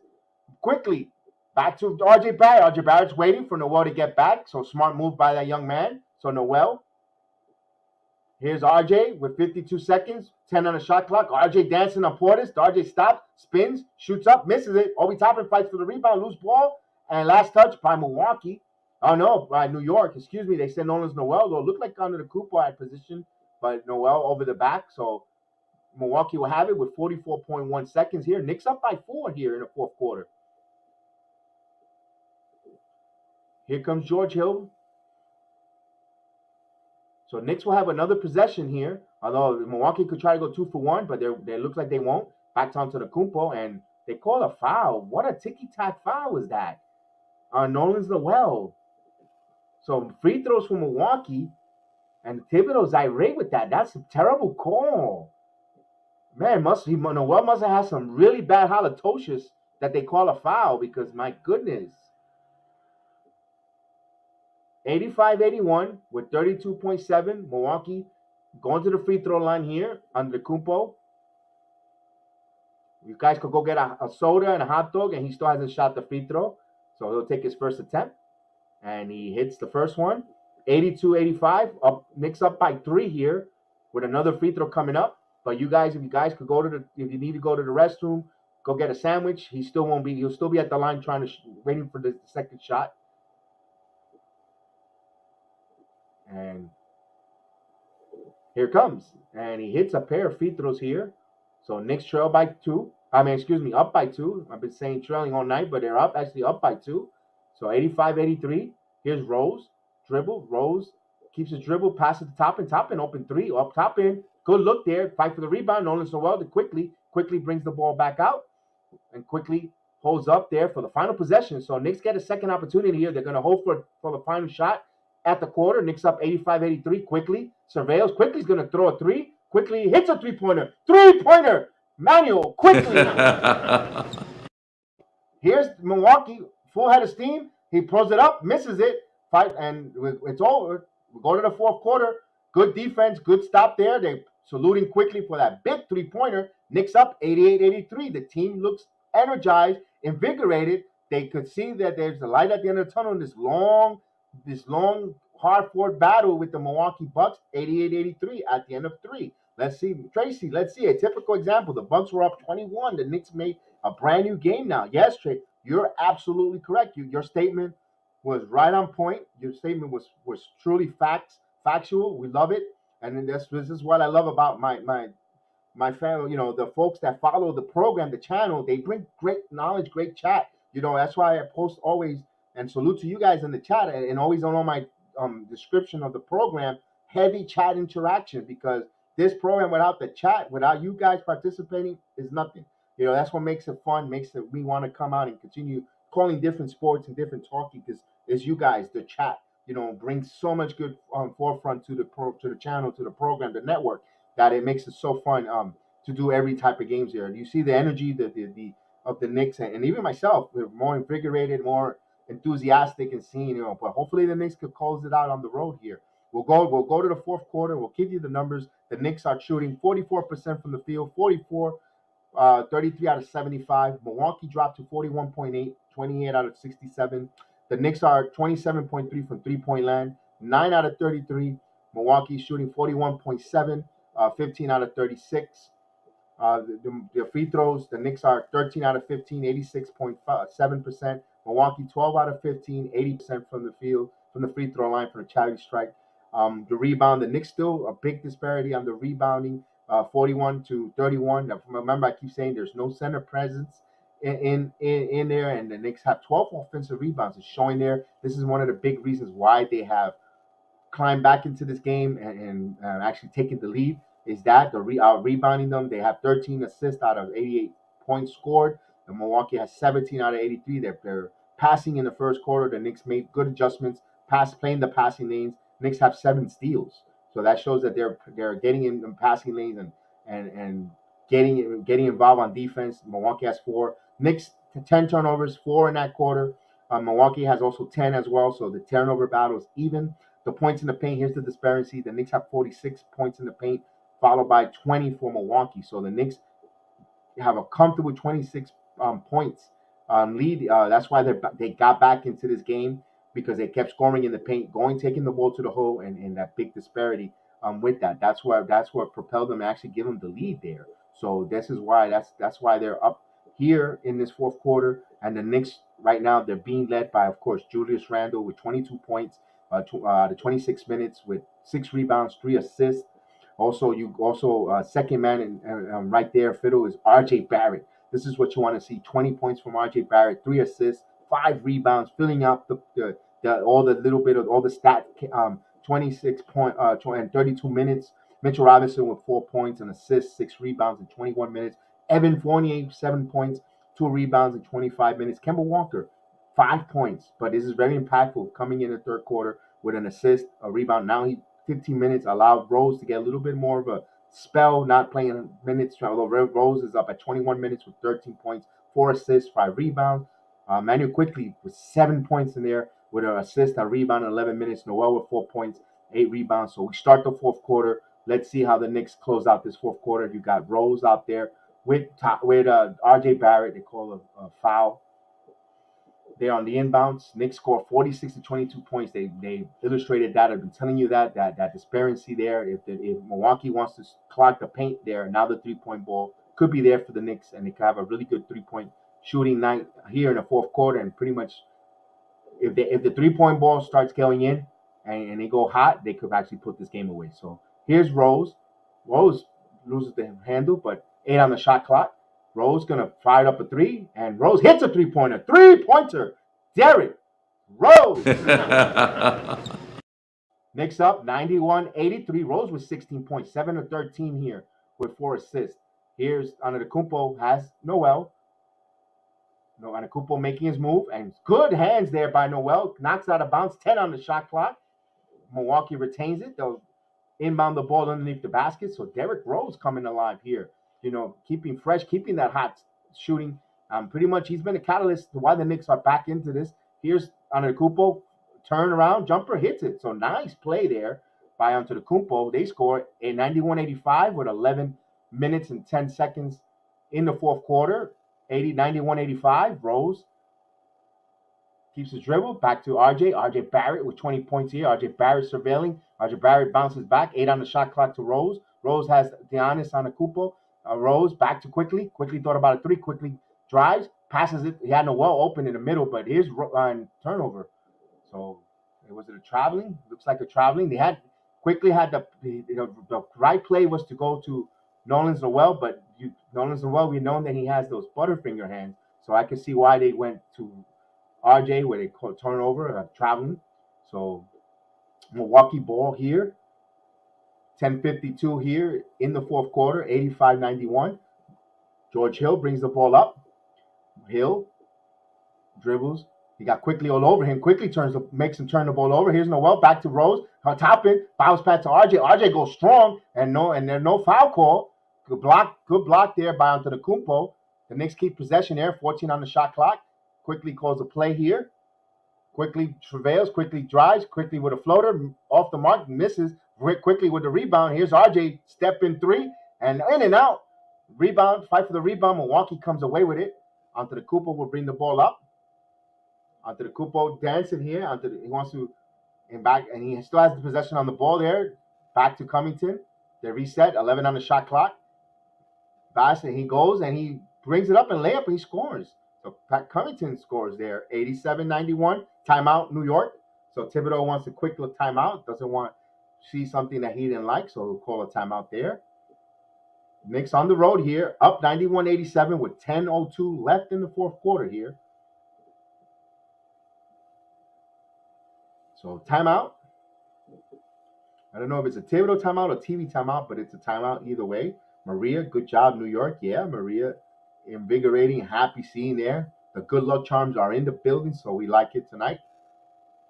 Quickly back to R.J. Barrett. R.J. Barrett's waiting for Noel to get back. So smart move by that young man. So Noel. Here's R.J. with 52 seconds. 10 on the shot clock. R.J. dancing on Portis. R.J. stops, spins, shoots up, misses it. Obi Toppin fights for the rebound. Loose ball. And last touch by Milwaukee. Oh, no, by New York. Excuse me. They said Nolan's Noel. Though it looked like under the Cooper at position. But Noel over the back. So Milwaukee will have it with 44.1 seconds here. Knicks up by 4 here in the fourth quarter. Here comes George Hill. So Knicks will have another possession here. Although Milwaukee could try to go 2 for 1, but they look like they won't. Back onto the Kumpo, and they call a foul. What a ticky-tack foul was that? Nolan's Noel. So free throws for Milwaukee, and Thibodeau's irate with that. That's a terrible call. Man, Noel must have had some really bad halitosis that they call a foul because, my goodness. 85-81 with 32.7. Milwaukee going to the free throw line here under the Kumpo. You guys could go get a soda and a hot dog, and he still hasn't shot the free throw. So he'll take his first attempt. And he hits the first one. 82-85. Knicks up by 3 here with another free throw coming up. But you guys, if you need to go to the restroom, go get a sandwich. He'll still be at the line waiting for the second shot. And here it comes. And he hits a pair of free throws here. So Knicks trail by 2. Up by 2. I've been saying trailing all night, but they're up by 2. So 85-83. Here's Rose. Dribble. Rose keeps his dribble, passes to Toppin. Toppin open 3. Up Toppin. Good look there. Fight for the rebound. Nolan so well to Quickly brings the ball back out. And Quickly holds up there for the final possession. So Knicks get a second opportunity here. They're going to hold for the final shot at the quarter. Knicks up 85-83. Quickly surveils. Quickly's going to throw a 3. Quickly hits a three-pointer. Three-pointer. Manuel Quickly. Here's Milwaukee. Full head of steam. He pulls it up. Misses it. Fight. And it's over. We go to the fourth quarter. Good defense. Good stop there. They're saluting Quickly for that big three-pointer. Knicks up 88-83. The team looks energized, invigorated. They could see that there's a light at the end of the tunnel in this long, hard-fought battle with the Milwaukee Bucks, 88-83 at the end of 3. Let's see, Tracy, a typical example. The Bucks were up 21. The Knicks made a brand new game now. Yes, Trey, you're absolutely correct. Your statement was right on point. Your statement was truly factual. We love it. And this is what I love about my family, the folks that follow the program, the channel. They bring great knowledge, great chat. That's why I post always And salute to you guys in the chat, and always on my description of the program, heavy chat interaction, because this program without the chat, without you guys participating, is nothing. That's what makes it fun, makes it we want to come out and continue calling different sports and different talking, because it's you guys, the chat, brings so much good forefront to the channel, to the program, the network, that it makes it so fun to do every type of games here. You see the energy, the of the Knicks, and even myself, we're more invigorated, more enthusiastic and seeing, but hopefully the Knicks could close it out on the road here. We'll go to the fourth quarter. We'll give you the numbers. The Knicks are shooting 44% from the field, 33 out of 75. Milwaukee dropped to 41.8, 28 out of 67. The Knicks are 27.3 from three-point land, 9 out of 33. Milwaukee shooting 41.7, 15 out of 36. The free throws, the Knicks are 13 out of 15, 86.7%. Milwaukee 12 out of 15, 80% from the field, from the free throw line for the charity strike. The rebound, the Knicks still a big disparity on the rebounding, 41 to 31. Now, remember, I keep saying there's no center presence in there, and the Knicks have 12 offensive rebounds. It's showing there. This is one of the big reasons why they have climbed back into this game and actually taking the lead. Is that the rebounding them? They have 13 assists out of 88 points scored. And Milwaukee has 17 out of 83. They're passing in the first quarter. The Knicks made good adjustments, playing the passing lanes. Knicks have 7 steals, so that shows that they're getting in the passing lanes and getting involved on defense. Milwaukee has 4. Knicks 10 turnovers, 4 in that quarter. Milwaukee has also 10 as well, so the turnover battle is even. The points in the paint, here's the disparity. The Knicks have 46 points in the paint, followed by 20 for Milwaukee. So the Knicks have a comfortable 26 points lead. That's why they got back into this game, because they kept scoring in the paint, taking the ball to the hole, and that big disparity with that. That's what propelled them to actually give them the lead there. So this is why that's why they're up here in this fourth quarter. And the Knicks right now, they're being led by, of course, Julius Randle with 22 points, the 26 minutes with 6 rebounds, 3 assists. Also, second man and right there, fiddle, is R.J. Barrett. This is what you want to see: 20 points from R.J. Barrett, 3 assists, 5 rebounds, filling up all the stat. 26 point and 32 minutes. Mitchell Robinson with 4 points and assists, 6 rebounds in 21 minutes. Evan Fournier 7 points, 2 rebounds in 25 minutes. Kemba Walker 5 points, but this is very impactful, coming in the third quarter with an assist, a rebound. Now 15 minutes allowed Rose to get a little bit more of a spell, not playing minutes, although Rose is up at 21 minutes with 13 points, 4 assists, 5 rebounds. Manuel Quickly with 7 points in there with an assist, a rebound in 11 minutes. Noel with 4 points, 8 rebounds. So we start the fourth quarter. Let's see how the Knicks close out this fourth quarter. You got Rose out there with R.J. Barrett. They call a foul. They're on the inbounds. Knicks score 46 to 22 points. They illustrated that. I've been telling you that disparity there. If Milwaukee wants to clog the paint there, now the 3-point ball could be there for the Knicks, and they could have a really good 3-point shooting night here in the fourth quarter. And pretty much, if the 3-point ball starts going in and they go hot, they could actually put this game away. So here's Rose. Rose loses the handle, but 8 on the shot clock. Rose gonna fire up a 3, and Rose hits a 3-pointer. 3-pointer. Derrick Rose. Knicks up 91-83. Rose with 16 points, 7 of 13 here with 4 assists. Here's Antetokounmpo has Noel. Antetokounmpo making his move, and good hands there by Noel. Knocks out of bounds, 10 on the shot clock. Milwaukee retains it. They'll inbound the ball underneath the basket. So Derrick Rose coming alive here. Keeping fresh, keeping that hot shooting. Pretty much he's been a catalyst to why the Knicks are back into this. Here's Antetokounmpo, turn around, jumper, hits it. So nice play there by Antetokounmpo. They score a 91-85 with 11 minutes and 10 seconds in the fourth quarter. 91-85. Rose keeps his dribble. Back to RJ. RJ Barrett with 20 points here. RJ Barrett surveilling. RJ Barrett bounces back. 8 on the shot clock to Rose. Rose has Giannis Antetokounmpo. Rose back to Quickly. Quickly thought about a 3. Quickly drives, passes it. He had Noel open in the middle, but here's turnover. So was it a traveling? Looks like a traveling. Quickly had the right play was to go to Nolan's Noel, but Nolan's Noel, we know that he has those Butterfinger hands. So I can see why they went to RJ where they call turnover, traveling. So Milwaukee ball here. 10:52 here in the fourth quarter, 85-91. George Hill brings the ball up. Hill dribbles. He got quickly all over him. Quickly makes him turn the ball over. Here's Noel back to Rose. Top it. Bounce back to RJ. RJ goes strong and there's no foul call. Good block there by Antetokounmpo. The Knicks keep possession there. 14 on the shot clock. Quickly calls a play here. Quickly travails. Quickly drives. Quickly with a floater off the mark. Misses. Quickly with the rebound. Here's RJ. Step in three and in and out. Rebound. Fight for the rebound. Milwaukee comes away with it. Antetokounmpo will bring the ball up. Antetokounmpo dancing here. He wants to and he still has the possession on the ball there. Back to Covington. They reset. 11 on the shot clock. Basket. He goes and he brings it up and layup and he scores. So Pat Covington scores there. 87-91. Timeout, New York. So Thibodeau wants a quick little timeout. Doesn't want to see something that he didn't like, so he'll call a timeout there. Knicks on the road here, up 91-87 with 10:02 left in the fourth quarter here. So timeout. I don't know if it's a Thibodeau timeout or TV timeout, but it's a timeout either way. Maria, good job, New York. Yeah, Maria, invigorating, happy seeing there. The good luck charms are in the building, so we like it tonight.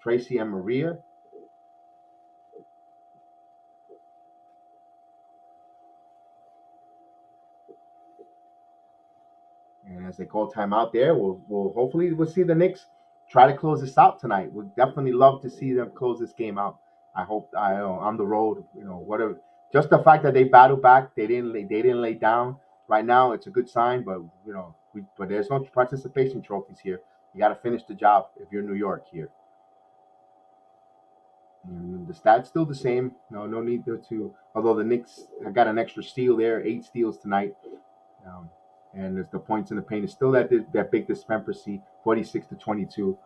Tracy and Maria. And as they call timeout there, we'll hopefully see the Knicks try to close this out tonight. We'd definitely love to see them close this game out. I hope on the road, whatever. Just the fact that they battled back, they didn't lay down. Right now, it's a good sign, but but there's no participation trophies here. You got to finish the job if you're New York here. And the stats still the same. No need to. Although the Knicks have got an extra steal there, 8 steals tonight. And the points in the paint is still that big discrepancy, 46-22.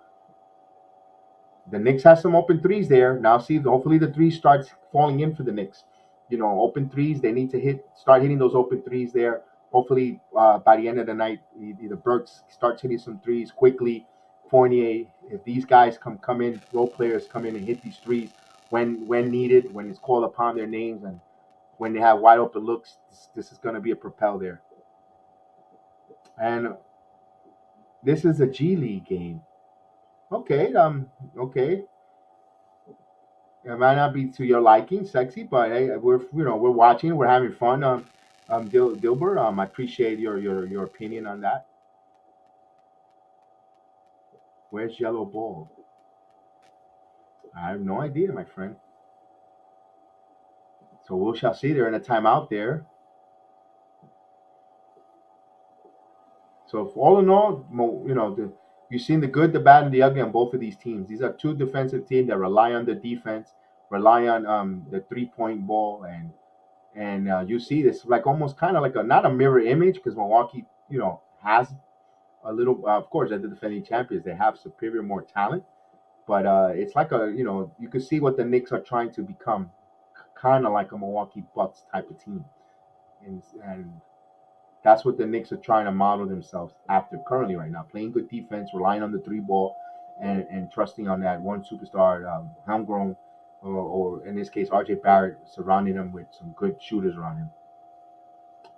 The Knicks have some open threes there. Now see, hopefully the three starts falling in for the Knicks. Open threes, they need to start hitting those open threes there. Hopefully by the end of the night, either Burks starts hitting some threes quickly. Fournier, if these guys come in, role players come in and hit these threes when needed, when it's called upon their names, and when they have wide open looks, this is going to be a propel there. And this is a G League game. Okay. It might not be to your liking, sexy, but hey, we're watching, we're having fun. Dilbert, I appreciate your opinion on that. Where's Yellow Ball? I have no idea, my friend. So we shall see. They're in a timeout there. So all in all, you've seen the good, the bad, and the ugly on both of these teams. These are two defensive teams that rely on the defense, rely on the 3-point ball, and you see this like almost kind of like not a mirror image because Milwaukee, has a little. Of course, they're the defending champions. They have superior more talent, but it's like you could see what the Knicks are trying to become, kind of like a Milwaukee Bucks type of team, and that's what the Knicks are trying to model themselves after currently right now. Playing good defense, relying on the 3 ball, and trusting on that one superstar, homegrown, or in this case, RJ Barrett, surrounding him with some good shooters around him.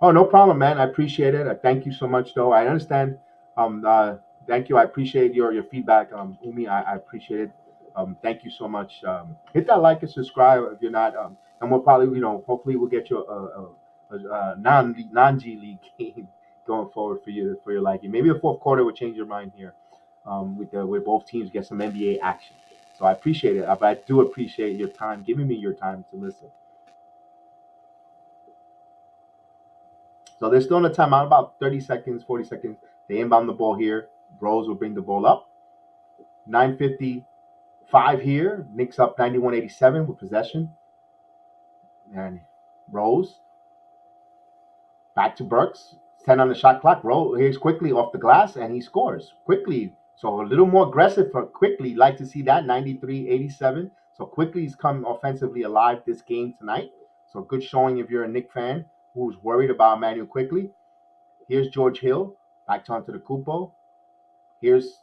Oh, no problem, man. I appreciate it. Thank you so much, though. I understand. Thank you. I appreciate your feedback, Umi. I appreciate it. Thank you so much. Hit that like and subscribe if you're not. And we'll probably, hopefully, we'll get you a non G League game going forward for your liking. Maybe the fourth quarter will change your mind here. With both teams get some NBA action. So I appreciate it. But I do appreciate your time, giving me your time to listen. So they're still in a timeout, about 30 seconds, 40 seconds. They inbound the ball here. Rose will bring the ball up. 9:55 here. Knicks up 91-87 with possession. And Rose. Back to Burks. 10 on the shot clock. Rose here's quickly off the glass, and he scores quickly. So a little more aggressive for quickly. Like to see that, 93-87. So quickly's come offensively alive this game tonight. So good showing if you're a Knicks fan who's worried about Emmanuel Quickly. Here's George Hill. Back to Antetokounmpo. Here's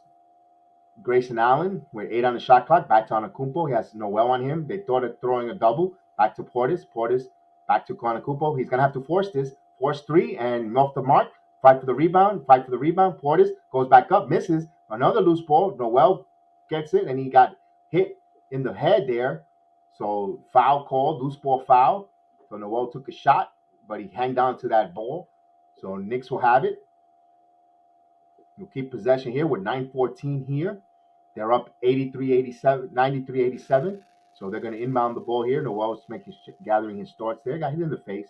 Grayson Allen with 8 on the shot clock. Back to Antetokounmpo. He has Noel on him. They thought of throwing a double. Back to Portis. Portis back to Antetokounmpo. He's gonna have to force this. Force 3 and off the mark. Fight for the rebound. Fight for the rebound. Portis goes back up. Misses. Another loose ball. Noel gets it and he got hit in the head there. So foul called. Loose ball foul. So Noel took a shot, but he hanged on to that ball. So Knicks will have it. We'll keep possession here with 9:14 here. They're up 83-87, 93-87. So they're going to inbound the ball here. Noel's gathering his thoughts there. Got hit in the face.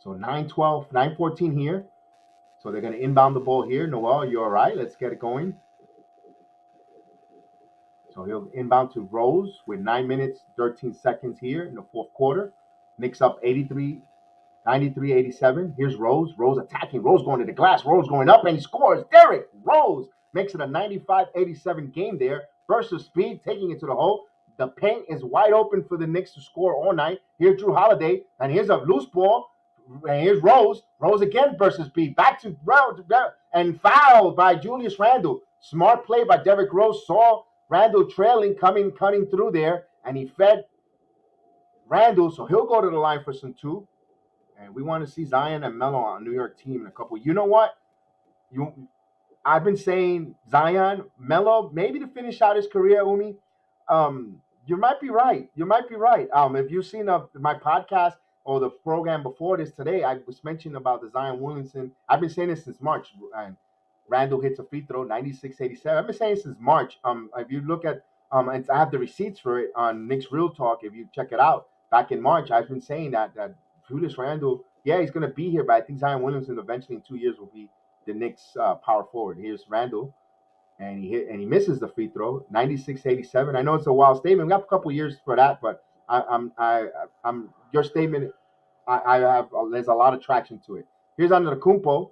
So 9-12, 9:14 here. So they're going to inbound the ball here. Noel, you're all right. Let's get it going. So he'll inbound to Rose with 9 minutes, 13 seconds here in the fourth quarter. Knicks up 93-87. Here's Rose. Rose attacking. Rose going to the glass. Rose going up, and he scores. Derrick Rose makes it a 95-87 game there. Burst of speed, taking it to the hole. The paint is wide open for the Knicks to score all night. Here's Drew Holiday, and here's a loose ball. And here's Rose. Rose again, burst of speed. Back to Rose, and fouled by Julius Randle. Smart play by Derrick Rose. Saw Randle trailing, cutting through there, and he fed Randle, so he'll go to the line for some two. And we want to see Zion and Melo on a New York team in a couple. You know what? I've been saying Zion, Melo, maybe to finish out his career, Umi. You might be right. If you've seen my podcast or the program before this today, I was mentioning about the Zion Williamson. I've been saying this since March. And Randle hits a free throw, 96-87. I've been saying since March. If you look at, I have the receipts for it on Knicks Real Talk. If you check it out, back in March, I've been saying that Julius Randle, yeah, he's going to be here, but I think Zion Williamson eventually in 2 years will be the Knicks power forward. Here's Randle, and he misses the free throw, 96-87. I know it's a wild statement. We got a couple years for that, but I'm your statement. I have there's a lot of traction to it. Here's Antetokounmpo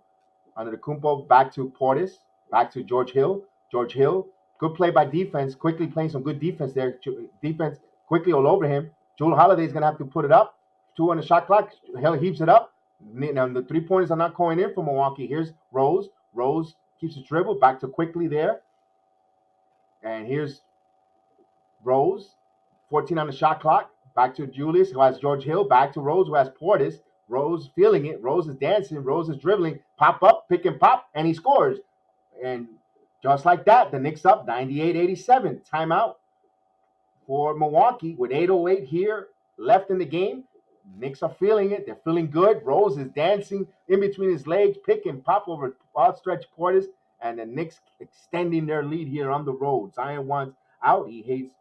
back to Portis, back to George Hill. George Hill, good play by defense. Quickly playing some good defense there. Defense quickly all over him. Jrue Holiday's gonna have to put it up. 2 on the shot clock. Hill heaps it up. Now the 3 pointers are not going in for Milwaukee. Here's Rose. Rose keeps the dribble back to quickly there. And here's Rose. 14 on the shot clock. Back to Julius, who has George Hill. Back to Rose, who has Portis. Rose feeling it. Rose is dancing. Rose is dribbling. Pop up, pick and pop, and he scores. And just like that, the Knicks up 98-87. Timeout for Milwaukee with 8:08 here left in the game. Knicks are feeling it. They're feeling good. Rose is dancing in between his legs, pick and pop over outstretched Portis, and the Knicks extending their lead here on the road. Zion wants out. He hates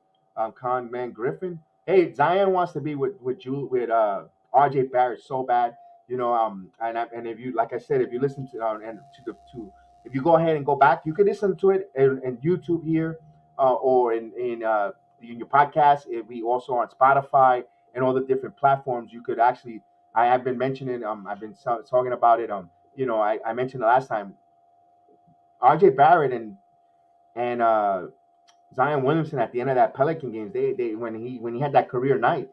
Conman Griffin. Hey, Zion wants to be with RJ Barrett so bad, and if you, like I said, if you listen to if you go ahead and go back, you can listen to it in YouTube here, or in your podcast. We also on Spotify and all the different platforms. You could actually, I have been mentioning, I've been talking about it. I mentioned the last time, RJ Barrett and Zion Williamson at the end of that Pelican games, they when he had that career night,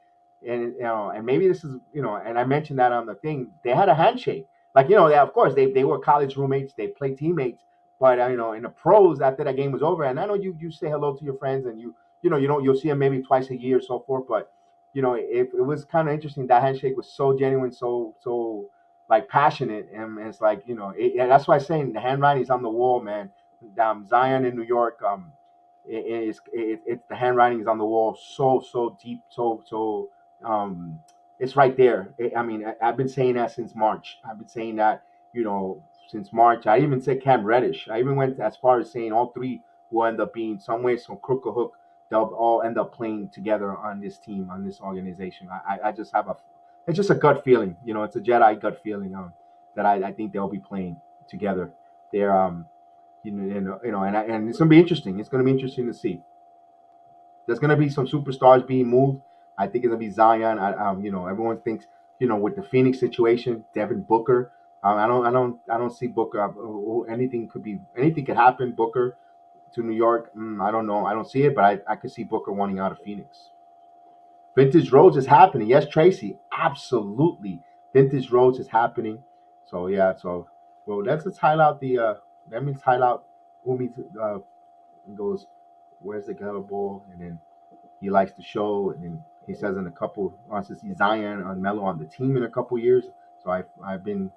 and maybe this is, and I mentioned that on the thing, they had a handshake. Like, of course they were college roommates, they played teammates, but in the pros, after that game was over, and I know you say hello to your friends, and you'll see them maybe twice a year or so forth, but it was kind of interesting. That handshake was so genuine, so like passionate, and it's like, that's why I'm saying the handwriting's on the wall, man. Zion in New York, it's the handwriting is on the wall, so deep, it's right there. I've been saying that since March. I've been saying that, since March. I even said Cam Reddish. I even went as far as saying all three will end up being some way, some crook or hook. They'll all end up playing together on this team, on this organization. I just have it's just a gut feeling. It's a Jedi gut feeling that I think they'll be playing together. They're and it's gonna be interesting. It's gonna be interesting to see. There's gonna be some superstars being moved. I think it's gonna be Zion. Everyone thinks, with the Phoenix situation, Devin Booker. I don't see Booker. Anything could happen. Booker to New York. I don't know. I don't see it, but I could see Booker wanting out of Phoenix. Vintage Rose is happening. Yes, Tracy. Absolutely. Vintage Rose is happening. So yeah. So well, let's highlight the That means highlight Umi goes, where's the gutter ball? And then he likes to show, and then he says in a couple wants to see Zion on Melo on the team in a couple years. So I've been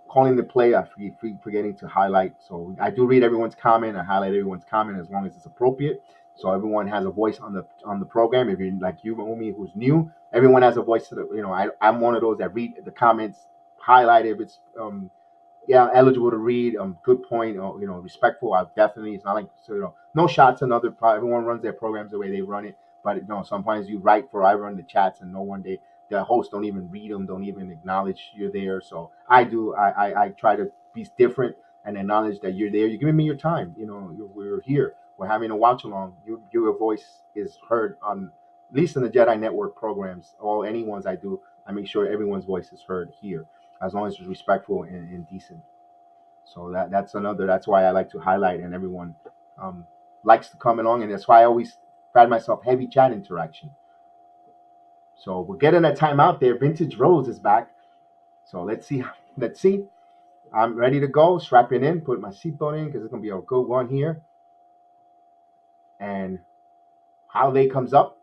calling the play. I keep forgetting to highlight. So I do read everyone's comment. I highlight everyone's comment as long as it's appropriate. So everyone has a voice on the program. If you're like you, Umi, who's new, everyone has a voice. To the, I'm one of those that read the comments, highlight if it's eligible to read. Good point. Respectful. I definitely. It's not like no shots. Another. Everyone runs their programs the way they run it. But sometimes you write for I run the chats and no one the hosts don't even read them, don't even acknowledge you're there. So I do. I try to be different and acknowledge that you're there. You're giving me your time. We're here. We're having a watch along. Your voice is heard on at least in the Jedi Network programs or any ones I do. I make sure everyone's voice is heard here, as long as it's respectful and decent. So that's why I like to highlight, and everyone likes to come along, and that's why I always find myself heavy chat interaction. So we're getting a timeout there. Vintage Rose is back. So let's see. Let's see. I'm ready to go. Strapping in. Put my seatbelt in because it's gonna be a good one here. And Holiday comes up.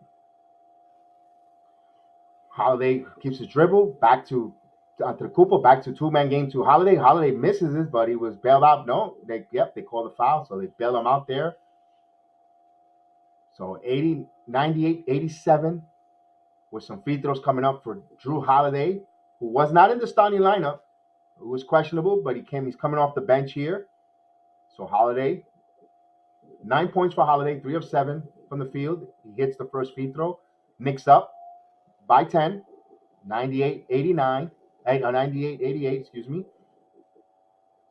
Holiday keeps his dribble back to Antetokounmpo, back to two-man game to Holiday. Holiday misses it, but he was bailed out. No, they call the foul, so they bail him out there. So 80, 98, 87 with some free throws coming up for Drew Holiday, who was not in the starting lineup. It was questionable, but he's coming off the bench here. So Holiday, 9 points for Holiday, 3 of 7 from the field. He hits the first free throw. Knicks up by 10, 98-89. 98-88, excuse me.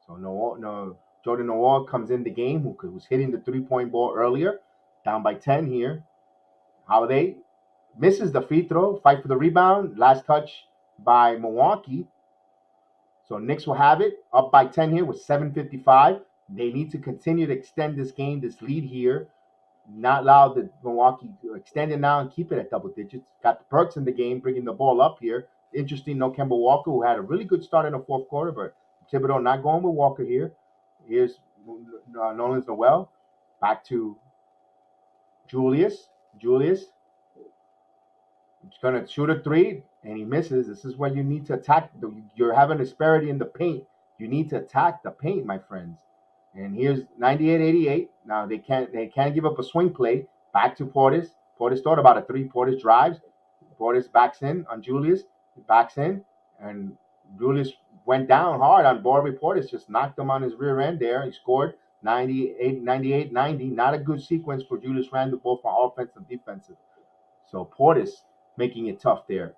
So Jordan Noah comes in the game, who was hitting the three-point ball earlier, down by 10 here. Holiday misses the free throw, fight for the rebound, last touch by Milwaukee. So Knicks will have it, up by 10 here with 7:55. They need to continue to extend this game, this lead here. Not allow the Milwaukee to extend it now and keep it at double digits. Got the Perks in the game, bringing the ball up here. Interesting, no Kemba Walker, who had a really good start in the fourth quarter, but Thibodeau not going with Walker here. Here's Nolan's Noel. Back to Julius. Julius is going to shoot a three, and he misses. This is where you need to attack. You're having disparity in the paint. You need to attack the paint, my friends. And here's 98-88. Now they can't give up a swing play. Back to Portis. Portis thought about a three. Portis drives. Portis backs in on Julius. He backs in, and Julius went down hard on Bobby Portis. Just knocked him on his rear end there. He scored 98-90. Not a good sequence for Julius Randle, both on offense and defensive. So Portis making it tough there.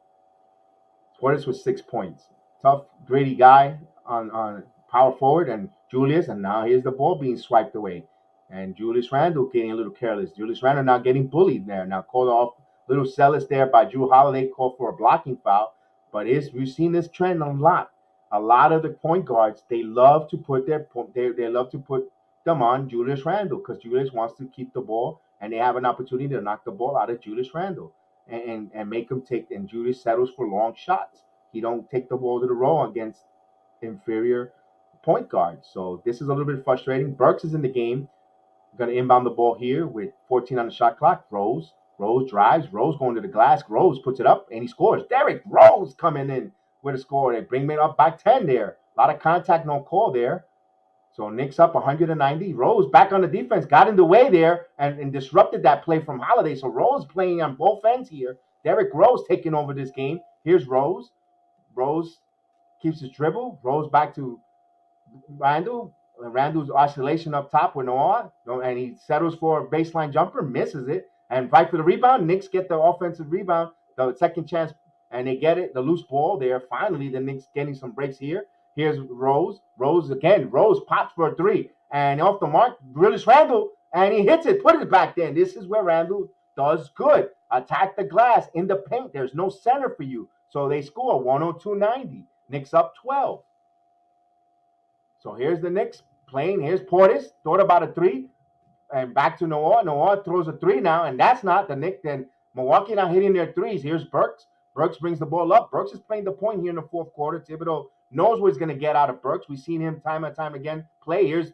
Portis with 6 points. Tough, gritty guy on power forward, and Julius, and now here's the ball being swiped away. And Julius Randle getting a little careless. Julius Randle now getting bullied there. Now called off little zealous there by Drew Holiday, called for a blocking foul. But we've seen this trend a lot. A lot of the point guards, they love to put them on Julius Randle because Julius wants to keep the ball, and they have an opportunity to knock the ball out of Julius Randle and make him take. And Julius settles for long shots. He don't take the ball to the roll against inferior point guards. So this is a little bit frustrating. Burks is in the game. Going to inbound the ball here with 14 on the shot clock. Rose drives. Rose going to the glass. Rose puts it up, and he scores. Derrick Rose coming in with a score. They bring it up by 10 there. A lot of contact, no call there. So Knicks up 190. Rose back on the defense. Got in the way there and disrupted that play from Holiday. So Rose playing on both ends here. Derrick Rose taking over this game. Here's Rose. Rose keeps his dribble. Rose back to Randle. Randle's oscillation up top with Noah, and he settles for a baseline jumper, misses it, and fight for the rebound. Knicks get the offensive rebound, the second chance, and they get it, the loose ball there. Finally, the Knicks getting some breaks here. Here's Rose. Rose again. Rose pops for a three, and off the mark, Julius Randle, and he hits it, put it back in. This is where Randle does good. Attack the glass in the paint. There's no center for you. So they score 102-90. Knicks up 12. So here's the Knicks playing. Here's Portis. Thought about a three. And back to Noah. Noah throws a three now. And that's not the Knicks. Then Milwaukee not hitting their threes. Here's Burks. Burks brings the ball up. Burks is playing the point here in the fourth quarter. Thibodeau knows what he's going to get out of Burks. We've seen him time and time again play. Here's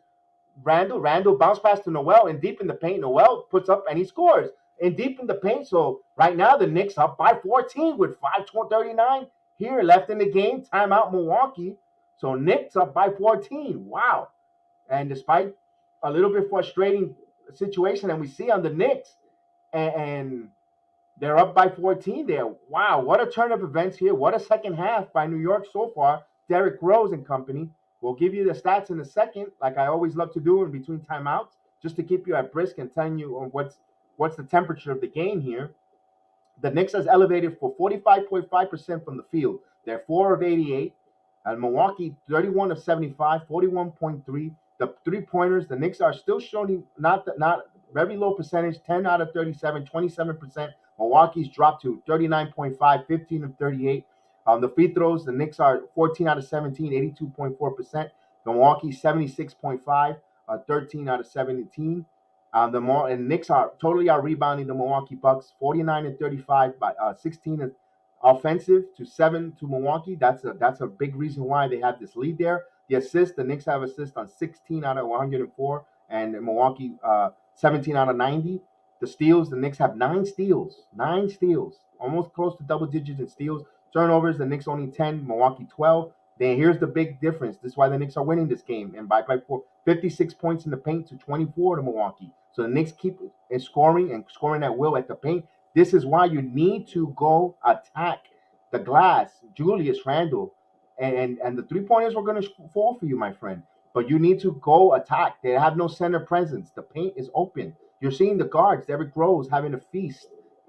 Randall bounce pass to Noel and deep in the paint. Noel puts up and he scores and deep in the paint. So right now the Knicks up by 14 with 5:39 here left in the game. Timeout Milwaukee. So Knicks up by 14. Wow. And despite a little bit frustrating situation that we see on the Knicks, and they're up by 14 there. Wow, what a turn of events here. What a second half by New York so far. Derrick Rose and company. We'll give you the stats in a second, like I always love to do in between timeouts, just to keep you at brisk and telling you on what's the temperature of the game here. The Knicks has elevated for 45.5% from the field. They're 4 of 88. And Milwaukee, 31 of 75, 41.3. The three-pointers, the Knicks are still showing not very low percentage, 10 out of 37, 27%. Milwaukee's dropped to 39.5, 15 of 38. The free throws, the Knicks are 14 out of 17, 82.4%. Milwaukee, 76.5, 13 out of 17. The Knicks are totally out rebounding the Milwaukee Bucks, 49 and 35 by 16 offensive to 7 to Milwaukee. That's a big reason why they have this lead there. The assists, the Knicks have assists on 16 out of 104, and Milwaukee 17 out of 90. The steals, the Knicks have 9 steals, almost close to double digits in steals. Turnovers, the Knicks only 10, Milwaukee 12. Then here's the big difference. This is why the Knicks are winning this game, and by 56 points in the paint to 24 to Milwaukee. So the Knicks keep scoring at will at the paint. This is why you need to go attack the glass. Julius Randle and the three-pointers were going to fall for you, my friend. But you need to go attack. They have no center presence. The paint is open. You're seeing the guards, Derrick Rose, having a feast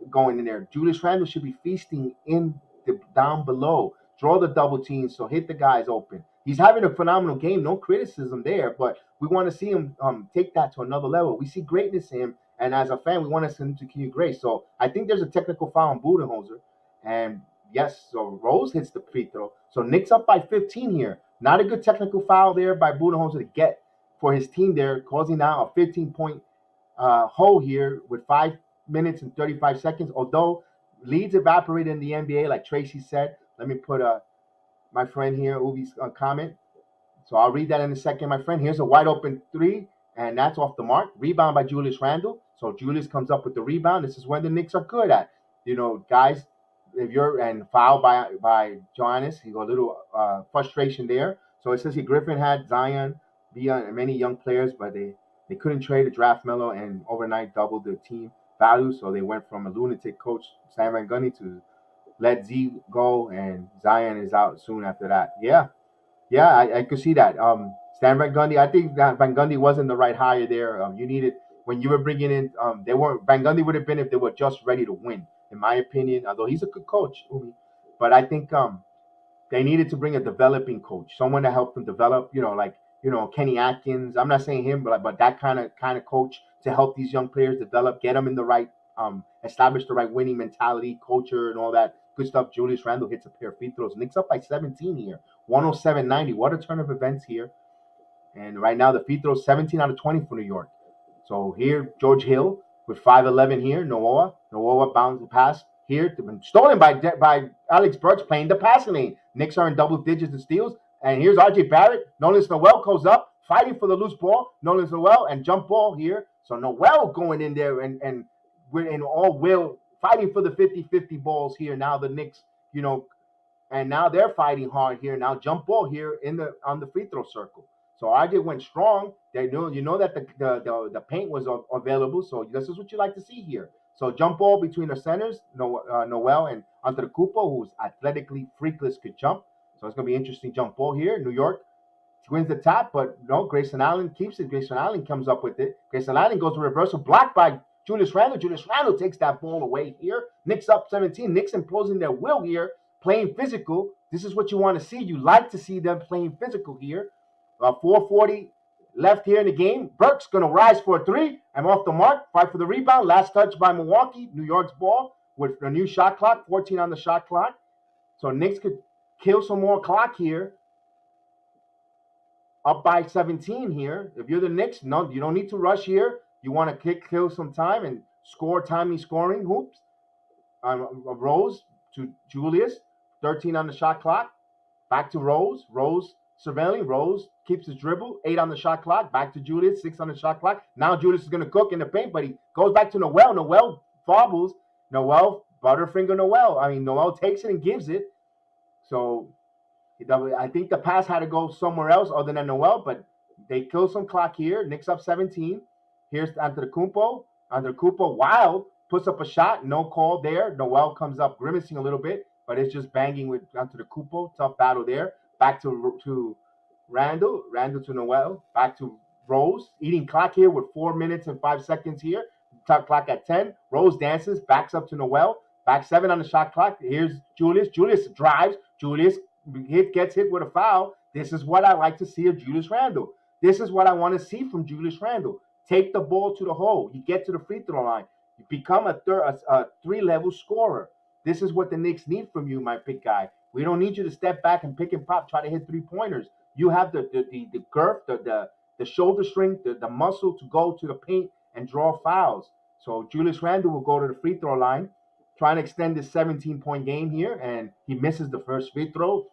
going in there. Julius Randle should be feasting in the down below. Draw the double team, so hit the guys open. He's having a phenomenal game. No criticism there, but we want to see him take that to another level. We see greatness in him, and as a fan, we want to see him to continue great. So I think there's a technical foul on Budenholzer, and yes, so Rose hits the free throw. So Knicks up by 15 here. Not a good technical foul there by Budenholzer to get for his team there, causing now a 15-point hole here with 5 minutes and 35 seconds. Although leads evaporate in the NBA, like Tracy said. Let me put my friend here, Ubi's comment. So I'll read that in a second, my friend. Here's a wide open three, and that's off the mark. Rebound by Julius Randle. So Julius comes up with the rebound. This is when the Knicks are good at. Guys, if you're and foul by Giannis, he got a little frustration there. So it says here Griffin had Zion, and many young players, but they couldn't trade a draft Melo and overnight doubled their team value. So they went from a lunatic coach, Stan Van Gundy, to let Z go, and Zion is out soon after that. Yeah, I could see that. Stan Van Gundy, I think that Van Gundy wasn't the right hire there. You needed when you were bringing in. They weren't. Van Gundy would have been if they were just ready to win, in my opinion. Although he's a good coach, but I think they needed to bring a developing coach, someone to help them develop. Kenny Atkins. I'm not saying him, but that kind of coach to help these young players develop, get them in the right, establish the right winning mentality, culture, and all that good stuff. Julius Randle hits a pair of free throws. Knicks up by 17 here, 107-90. What a turn of events here. And right now the free throws 17 out of 20 for New York. So here George Hill with 5'11 here. Noah bounds the pass here, stolen by Alex Burks playing the passing lane. Knicks are in double digits in steals. And here's RJ Barrett. Nolan Noel goes up, fighting for the loose ball. Nolan Noel and jump ball here. So Noel going in there and we're in all will fighting for the 50-50 balls here. Now the Knicks, and now they're fighting hard here. Now jump ball here on the free throw circle. So RJ went strong. They knew that the paint was available. So this is what you like to see here. So jump ball between the centers, Noel and Antetokounmpo, who's athletically freakless, could jump. So it's going to be interesting jump ball here. New York wins the tap, but no, Grayson Allen keeps it. Grayson Allen comes up with it. Grayson Allen goes to reversal, blocked by Julius Randle. Julius Randle takes that ball away here. Knicks up 17. Knicks imposing their will here, playing physical. This is what you want to see. You like to see them playing physical here. 4:40 left here in the game. Burks going to rise for a three. I'm off the mark. Fight for the rebound. Last touch by Milwaukee. New York's ball with a new shot clock, 14 on the shot clock. So Knicks could kill some more clock here. Up by 17 here. If you're the Knicks, no, you don't need to rush here. You want to kill some time and score timely scoring hoops. Rose to Julius, 13 on the shot clock. Back to Rose. Rose surveilling. Rose keeps his dribble. 8 on the shot clock. Back to Julius. 6 on the shot clock. Now Julius is going to cook in the paint, but he goes back to Noel. Noel fobbles. Noel, Butterfinger Noel. I mean, Noel takes it and gives it. So I think the pass had to go somewhere else other than Noel, but they kill some clock here. Knicks up 17. Here's Antetokounmpo. Antetokounmpo, wild, puts up a shot. No call there. Noel comes up grimacing a little bit, but it's just banging with Antetokounmpo. Tough battle there. Back to Randall. Randall to Noel. Back to Rose. Eating clock here with 4 minutes and 5 seconds here. Top clock at 10. Rose dances. Backs up to Noel. Back 7 on the shot clock. Here's Julius. Julius drives. Julius gets hit with a foul. This is what I like to see of Julius Randle. This is what I want to see from Julius Randle. Take the ball to the hole. You get to the free throw line. You become a three-level scorer. This is what the Knicks need from you, my big guy. We don't need you to step back and pick and pop, try to hit three-pointers. You have the girth, the shoulder strength, the muscle to go to the paint and draw fouls. So Julius Randle will go to the free throw line, trying to extend this 17-point game here, and he misses the first free throw.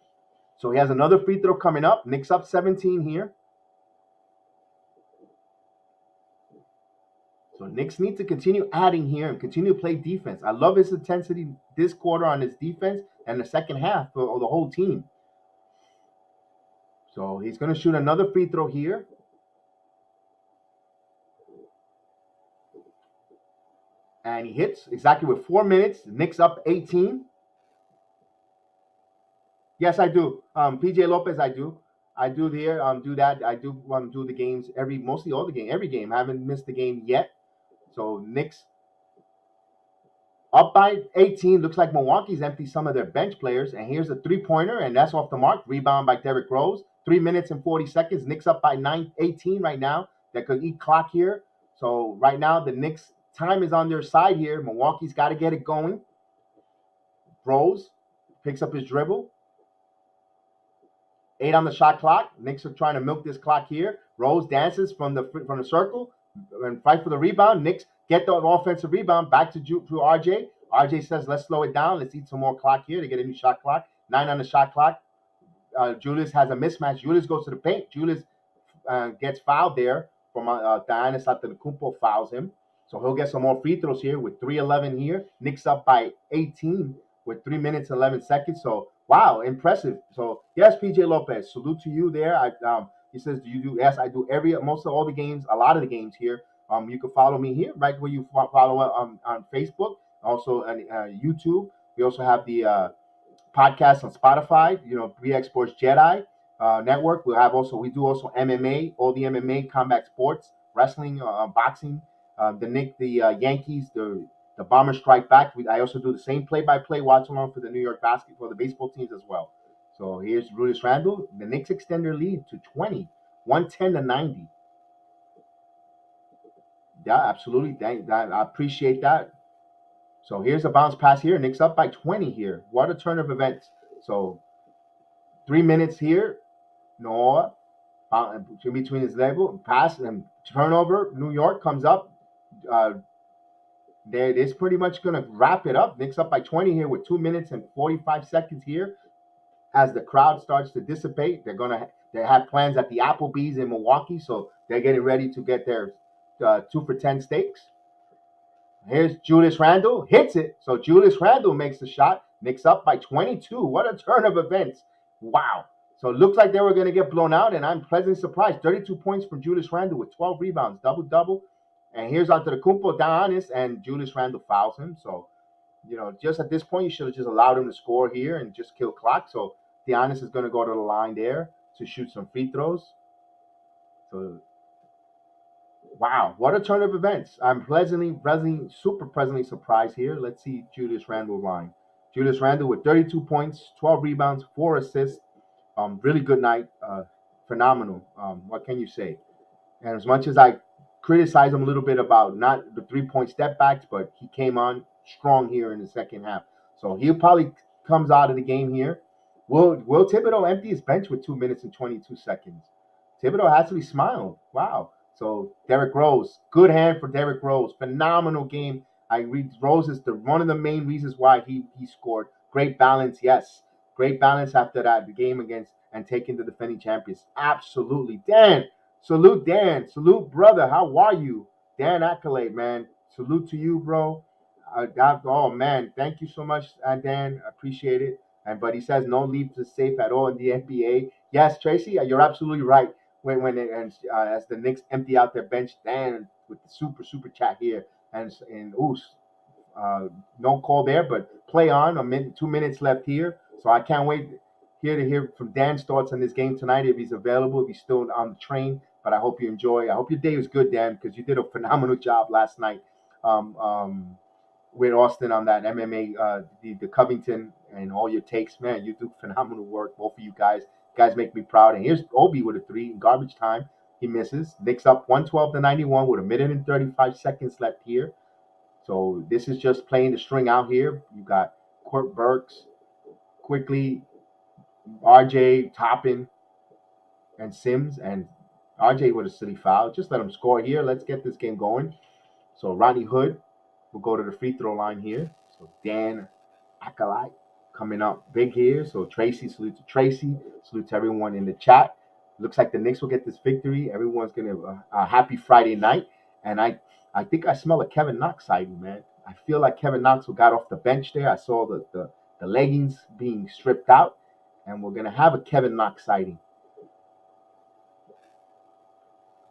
So he has another free throw coming up. Knicks up 17 here. So Knicks need to continue adding here and continue to play defense. I love his intensity this quarter on his defense and the second half of the whole team. So he's going to shoot another free throw here. And he hits exactly with 4 minutes. Knicks up 18. Yes, I do. PJ Lopez, I do. I do here, do that. I do do the games mostly all the game, every game. I haven't missed the game yet. So Knicks up by 18. Looks like Milwaukee's emptied some of their bench players. And here's a three-pointer, and that's off the mark. Rebound by Derrick Rose. 3 minutes and 40 seconds. Knicks up by 18 right now. They could eat clock here. So right now the Knicks time is on their side here. Milwaukee's got to get it going. Rose picks up his dribble. 8 on the shot clock. Knicks are trying to milk this clock here. Rose dances from the circle and fight for the rebound. Knicks get the offensive rebound back to RJ. RJ says, let's slow it down. Let's eat some more clock here to get a new shot clock. 9 on the shot clock. Julius has a mismatch. Julius goes to the paint. Julius gets fouled there from Giannis Antetokounmpo fouls him. So he'll get some more free throws here with 3:11 here. Knicks up by 18 with 3 minutes, 11 seconds. So, wow, impressive. So, yes, PJ Lopez, salute to you there. He says, do you do? Yes, I do most of all the games, a lot of the games here. You can follow me here, right where you follow on Facebook, also on YouTube. We also have the podcast on Spotify, 3X Sports Jedi Network. We do also MMA, all the MMA, combat sports, wrestling, boxing, the Yankees, the Bombers strike back. I also do the same play-by-play watch along for the New York basketball, the baseball teams as well. So here's Julius Randle. The Knicks extend their lead to 20, 110-90. Yeah, absolutely. I appreciate that. So here's a bounce pass here. Knicks up by 20 here. What a turn of events. So 3 minutes here. Noah between his level, pass and turnover. New York comes up. There it is, pretty much going to wrap it up. Knicks up by 20 here with 2 minutes and 45 seconds here. As the crowd starts to dissipate, they have plans at the Applebee's in Milwaukee, so they're getting ready to get their 2 for 10 steaks. Here's Julius Randle, hits it. So Julius Randle makes the shot. Knicks up by 22. What a turn of events. Wow. So it looks like they were going to get blown out, and I'm pleasantly surprised. 32 points from Julius Randle with 12 rebounds, double-double. And here's Antetokounmpo, Giannis, and Julius Randle fouls him. So, just at this point, you should have just allowed him to score here and just kill clock. So Giannis is going to go to the line there to shoot some free throws. So, wow, what a turn of events. I'm super pleasantly surprised here. Let's see Julius Randle's line. Julius Randle with 32 points, 12 rebounds, 4 assists. Really good night. Phenomenal. What can you say? And as much as I criticize him a little bit about not the 3-point step backs, but he came on strong here in the second half. So he probably comes out of the game here. Will Thibodeau empty his bench with 2 minutes and 22 seconds? Thibodeau actually smiled. Wow. So Derrick Rose, good hand for Derrick Rose. Phenomenal game. Rose is one of the main reasons why he scored. Great balance, yes. Great balance after that. The game against and taking the defending champions. Absolutely. Dan, salute Dan. Salute, brother. How are you? Dan Accolade, man. Salute to you, bro. Oh, man. Thank you so much, Dan. I appreciate it. But he says no leaves is safe at all in the NBA. Yes, Tracy, you're absolutely right. As the Knicks empty out their bench, Dan with the super chat here, and no call there, but play on. 2 minutes left here, so I can't wait here to hear from Dan's thoughts on this game tonight if he's available, if he's still on the train. But I hope you enjoy. I hope your day was good, Dan, because you did a phenomenal job last night. Um, um, with Austin on that MMA, the Covington, and all your takes, man. You do phenomenal work, both of you guys. You guys make me proud. And here's Obi with a three in garbage time. He misses. Knicks up 112-91 with a minute and 35 seconds left here. So this is just playing the string out here. You got Court Burks, quickly, RJ, Toppin, and Sims. And RJ with a silly foul. Just let him score here. Let's get this game going. So Ronnie Hood will go to the free throw line here. So Dan Acolyte coming up big here. So Tracy, salute to Tracy. Salute to everyone in the chat. Looks like the Knicks will get this victory. Everyone's going to a happy Friday night. And I think I smell a Kevin Knox sighting, man. I feel like Kevin Knox got off the bench there. I saw the leggings being stripped out. And we're going to have a Kevin Knox sighting.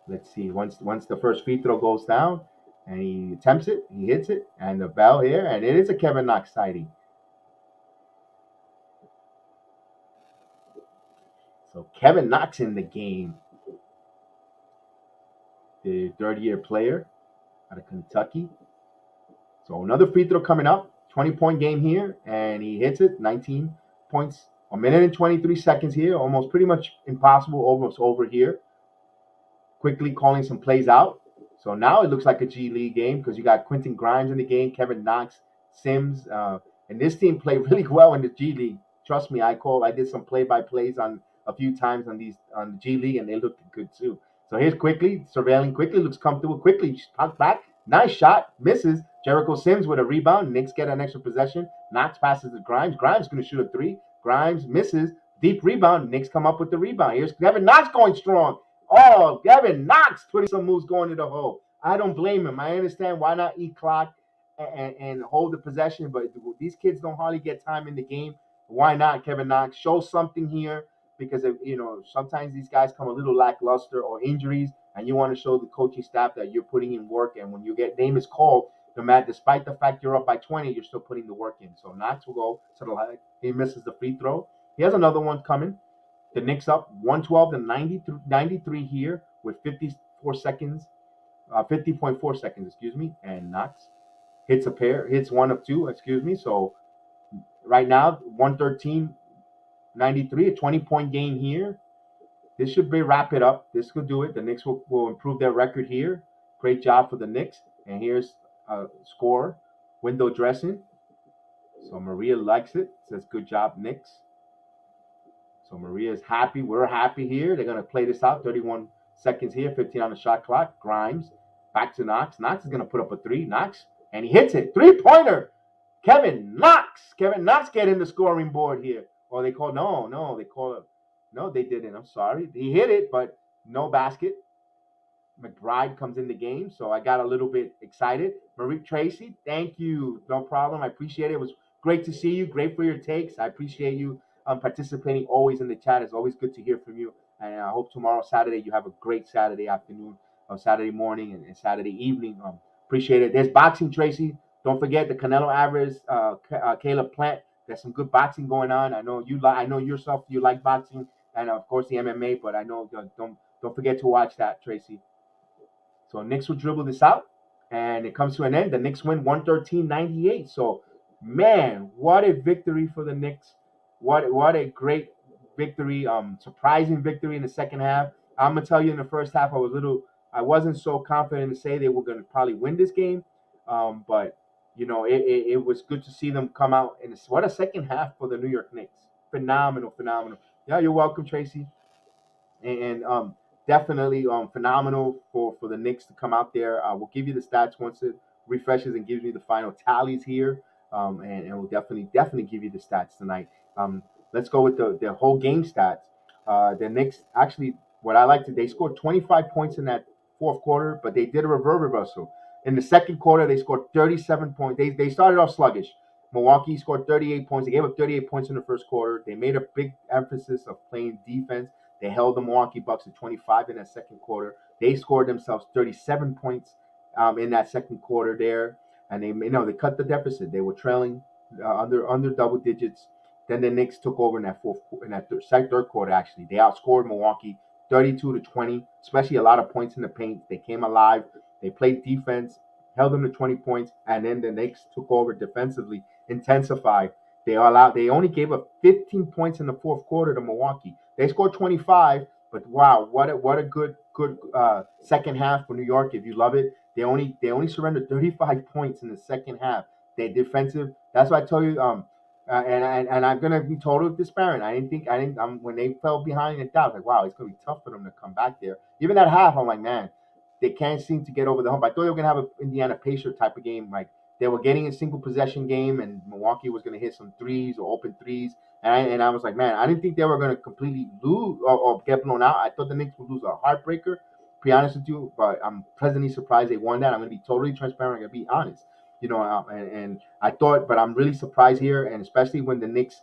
Let's see. Once the first free throw goes down, and he attempts it, he hits it, and the bell here, and it is a Kevin Knox sighting. So Kevin Knox in the game, the third-year player out of Kentucky. So another free throw coming up, 20-point game here, and he hits it, 19 points, a minute and 23 seconds here, almost pretty much impossible, almost over here. Quickly calling some plays out. So now it looks like a G League game because you got Quentin Grimes in the game, Kevin Knox, Sims, and this team played really well in the G League. Trust me, I did some play-by-plays on a few times on the G League, and they looked good too. So here's quickly, surveilling quickly, looks comfortable quickly, puck back, nice shot, misses. Jericho Sims with a rebound. Knicks get an extra possession. Knox passes to Grimes. Grimes going to shoot a three. Grimes misses. Deep rebound. Knicks come up with the rebound. Here's Kevin Knox going strong. Oh, Kevin Knox putting some moves going to the hole. I don't blame him. I understand why not eat clock and hold the possession, but these kids don't hardly get time in the game. Why not, Kevin Knox? Show something here because sometimes these guys come a little lackluster or injuries, and you want to show the coaching staff that you're putting in work. And when you get name is called, despite the fact you're up by 20, you're still putting the work in. So Knox will go to the line. He misses the free throw. He has another one coming. The Knicks up 112-93 here with 54 seconds, 50.4 seconds, excuse me. And Knox hits one of two, So right now, 113-93, a 20-point game here. This should wrap it up. This could do it. The Knicks will improve their record here. Great job for the Knicks. And here's a score, window dressing. So Maria likes it. Says, good job, Knicks. So Maria is happy. We're happy here. They're going to play this out. 31 seconds here, 15 on the shot clock. Grimes back to Knox. Knox is going to put up a three. Knox, and he hits it. Three-pointer. Kevin Knox. Kevin Knox getting the scoring board here. Or they call no, they didn't. I'm sorry. He hit it, but no basket. McBride comes in the game, so I got a little bit excited. Marie Tracy, thank you. No problem. I appreciate it. It was great to see you. Great for your takes. I appreciate you participating always in the chat. It's always good to hear from you. And I hope tomorrow, Saturday, you have a great Saturday afternoon, Saturday morning, and Saturday evening. Appreciate it. There's boxing, Tracy. Don't forget the Canelo Alvarez, Caleb Plant. There's some good boxing going on. I know yourself. You like boxing, and of course the MMA. But I know don't forget to watch that, Tracy. So Knicks will dribble this out, and it comes to an end. The Knicks win 113-98. So, man, what a victory for the Knicks. What a great victory, surprising victory in the second half. I'm going to tell you in the first half, I wasn't so confident to say they were going to probably win this game. But, it was good to see them come out. And what a second half for the New York Knicks. Phenomenal. Yeah, you're welcome, Tracy. And definitely phenomenal for the Knicks to come out there. We'll give you the stats once it refreshes and gives me the final tallies here. And we'll definitely give you the stats tonight. Let's go with the whole game stats. The Knicks actually, what I like to, they scored 25 points in that fourth quarter, but they did a reversal. In the second quarter, they scored 37 points. They started off sluggish. Milwaukee scored 38 points. They gave up 38 points in the first quarter. They made a big emphasis of playing defense. They held the Milwaukee Bucks to 25 in that second quarter. They scored themselves 37 points in that second quarter there, and they cut the deficit. They were trailing under double digits. Then the Knicks took over in that third quarter. Actually, they outscored Milwaukee 32-20, especially a lot of points in the paint. They came alive. They played defense, held them to 20 points, and then the Knicks took over defensively, intensified. They only gave up 15 points in the fourth quarter to Milwaukee. They scored 25, but wow, what a good second half for New York. If you love it, they only surrendered 35 points in the second half. They defensive. That's why I told you. And I'm gonna be totally disparate. I didn't. When they fell behind in doubt, like wow, it's gonna be tough for them to come back there. Even at half, I'm like, man, they can't seem to get over the hump. I thought they were gonna have an Indiana Pacer type of game, like they were getting a single possession game, and Milwaukee was gonna hit some threes or open threes. And I was like, man, I didn't think they were gonna completely lose or get blown out. I thought the Knicks would lose a heartbreaker. To be honest with you, but I'm pleasantly surprised they won that. I'm gonna be totally transparent. I'm gonna be honest. And I thought, but I'm really surprised here, and especially when the Knicks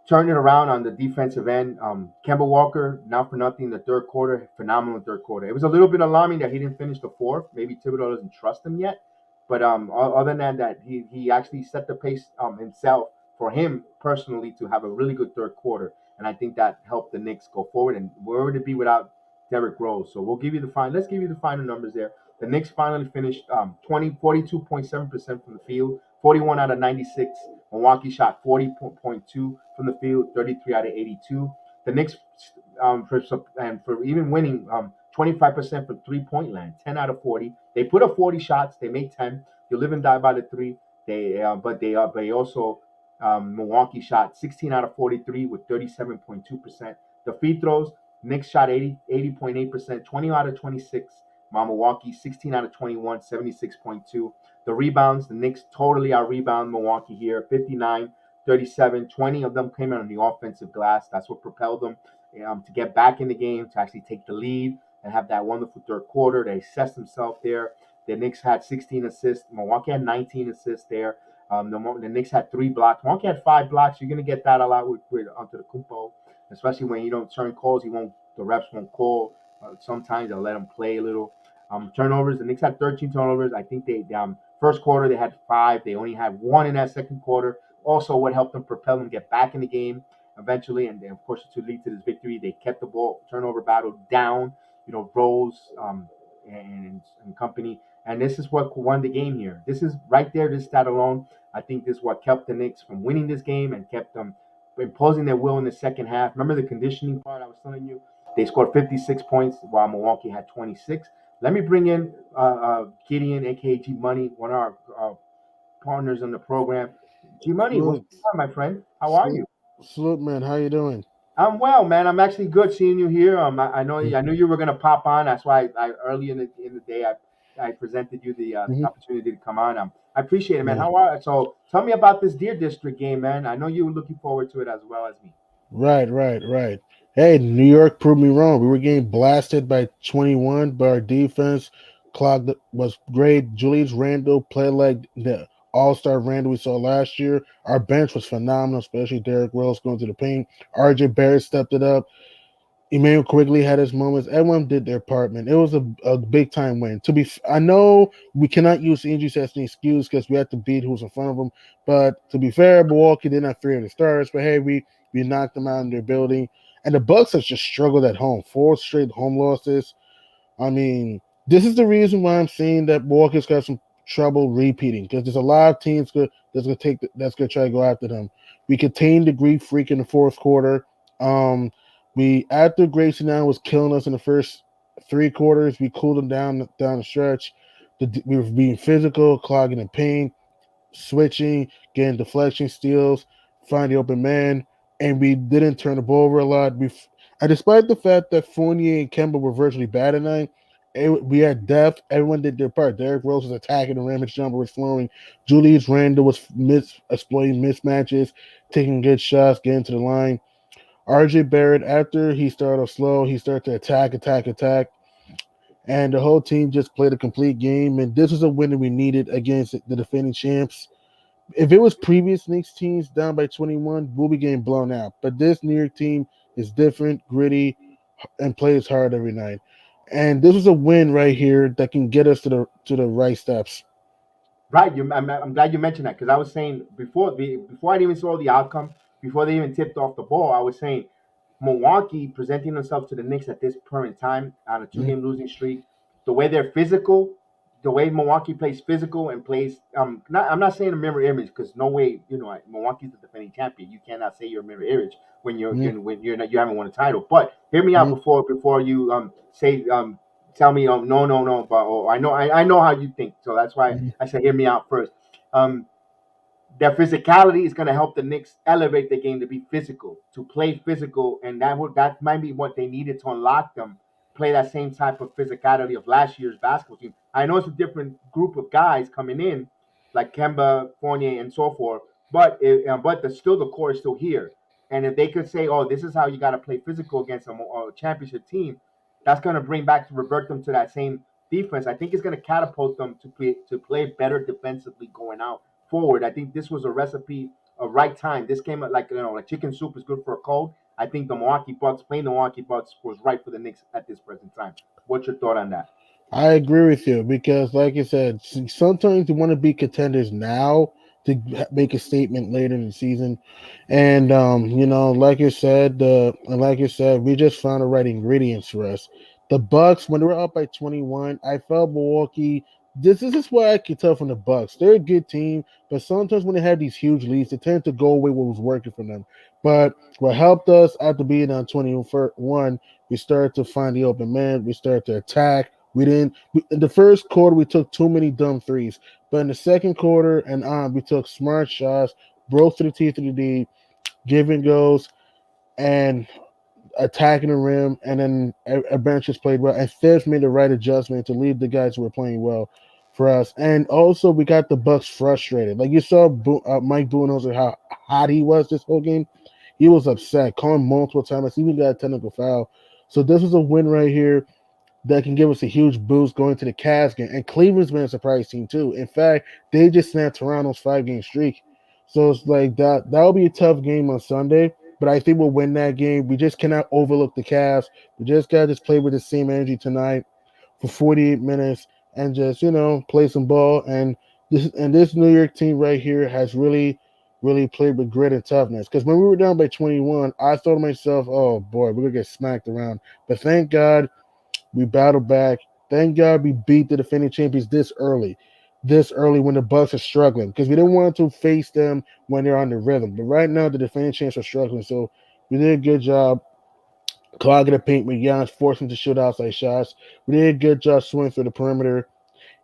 turned it around on the defensive end. Kemba Walker, not for nothing, in the third quarter, phenomenal third quarter. It was a little bit alarming that he didn't finish the fourth. Maybe Thibodeau doesn't trust him yet, but other than that, he actually set the pace himself for him personally to have a really good third quarter, and I think that helped the Knicks go forward. And where would it be without Derrick Rose? So we'll give you the final. Let's give you the final numbers there. The Knicks finally finished 42.7% from the field, 41 out of 96. Milwaukee shot 40.2 from the field, 33 out of 82. The Knicks, for even winning, 25% from 3-point land, 10 out of 40. They put up 40 shots, they made 10. You live and die by the three. They also Milwaukee shot 16 out of 43 with 37.2%. The free throws, Knicks shot 80.8%, 20 out of 26. Milwaukee 16 out of 21, 76.2. The rebounds, the Knicks totally out rebound Milwaukee here, 59, 37. 20 of them came out on the offensive glass. That's what propelled them to get back in the game, to actually take the lead and have that wonderful third quarter. They assessed themselves there. The Knicks had 16 assists. Milwaukee had 19 assists there. The Knicks had 3 blocks. Milwaukee had 5 blocks. You're going to get that a lot with Antetokounmpo, especially when you don't turn calls. The refs won't call. Sometimes they'll let them play a little. Turnovers, the Knicks had 13 turnovers. I think they first quarter they had 5. They only had 1 in that second quarter. Also, what helped them propel them get back in the game eventually, and of course to lead to this victory, they kept the ball turnover battle down. Rose and company, and this is what won the game here. This is right there. This stat alone, I think, this is what kept the Knicks from winning this game and kept them imposing their will in the second half. Remember the conditioning part I was telling you? They scored 56 points while Milwaukee had 26. Let me bring in Gideon, aka G Money, one of our partners in the program. G Money, what's Salute, up, my friend? How are salute, you? salute, man. How you doing? I'm well, man. I'm actually good seeing you here. I knew you were gonna pop on. That's why I early in the day I presented you the Mm-hmm. opportunity to come on. I appreciate it, man. Yeah. How are so? Tell me about this Deer District game, man. I know you were looking forward to it as well as me. Right. Hey, New York proved me wrong. We were getting blasted by 21, but our defense clogged was great. Julius Randle played like the all-star Randle we saw last year. Our bench was phenomenal, especially Derrick Rose going to the paint. RJ Barrett stepped it up. Emmanuel Quigley had his moments. Everyone did their part, man. It was a big time win. I know we cannot use injuries as an excuse because we had to beat who's in front of them. But to be fair, Milwaukee did not fear the stars. But hey, we knocked them out in their building, and the Bucks have just struggled at home. 4 straight home losses. I mean, this is the reason why I'm saying that Milwaukee's got some trouble repeating because there's a lot of teams that's gonna try to go after them. We contained the Greek Freak in the fourth quarter. Um, we after Grayson Allen was killing us in the first 3 quarters, we cooled them down the stretch. We were being physical, clogging the paint, switching, getting deflection steals, find the open man, and we didn't turn the ball over a lot. And despite the fact that Fournier and Kemba were virtually bad tonight, we had depth. Everyone did their part. Derrick Rose was attacking, the rim, his jumper was flowing. Julius Randle was exploiting mismatches, taking good shots, getting to the line. RJ Barrett, after he started off slow, he started to attack, and the whole team just played a complete game. And this was a win that we needed against the defending champs. If it was previous Knicks teams down by 21, we'll be getting blown out. But this New York team is different, gritty, and plays hard every night. And this was a win right here that can get us to the right steps. Right. I'm glad you mentioned that because I was saying before I even saw the outcome, before they even tipped off the ball, I was saying Milwaukee presenting themselves to the Knicks at this current time on a Mhm. two-game losing streak, the way they're physical, the way Milwaukee plays physical and plays. I'm not saying a mirror image because no way, Milwaukee's the defending champion. You cannot say you're a mirror image Mhm. when you're not, you haven't won a title. But hear me out Mhm. before you say tell me no, but I know how you think, so that's why Mhm. I said hear me out first. Um, their physicality is going to help the Knicks elevate the game to be physical, to play physical, and that might be what they needed to unlock them. Play that same type of physicality of last year's basketball team. I know it's a different group of guys coming in, like Kemba, Fournier, and so forth, but the core is still here. And if they could say, "Oh, this is how you got to play physical against a championship team," that's going to revert them to that same defense. I think it's going to catapult them to play better defensively going out forward. I think this was a recipe of right time. This came at like chicken soup is good for a cold. I think playing the Milwaukee Bucks was right for the Knicks at this present time. What's your thought on that? I agree with you because, like you said, sometimes you want to be contenders now to make a statement later in the season, and like you said, we just found the right ingredients for us. The Bucks, when they were up by 21, I felt Milwaukee. This is what I could tell from the Bucks. They're a good team, but sometimes when they have these huge leads, they tend to go away what was working for them. But what helped us after being on 21, we started to find the open man. We started to attack. In the first quarter, we took too many dumb threes. But in the second quarter and on, we took smart shots, broke through the teeth of the D, giving goals, and attacking the rim. And then a bench just played well. And Fifth made the right adjustment to leave the guys who were playing well for us. And also, we got the Bucks frustrated. Like you saw Mike Budenholzer, how hot he was this whole game. He was upset, calling multiple times. He even got a technical foul. So this was a win right here that can give us a huge boost going to the Cavs game. And Cleveland's been a surprise team too. In fact, they just snapped Toronto's 5 game streak. So it's like that'll be a tough game on Sunday. But I think we'll win that game. We just cannot overlook the Cavs. We just gotta just play with the same energy tonight for 48 minutes and just, play some ball. And this New York team right here has really played with grit and toughness. Because when we were down by 21, I thought to myself, oh boy, we're gonna get smacked around. But thank God we battled back. Thank God we beat the defending champions this early. This early when the Bucks are struggling. Because we didn't want to face them when they're on the rhythm. But right now the defending champs are struggling. So we did a good job clogging the paint with Giannis, forcing to shoot outside shots. We did a good job swinging through the perimeter.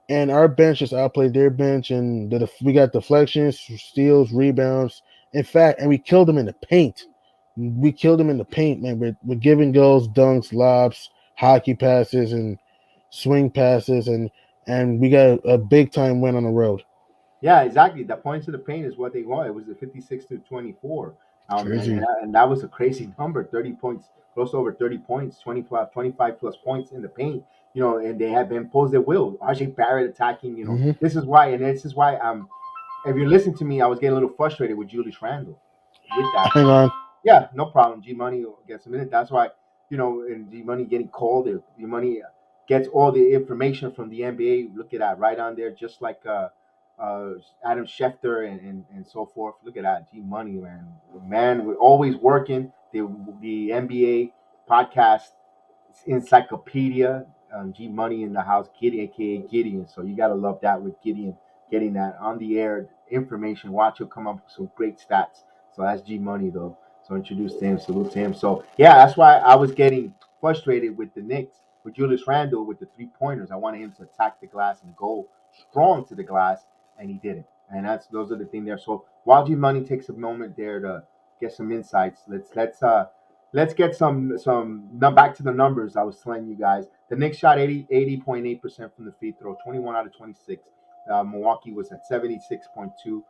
And our bench just outplayed their bench, and we got deflections, steals, rebounds. In fact, and we killed them in the paint. We killed them in the paint, man. We're giving goals, dunks, lobs, hockey passes, and swing passes, and we got a big time win on the road. Yeah, exactly. The points of the paint is what they want. It was a 56-24. Crazy. And that was a crazy number. 30 points, close to over 30 points, 25 plus points in the paint. And they have imposed their will. RJ Barrett attacking. Hmm. This is why if you listen to me, I was getting a little frustrated with Julius Randle with that. Hang on. Yeah, no problem. G Money gets a minute. That's why, and G Money getting called. G Money gets all the information from the NBA. Look at that right on there, just like uh, Adam Schefter and so forth. Look at that. G Money, man. Man, we're always working. The NBA podcast encyclopedia. G Money in the house, Gideon, aka Gideon. So you gotta love that with Gideon getting that on the air information. Watch he'll come up with some great stats. So that's G Money though. So introduce to him, salute to him. So yeah, that's why I was getting frustrated with the Knicks with Julius Randle with the 3 pointers. I wanted him to attack the glass and go strong to the glass, and he didn't. And those are the thing there. So while G Money takes a moment there to get some insights, let's get back to the numbers I was telling you guys. The Knicks shot 80.8% from the free throw, 21 out of 26. Milwaukee was at 76.2.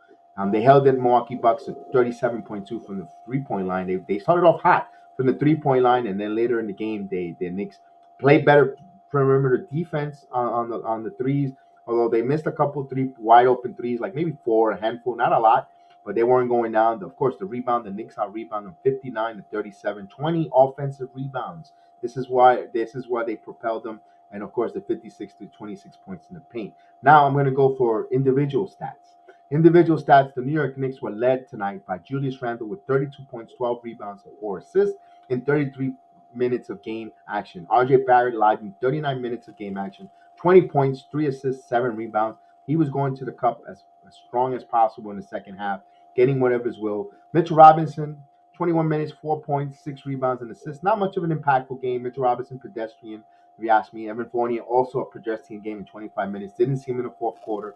They held the Milwaukee Bucks at 37.2 from the 3 point line. They started off hot, from the 3 point line, and then later in the game, the Knicks played better perimeter defense on the threes. Although they missed a couple three wide open threes, like maybe four, a handful, not a lot, but they weren't going down. Of course, the rebound, the Knicks out rebound them 59 to 37, 20 offensive rebounds. This is why they propelled them, and of course the 56 to 26 points in the paint. Now I'm going to go for individual stats. Individual stats: the New York Knicks were led tonight by Julius Randle with 32 points, 12 rebounds, and 4 assists in 33 minutes of game action. RJ Barrett led in 39 minutes of game action, 20 points, 3 assists, 7 rebounds. He was going to the cup as strong as possible in the second half, getting whatever his will. Mitchell Robinson, 21 minutes, 4 points, 6 rebounds, and assists. Not much of an impactful game. Mitchell Robinson, pedestrian, if you ask me. Evan Fournier, also a pedestrian game in 25 minutes. Didn't see him in the fourth quarter.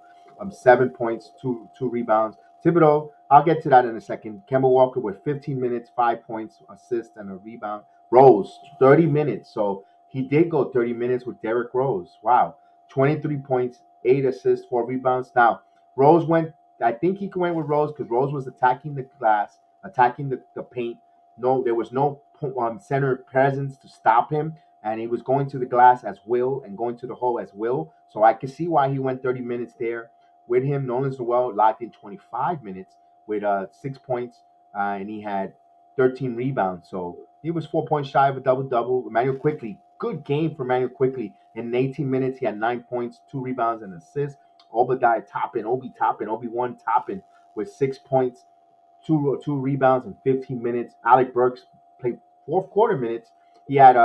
7 points, two rebounds. Thibodeau, I'll get to that in a second. Kemba Walker with 15 minutes, 5 points, assist, and a rebound. Rose, 30 minutes. So he did go 30 minutes with Derrick Rose. Wow. 23 points, 8 assists, 4 rebounds. Now, Rose went, I think he went with Rose because Rose was attacking the glass, attacking the paint. No, there was no center presence to stop him, and he was going to the glass as Will and going to the hole as Will. So I can see why he went 30 minutes there with him. Nolan Noel locked in 25 minutes with 6 points, and he had 13 rebounds. So he was 4 points shy of a double double. Emmanuel Quickly, good game for Emmanuel Quickly. In 18 minutes, he had 9 points, 2 rebounds, and assists. Obadiah Toppin, Obi-Wan Toppin with 6 points, two rebounds in 15 minutes. Alec Burks played fourth quarter minutes. He had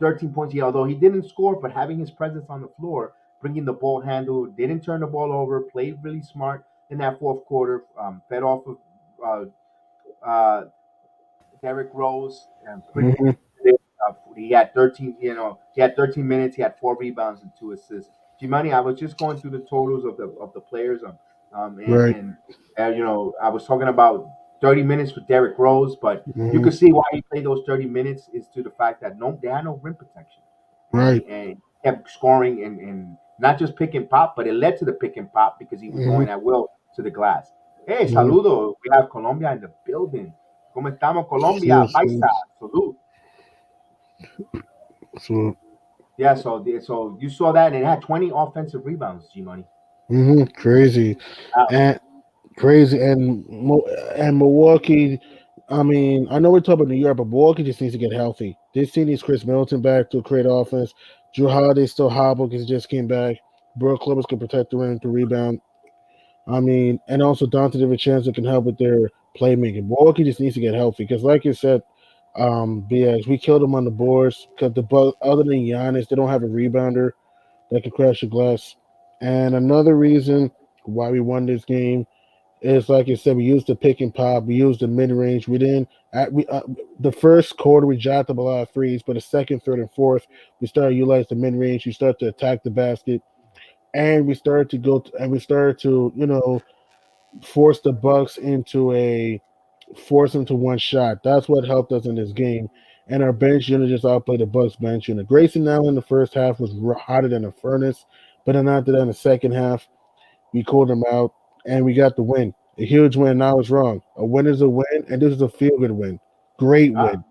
13 points. Although he didn't score, but having his presence on the floor, bringing the ball handle, didn't turn the ball over, played really smart in that fourth quarter. Fed off of uh, Derrick Rose and pretty. Hmm. He had 13. He had 13 minutes. He had 4 rebounds and 2 assists. G-Money, I was just going through the totals of the players. Right. I was talking about 30 minutes for Derrick Rose, but you Hmm. could see why he played those 30 minutes is to the fact that they had no rim protection, and Right. he kept scoring and not just pick and pop, but it led to the pick and pop because he was Hmm. going at will to the glass. Hey, Hmm. saludo! We have Colombia in the building. ¿Cómo estamos, So, Colombia? so, Paisa, salud. so, Yeah, so you saw that, and it had 20 offensive rebounds. G Money. crazy. And crazy. And Milwaukee, I mean, I know we're talking about New York, but Milwaukee just needs to get healthy. This team needs Chris Middleton back to create offense. Drew Holiday still hobbled because he just came back. Brook Clippers can protect the rim to rebound. I mean, and also Dante DiVincenzo can help with their playmaking. Milwaukee just needs to get healthy because, like you said, BX, we killed them on the boards because other than Giannis, they don't have a rebounder that can crash the glass. And another reason why we won this game is, like you said, we used the pick and pop, we used the mid range. We didn't. The first quarter we jacked up a lot of threes, but the second, third, and fourth, we started to utilize the mid range. We started to attack the basket, and we started to force the Bucks into a force them to one shot. That's what helped us in this game. And our bench unit just outplayed the Bucks bench unit. Grayson now in the first half was hotter than a furnace, but then after that in the second half, we called him out and we got the win. A huge win. I was wrong. A win is a win, and this is a feel good win. Great Uh, win.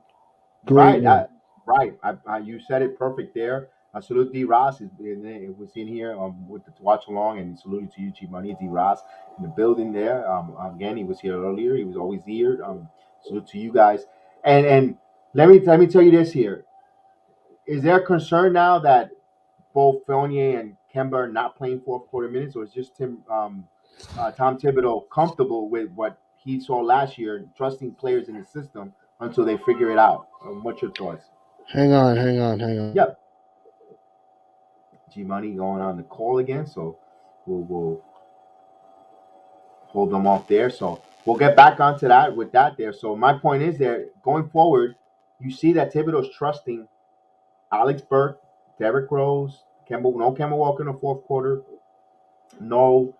Great Right, win. right. You said it perfect there. Salute D Ross was in here with the watch along, and saluted to you, G Money D Ross in the building there. Again, he was here earlier. He was always here. Salute to you guys. And let me tell you this here. Is there concern now that both Fournier and Kemba are not playing fourth quarter minutes, or is just Tom Thibodeau comfortable with what he saw last year, trusting players in the system until they figure it out? What's your thoughts? Hang on. Yep, G Money going on the call again, so we'll hold them off there. So we'll get back onto that with that there. So my point is there going forward, you see that Thibodeau's trusting Alex Burke, Derrick Rose, Kemba Walker in the fourth quarter, no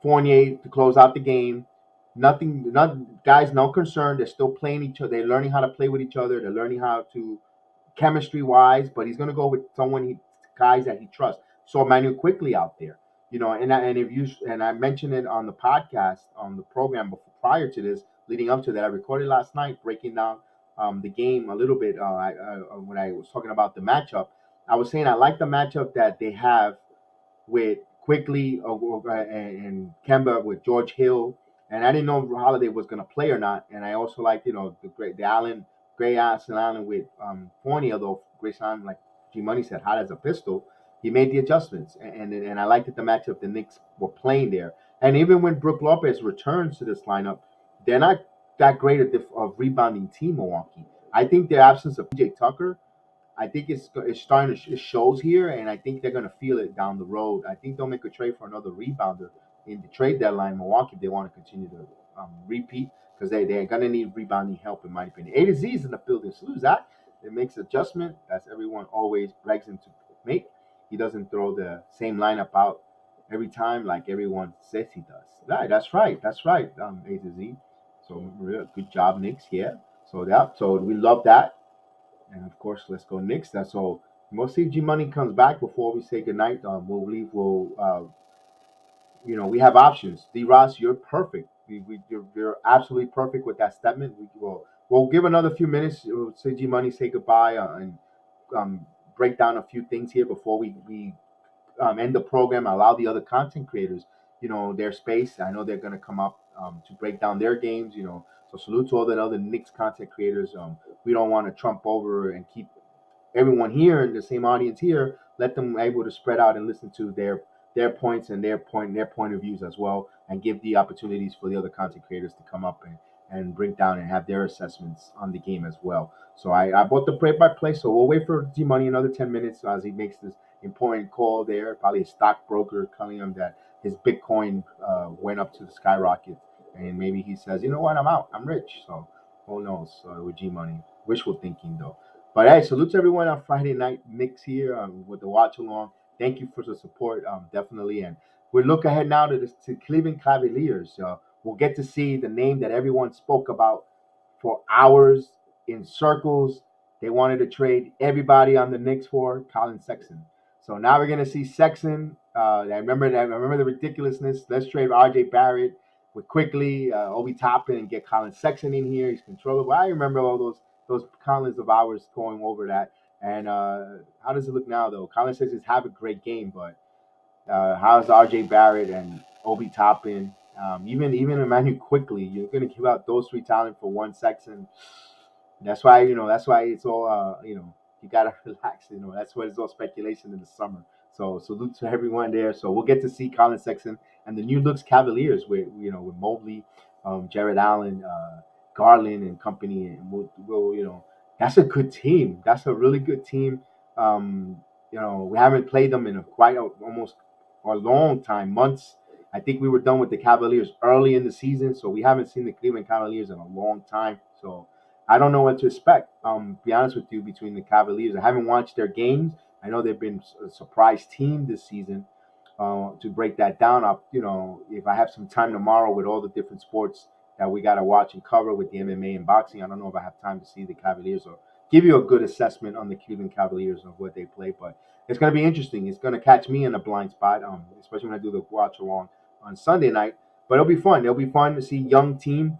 Fournier to close out the game. Nothing, not guys, no concern. They're still playing each other. They're learning how to play with each other. They're learning how to chemistry wise. But he's going to go with guys that he trusts. So Emmanuel quickly out there, and I mentioned it on the podcast on the program before, prior to this, leading up to that. I recorded last night breaking down the game a little bit. When I was talking about the matchup, I was saying I like the matchup that they have with Quickly and Kemba with George Hill, and I didn't know if Holiday was going to play or not. And I also liked, the Allen, Gray Allen with Fournier, although Grace Allen, like G Money said, hot as a pistol. He made the adjustments, and I liked it, the matchup the Knicks were playing there. And even when Brook Lopez returns to this lineup, they're not that great of rebounding team, Milwaukee. I think the absence of PJ Tucker, I think it's starting to it shows here, and I think they're going to feel it down the road. I think they'll make a trade for another rebounder in the trade deadline, Milwaukee, if they want to continue to repeat, because they're going to need rebounding help, in my opinion. A to Z is in the building. Salute Zach. It makes adjustment, as everyone always begs him to make. He doesn't throw the same lineup out every time like everyone says he does. Right, that's right. That's right, A to Z. So good job, Knicks. Yeah. So we love that. And of course, let's go Knicks. That's all. We'll see if G Money comes back before we say goodnight. We'll leave. We have options. D Ross, you're perfect. You're absolutely perfect with that statement. We'll give another few minutes. We'll say G Money, say goodbye, and um, break down a few things here before we end the program. Allow the other content creators, their space. I know they're going to come up to break down their games. So salute to all the other Knicks content creators. We don't want to trump over and keep everyone here in the same audience here. Let them able to spread out and listen to their points and their point of views as well, and give the opportunities for the other content creators to come up and break down and have their assessments on the game as well. So I bought the play by play. So we'll wait for G Money another 10 minutes as he makes this important call there. Probably a stockbroker telling him that his Bitcoin went up to the skyrocket, and maybe he says, you know what, I'm out, I'm rich. So who knows with G Money? Wishful thinking though. But hey, salute to everyone on Friday night mix here with the watch along. Thank you for the support, definitely. And we look ahead now to Cleveland Cavaliers. We'll get to see the name that everyone spoke about for hours in circles. They wanted to trade everybody on the Knicks for Colin Sexton. So now we're gonna see Sexton. I remember that. I remember the ridiculousness. Let's trade R.J. Barrett with quickly Obi Toppin and get Colin Sexton in here. He's controllable. I remember all those countless of hours going over that. And how does it look now, though? Colin Sexton's have a great game, but how's R.J. Barrett and Obi Toppin? Even Emmanuel quickly. You're gonna give out those three talent for one Sexton. That's why it's all you gotta relax. That's why it's all speculation in the summer. So salute to everyone there. So we'll get to see Colin Sexton and the new looks Cavaliers with Mobley, Jared Allen, Garland and company, and that's a good team. That's a really good team. We haven't played them in almost a long time, months. I think we were done with the Cavaliers early in the season, so we haven't seen the Cleveland Cavaliers in a long time. So I don't know what to expect. Be honest with you, between the Cavaliers, I haven't watched their games. I know they've been a surprise team this season. To break that down, if I have some time tomorrow with all the different sports that we got to watch and cover with the MMA and boxing, I don't know if I have time to see the Cavaliers or give you a good assessment on the Cleveland Cavaliers of what they play. But it's going to be interesting. It's going to catch me in a blind spot, especially when I do the watch along on Sunday night. But it'll be fun. It'll be fun to see young team.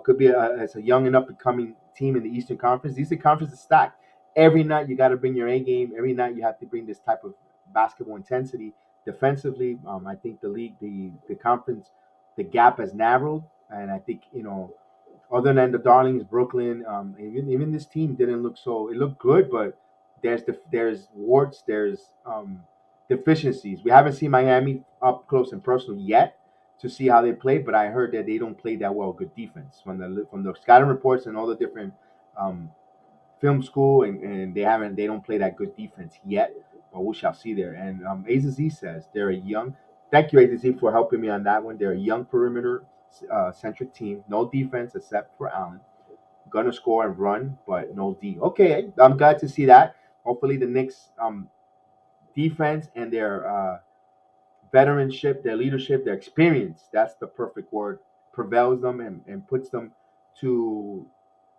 Could be it's a young and up and coming team in the Eastern Conference. The Eastern Conference is stacked. Every night you got to bring your A game. Every night you have to bring this type of basketball intensity. Defensively, I think the league, the conference, the gap has narrowed, and I think other than the darlings, Brooklyn, even this team didn't look so. It looked good, but there's warts, there's deficiencies. We haven't seen Miami up close and personal yet to see how they play, but I heard that they don't play that well. Good defense from the scouting reports and all the different um, film school, and they don't play that good defense yet, but we shall see there. And A to Z says they're a young. Thank you, A to Z, for helping me on that one. They're a young perimeter centric team, no defense except for Allen. Gonna score and run, but no D. Okay, I'm glad to see that. Hopefully, the Knicks defense and their veteranship, their leadership, their experience—that's the perfect word—prevails them and puts them to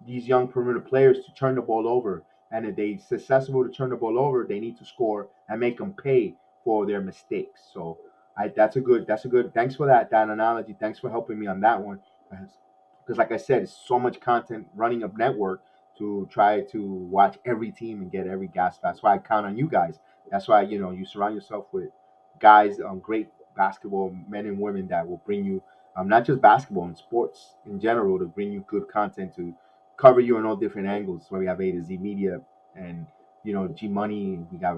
these young perimeter players to turn the ball over. And if they successful to turn the ball over, they need to score and make them pay for their mistakes. So that's a good. Thanks for that analogy. Thanks for helping me on that one. Because like I said, it's so much content running a network to try to watch every team and get every gas. That's why I count on you guys. That's why you surround yourself with guys, great basketball men and women that will bring you not just basketball and sports in general, to bring you good content to cover you in all different angles. So we have A to Z Media and G Money. We got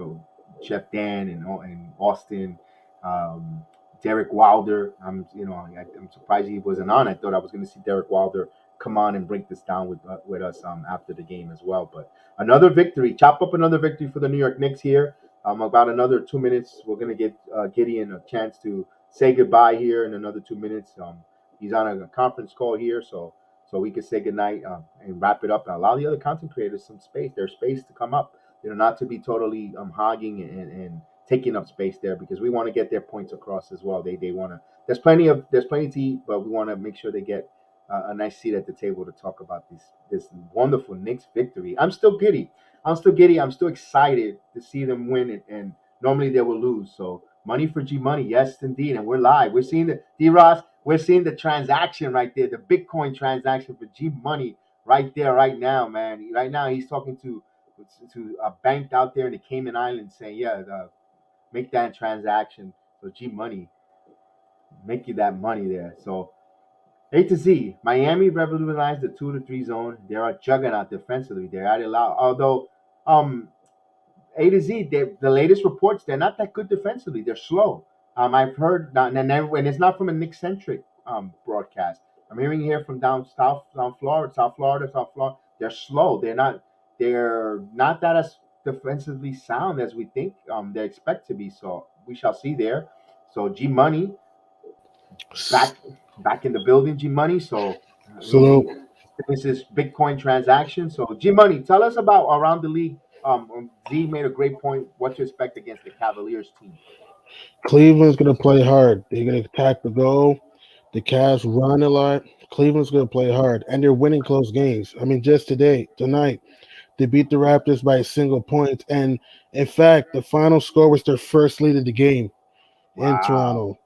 Chef Dan and Austin, um, Derek Wilder. I'm surprised he wasn't on. I thought I was going to see Derek Wilder come on and break this down with us after the game as well. But another victory, chop up another victory for the New York Knicks here. About another 2 minutes, we're gonna get Gideon a chance to say goodbye here in another 2 minutes. He's on a conference call here, so we can say goodnight and wrap it up and allow the other content creators some space, their space to come up. Not to be totally hogging and taking up space there, because we want to get their points across as well. They want to. There's plenty to eat, but we want to make sure they get a nice seat at the table to talk about this wonderful Knicks victory. I'm still giddy. I'm still giddy. I'm still excited to see them win, and normally they will lose. So money for G Money, yes indeed, and we're live. We're seeing the D Ross. We're seeing the transaction right there, the Bitcoin transaction for G Money right there, right now, man. Right now, he's talking to a bank out there in the Cayman Islands, saying, "Yeah, make that transaction." So G Money, make you that money there. So A to Z, Miami revolutionized the 2 to 3 zone. They're a juggernaut defensively. They're at it loud. Although, A to Z, the latest reports, they're not that good defensively. They're slow. I've heard, and it's not from a Nick centric broadcast. I'm hearing here from down south, South Florida. They're slow. They're not that as defensively sound as we think they expect to be. So we shall see there. So G Money back back in the building, G Money. So So this is Bitcoin transaction. So G Money, tell us about around the league. Z made a great point. What to expect against the Cavaliers team? Cleveland's gonna play hard. They're gonna attack the goal. The Cavs run a lot. Cleveland's gonna play hard, and they're winning close games. I mean, just tonight, they beat the Raptors by a single point, and in fact, the final score was their first lead of the game in Wow. Toronto.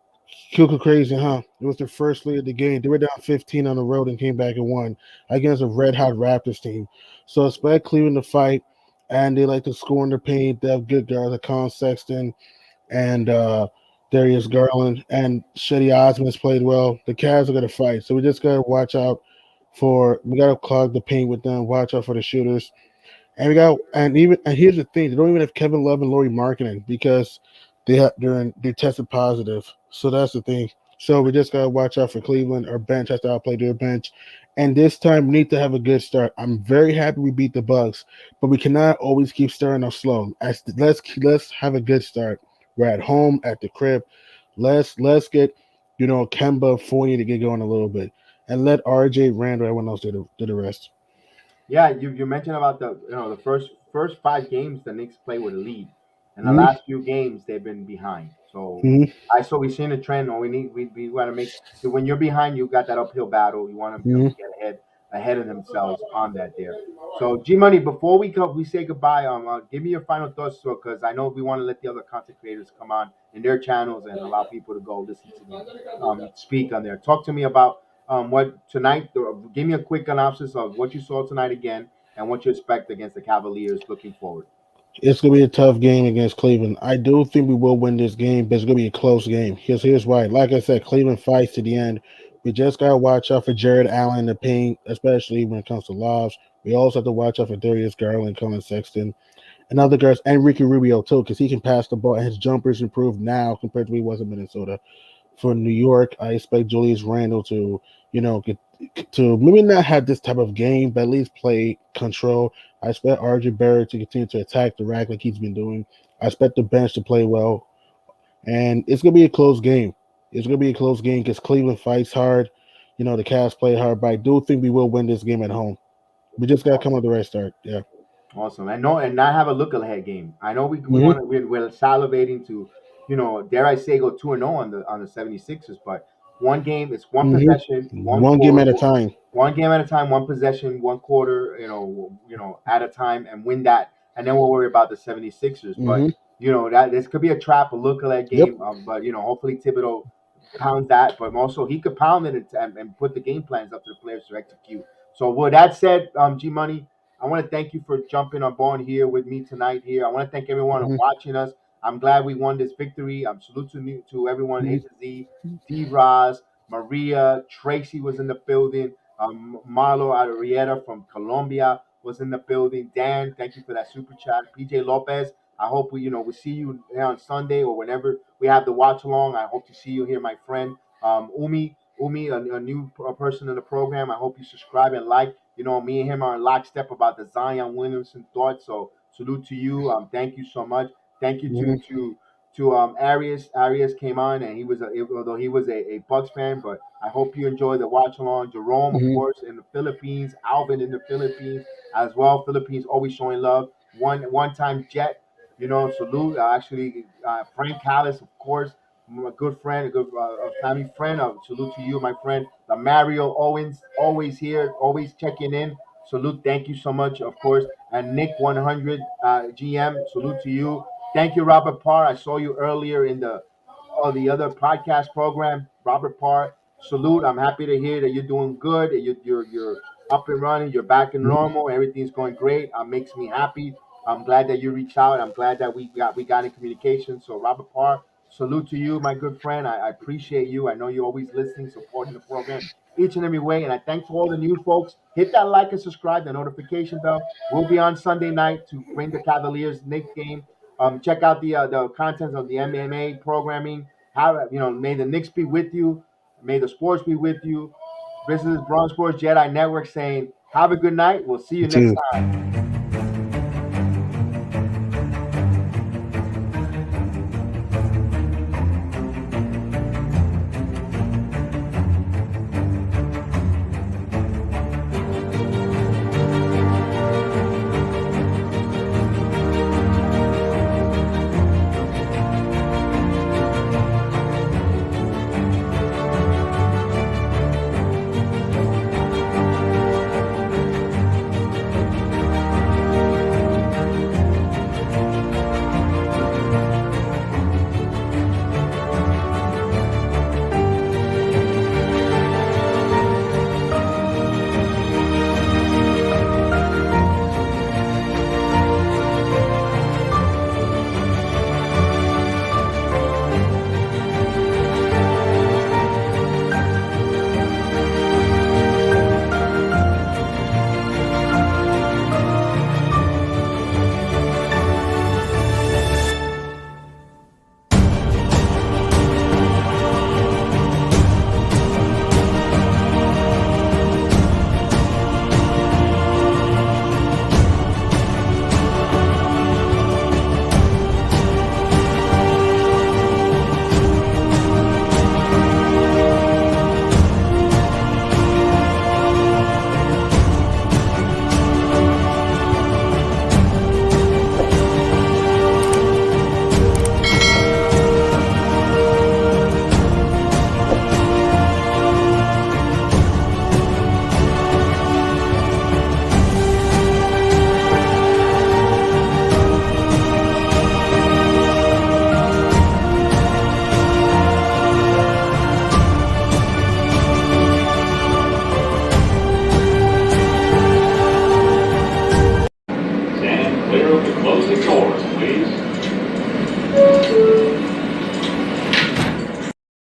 Cuckoo crazy, huh? It was their first lead of the game. They were down 15 on the road and came back and won against a red hot Raptors team. So expect Cleveland to fight, and they like to score in the paint. They have good guards like Colin Sexton and Darius Garland, and Shetty Osman's played well. The Cavs are going to fight, so we just got to watch out for. We got to clog the paint with them. Watch out for the shooters. And here's the thing: they don't even have Kevin Love and Laurie Markkinen because they tested positive. So that's the thing. So we just gotta watch out for Cleveland. Our bench has to outplay their bench, and this time we need to have a good start. I'm very happy we beat the Bucks, but we cannot always keep starting off slow. Let's have a good start. We're at home at the crib. Let's get Kemba Fournier to get going a little bit, and let RJ Randall everyone else do the rest. Yeah, you mentioned about the first 5 games the Knicks play with a lead, and the Mm-hmm. last few games they've been behind. So Mm-hmm. we've seen a trend. All we want to make, when you're behind, you got that uphill battle. You want them Mm-hmm. to get ahead of themselves on that there. So G Money, before we say goodbye, give me your final thoughts, because I know we want to let the other content creators come on in their channels and allow people to go listen to them speak on there. Talk to me about what tonight. Give me a quick synopsis of what you saw tonight again, and what you expect against the Cavaliers looking forward. It's gonna be a tough game against Cleveland. I do think we will win this game, but it's gonna be a close game. Here's why. Like I said, Cleveland fights to the end. We just gotta watch out for Jared Allen in the paint, especially when it comes to lobs. We also have to watch out for Darius Garland, Colin Sexton, and other guys, and Ricky Rubio too, because he can pass the ball and his jumpers improved now compared to when he was in Minnesota. For New York, I expect Julius Randle to, get to maybe not have this type of game, but at least play control. I expect RJ Barrett to continue to attack the rack like he's been doing. I expect the bench to play well, and it's gonna be a close game. It's gonna be a close game because Cleveland fights hard. The Cavs play hard, but I do think we will win this game at home. We just gotta come with the right start. Yeah. Awesome. And not have a look ahead game. I know we Mm-hmm. want to we're salivating to, dare I say, go 2-0 on the 76ers, but one game, it's one possession, Mm-hmm. one One game quarter, at a time. one game at a time, one possession, one quarter, at a time, and win that, and then we'll worry about the 76ers. But Mm-hmm. that this could be a trap, a look ahead Yep. game. But hopefully Thibodeau pounds that, but also he could pound it and put the game plans up to the players to execute. So with that said, G Money, I want to thank you for jumping on board here with me tonight. Here, I want to thank everyone Mhm. watching us. I'm glad we won this victory. Salute to everyone, A Mhm. to Z, D. Roz, Maria, Tracy was in the building. Marlo Arrieta from Colombia was in the building. Dan, thank you for that super chat. PJ Lopez, I hope we see you here on Sunday or whenever we have the watch along. I hope to see you here, my friend. Umi, a new person in the program. I hope you subscribe and like. Me and him are in lockstep about the Zion Williamson thoughts. So salute to you. Thank you so much. Thank you to Mhm. Arias. Arias came on and although he was a Bucks fan, but I hope you enjoy the watch along. Jerome, of Mhm. course, in the Philippines. Alvin in the Philippines as well. Philippines always showing love. One time Jet, salute. Frank Callis, of course, a good friend, a family friend. Salute to you, my friend. The Mario Owens, always here, always checking in. Salute, thank you so much, of course. And Nick 100 GM, salute to you. Thank you, Robert Parr. I saw you earlier in the other podcast program. Robert Parr, salute. I'm happy to hear that you're doing good. That you're up and running. You're back in Mhm. normal. Everything's going great. Makes me happy. I'm glad that you reached out. I'm glad that we got in communication. So Robert Parr, salute to you, my good friend. I appreciate you. I know you're always listening, supporting the program each and every way. And I thank for all the new folks. Hit that like and subscribe, the notification bell. We'll be on Sunday night to bring the Cavaliers Knicks game. Check out the contents of the MMA programming. May the Knicks be with you. May the sports be with you. This is Bronze Sports Jedi Network saying, have a good night. We'll see you You next too. time.